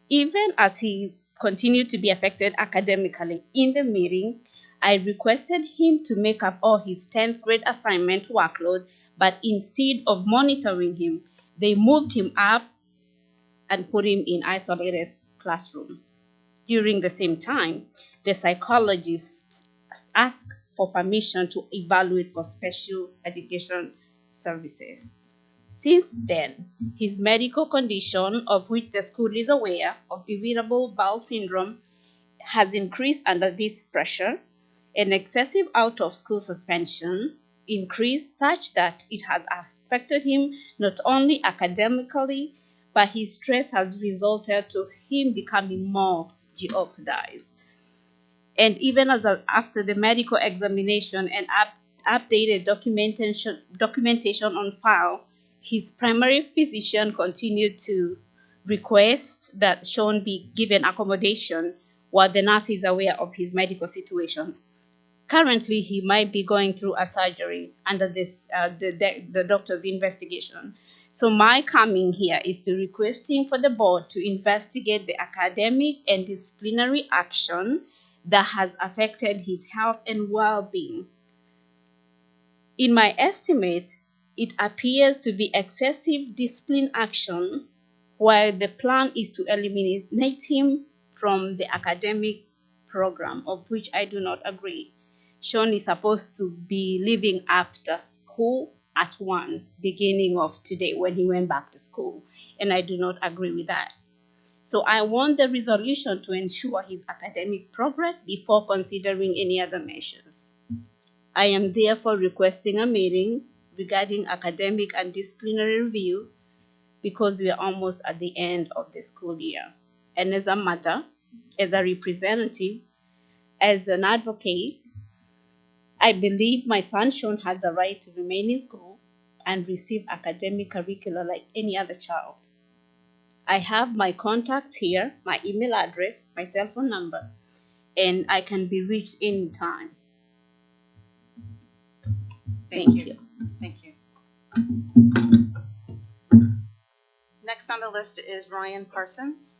Even as he continued to be affected academically. In the meeting, I requested him to make up all his 10th grade assignment workload, but instead of monitoring him, they moved him up and put him in isolated classroom. During the same time, the psychologist asked for permission to evaluate for special education services. Since then, his medical condition, of which the school is aware of, irritable bowel syndrome, has increased under this pressure. An excessive out-of-school suspension increased such that it has affected him not only academically, but his stress has resulted to him becoming more jeopardized. And even after the medical examination and updated documentation on file, his primary physician continued to request that Sean be given accommodation while the nurse is aware of his medical situation. Currently, he might be going through a surgery under the doctor's investigation. So my coming here is to requesting for the board to investigate the academic and disciplinary action that has affected his health and well-being. In my estimate, it appears to be excessive discipline action, while the plan is to eliminate him from the academic program, of which I do not agree. Sean is supposed to be leaving after school at 1, beginning of today, when he went back to school, and I do not agree with that. So I want the resolution to ensure his academic progress before considering any other measures. I am therefore requesting a meeting regarding academic and disciplinary review because we are almost at the end of the school year. And as a mother, as a representative, as an advocate, I believe my son Sean has a right to remain in school and receive academic curricula like any other child. I have my contacts here, my email address, my cell phone number, and I can be reached anytime. Thank you. Thank you. Next on the list is Ryan Parsons.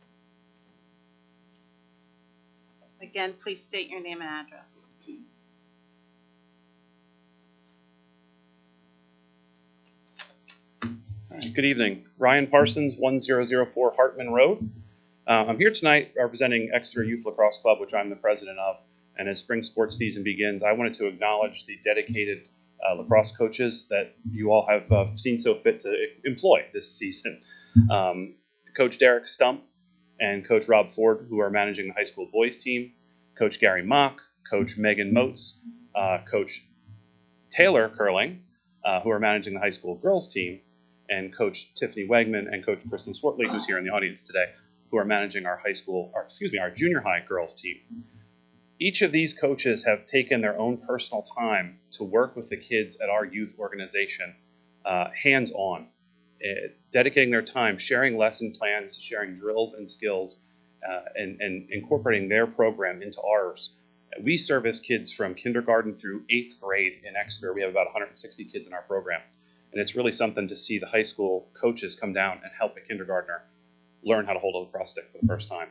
Again, please state your name and address. Good evening. Ryan Parsons, 1004 Hartman Road. I'm here tonight representing Exeter Youth Lacrosse Club, which I'm the president of. And as spring sports season begins, I wanted to acknowledge the dedicated lacrosse coaches that you all have seen so fit to employ this season. Coach Derek Stump and Coach Rob Ford, who are managing the high school boys team, Coach Gary Mock, Coach Megan Motes, Coach Taylor Curling, who are managing the high school girls team, and Coach Tiffany Wegman and Coach Kristen Swartley, who's here in the audience today, who are managing our our junior high girls team. Each of these coaches have taken their own personal time to work with the kids at our youth organization, hands-on, dedicating their time, sharing lesson plans, sharing drills and skills, and incorporating their program into ours. We service kids from kindergarten through 8th grade in Exeter. We have about 160 kids in our program. And it's really something to see the high school coaches come down and help a kindergartner learn how to hold a lacrosse stick for the first time.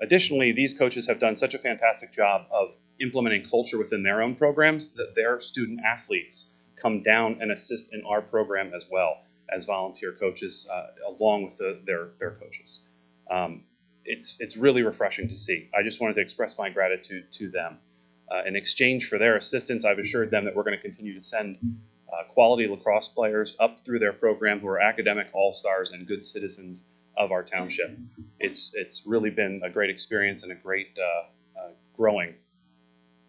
Additionally, these coaches have done such a fantastic job of implementing culture within their own programs that their student athletes come down and assist in our program as well as volunteer coaches along with their coaches. It's really refreshing to see. I just wanted to express my gratitude to them. In exchange for their assistance, I've assured them that we're going to continue to send quality lacrosse players up through their program who are academic all-stars and good citizens of our township. It's really been a great experience and a great growing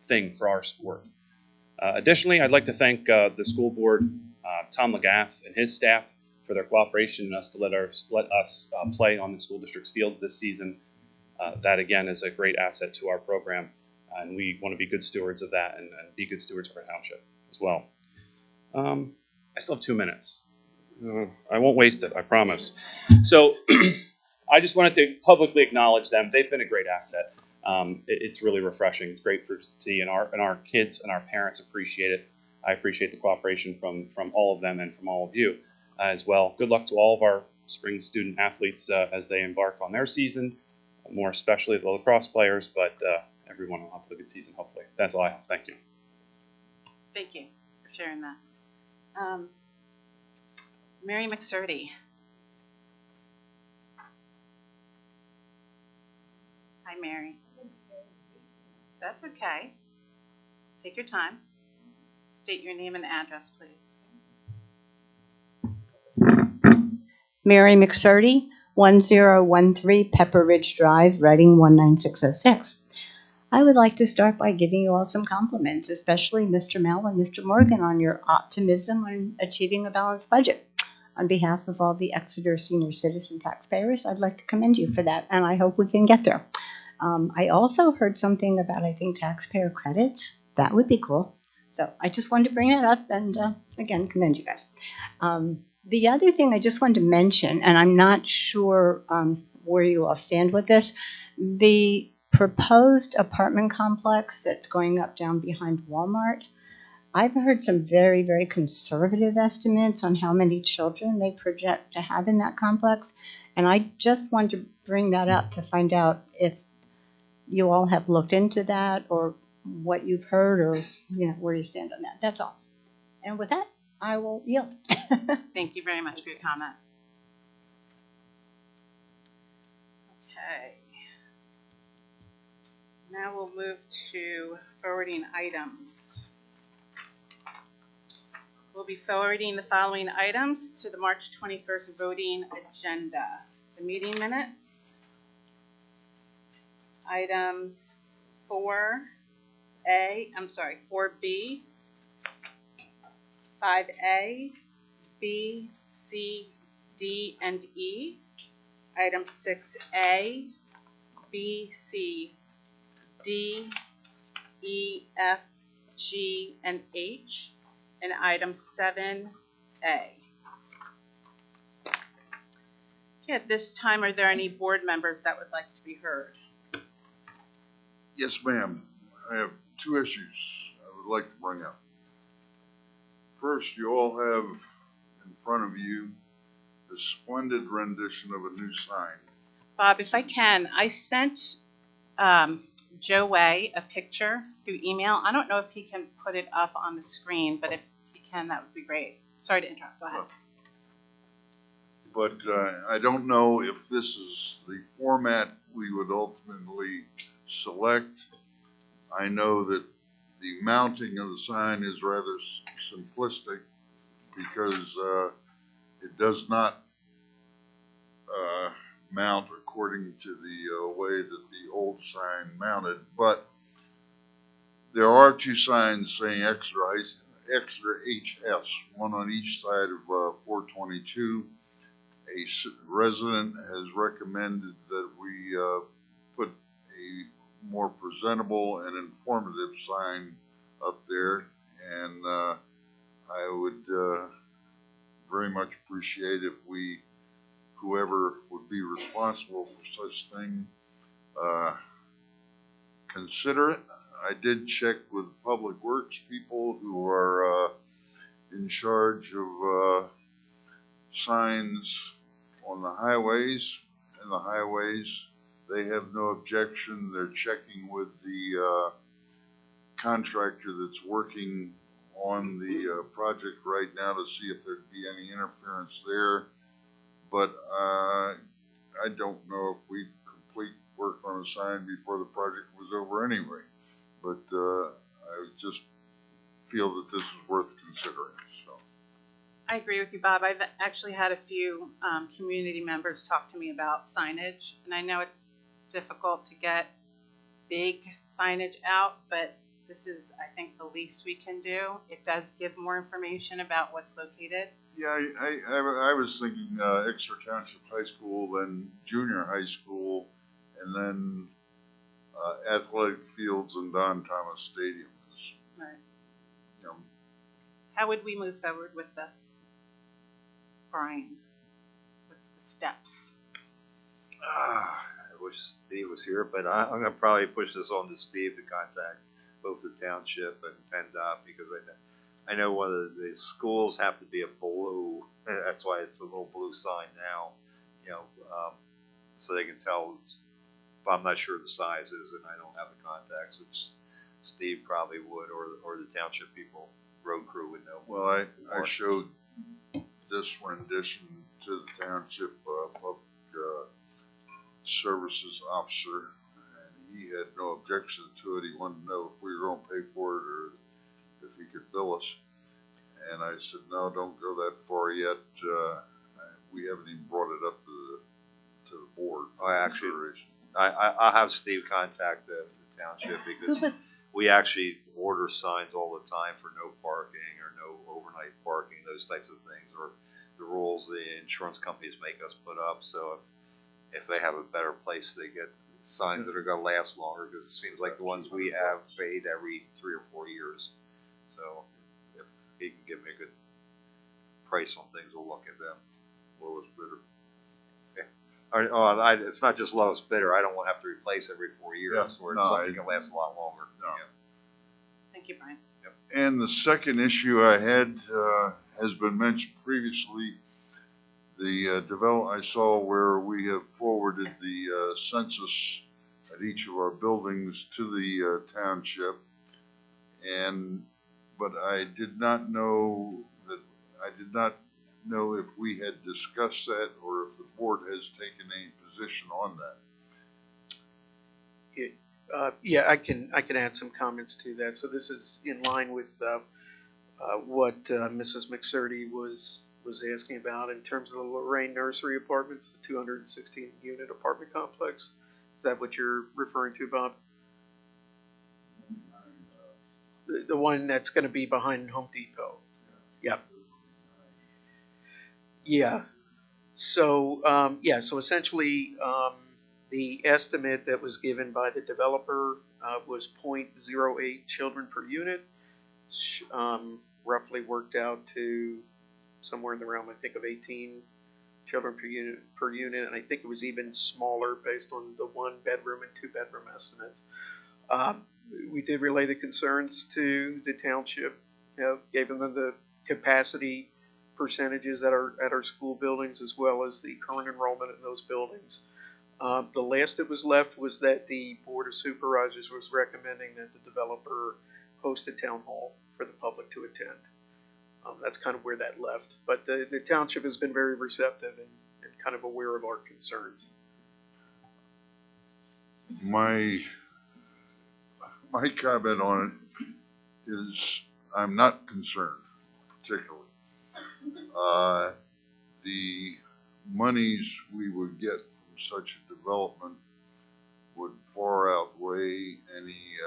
thing for our sport. Additionally, I'd like to thank the school board, Tom Legath and his staff for their cooperation in us to let us play on the school district's fields this season. That again is a great asset to our program, and we want to be good stewards of that and be good stewards of our township as well. I still have 2 minutes. I won't waste it, I promise. So I just wanted to publicly acknowledge them. They've been a great asset. It's really refreshing. It's great to see, and our kids and our parents appreciate it. I appreciate the cooperation from all of them and from all of you as well. Good luck to all of our spring student athletes as they embark on their season. more especially the lacrosse players, but everyone will have a good season, hopefully. That's all I have. Thank you. Thank you for sharing that. Mary McSurdy. Hi, Mary. That's okay. Take your time. State your name and address, please. Mary McSurdy, 1013 Pepper Ridge Drive, Reading 19606. I would like to start by giving you all some compliments, especially Mr. Mel and Mr. Morgan, on your optimism on achieving a balanced budget. On behalf of all the Exeter senior citizen taxpayers, I'd like to commend you for that, and I hope we can get there. I also heard something about, I think, taxpayer credits. That would be cool. So I just wanted to bring that up and, again, commend you guys. The other thing I just wanted to mention, and I'm not sure where you all stand with this, the proposed apartment complex that's going up down behind Walmart, I've heard some very, very conservative estimates on how many children they project to have in that complex. And I just wanted to bring that up to find out if you all have looked into that or what you've heard or where you stand on that. That's all. And with that, I will yield. Thank you very much for your comment. Okay. Now we'll move to forwarding items. We'll be forwarding the following items to the March 21st voting agenda. The meeting minutes, items 4B, 5A, B, C, D, and E. Item 6A, B, C, D, E, F, G, and H. And item 7A. Okay, at this time, are there any board members that would like to be heard? Yes, ma'am. I have two issues I would like to bring up. First, you all have in front of you a splendid rendition of a new sign. Bob, if I can, I sent Joe Way a picture through email. I don't know if he can put it up on the screen, but if he can, that would be great. Sorry to interrupt. Go ahead. But I don't know if this is the format we would ultimately select. I know that the mounting of the sign is rather simplistic because it does not mount according to the way that the old sign mounted. But there are two signs saying Exeter HS, one on each side of 422. A resident has recommended that we put a more presentable and informative sign up there, and I would very much appreciate if whoever would be responsible for such thing, consider it. I did check with Public Works people who are in charge of signs on the highways. And the highways, they have no objection. They're checking with the contractor that's working on the project right now to see if there'd be any interference there. But I don't know if we'd complete work on a sign before the project was over anyway. But I just feel that this is worth considering. So I agree with you, Bob. I've actually had a few community members talk to me about signage, and I know it's difficult to get big signage out, but this is, I think, the least we can do. It does give more information about what's located. yeah, I was thinking Exeter Township High School, then junior high school, and then athletic fields and Don Thomas Stadium. Right. How would we move forward with this, Brian? What's the steps? I wish Steve was here, but I'm going to probably push this on to Steve to contact both the township and PennDOT because I know one of the schools have to be a blue. That's why it's a little blue sign now, so they can tell but I'm not sure the sizes, and I don't have the contacts, which Steve probably would, or the township people, road crew would know. Well, I showed this rendition to the township public services officer, and he had no objection to it. He wanted to know if we were going to pay for it or if he could bill us. And I said, no, don't go that far yet. We haven't even brought it up to the board. I'll have Steve contact the township, because we actually order signs all the time for no parking or no overnight parking, those types of things, or the rules the insurance companies make us put up. So if they have a better place, they get signs that are going to last longer, because it seems like the ones we have fade every 3 or 4 years. So if he can give me a good price on things, we'll look at them. Lowest bidder. It's not just lowest bidder. I don't want to have to replace every 4 years, or something can last a lot longer. No. Yeah. Thank you, Brian. Yep. And the second issue I had has been mentioned previously. The I saw where we have forwarded the census at each of our buildings to the township, but I did not know if we had discussed that or if the board has taken any position on that. Yeah, I can add some comments to that. So this is in line with what Mrs. McSurdy was asking about in terms of the Lorraine Nursery Apartments, the 216 unit apartment complex. Is that what you're referring to, Bob? The one that's going to be behind Home Depot. Yep. Yeah. So so essentially, the estimate that was given by the developer was 0.08 children per unit, roughly worked out to somewhere in the realm, I think, of 18 children per unit, and I think it was even smaller based on the 1-bedroom and 2-bedroom estimates. We did relay the concerns to the township, gave them the capacity percentages at our school buildings, as well as the current enrollment in those buildings. The last that was left was that the Board of Supervisors was recommending that the developer host a town hall for the public to attend. That's kind of where that left. But the township has been very receptive and kind of aware of our concerns. My comment on it is I'm not concerned particularly. The monies we would get from such a development would far outweigh any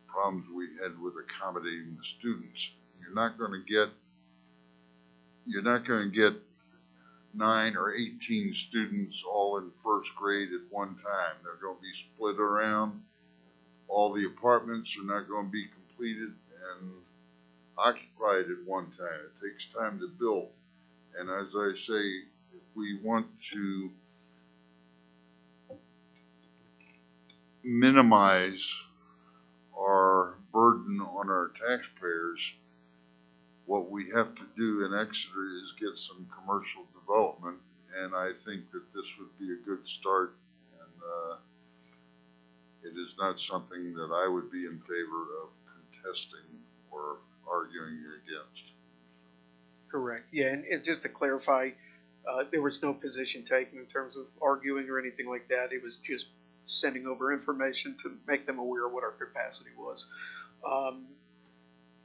problems we had with accommodating the students. You're not going to get 9 or 18 students all in first grade at one time. They're going to be split around. All the apartments are not going to be completed and occupied at one time. It takes time to build. And as I say, if we want to minimize our burden on our taxpayers, what we have to do in Exeter is get some commercial development, and I think that this would be a good start, and it is not something that I would be in favor of contesting or arguing against. Correct. Yeah, and just to clarify, there was no position taken in terms of arguing or anything like that. It was just sending over information to make them aware of what our capacity was.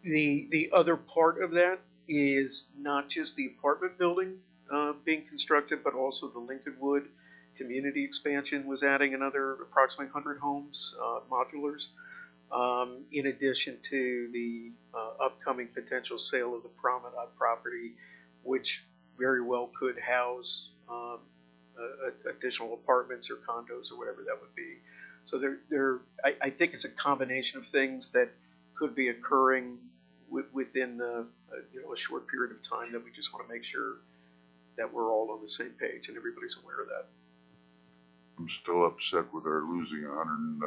The other part of that is not just the apartment building being constructed, but also the Lincolnwood community expansion was adding another approximately 100 homes, modulars, in addition to the upcoming potential sale of the Promenade property, which very well could house additional apartments or condos or whatever that would be. So I think it's a combination of things that could be occurring within a short period of time that we just want to make sure that we're all on the same page and everybody's aware of that. I'm still upset with our losing $145,000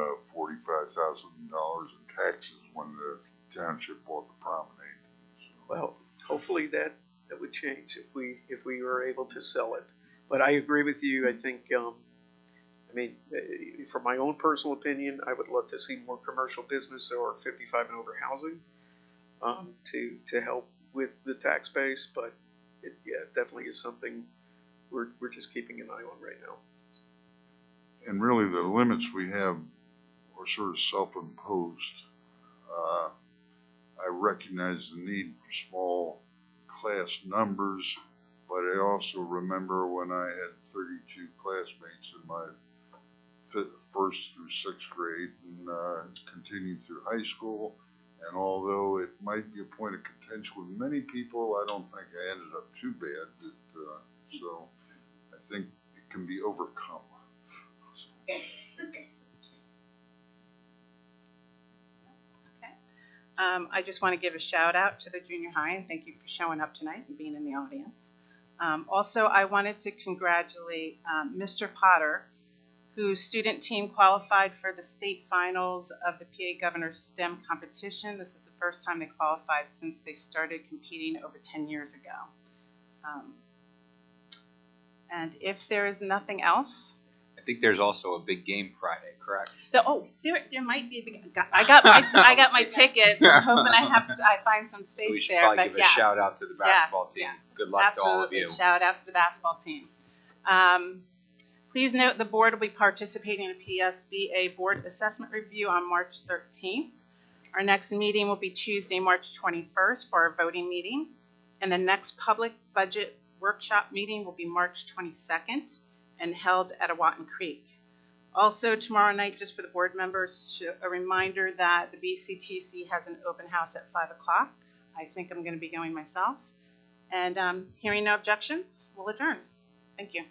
in taxes when the township bought the Promenade. So. Well, hopefully that would change if we were able to sell it. But I agree with you. I think I mean, from my own personal opinion, I would love to see more commercial business or 55 and over housing to help with the tax base, but it definitely is something we're just keeping an eye on right now. And really, the limits we have are sort of self-imposed. I recognize the need for small class numbers, but I also remember when I had 32 classmates in my first through sixth grade and continued through high school. And although it might be a point of contention with many people, I don't think I ended up too bad. So I think it can be overcome. I just want to give a shout out to the junior high and thank you for showing up tonight and being in the audience. Also, I wanted to congratulate Mr. Potter, whose student team qualified for the state finals of the PA Governor's STEM competition. This is the first time they qualified since they started competing over 10 years ago. And if there is nothing else, I think there's also a big game Friday, correct? There might be a big. I got my tickets. I'm hoping I find some space So we should there. probably But give a yes, shout out to the basketball team. yes, Good luck to all of absolutely. you. Shout out to the basketball team. Please note the board will be participating in a PSBA board assessment review on March 13th. Our next meeting will be Tuesday, March 21st for our voting meeting. And the next public budget workshop meeting will be March 22nd and held at Awatin Creek. Also tomorrow night, just for the board members, a reminder that the BCTC has an open house at 5 o'clock. I think I'm going to be going myself. And hearing no objections, we'll adjourn. Thank you.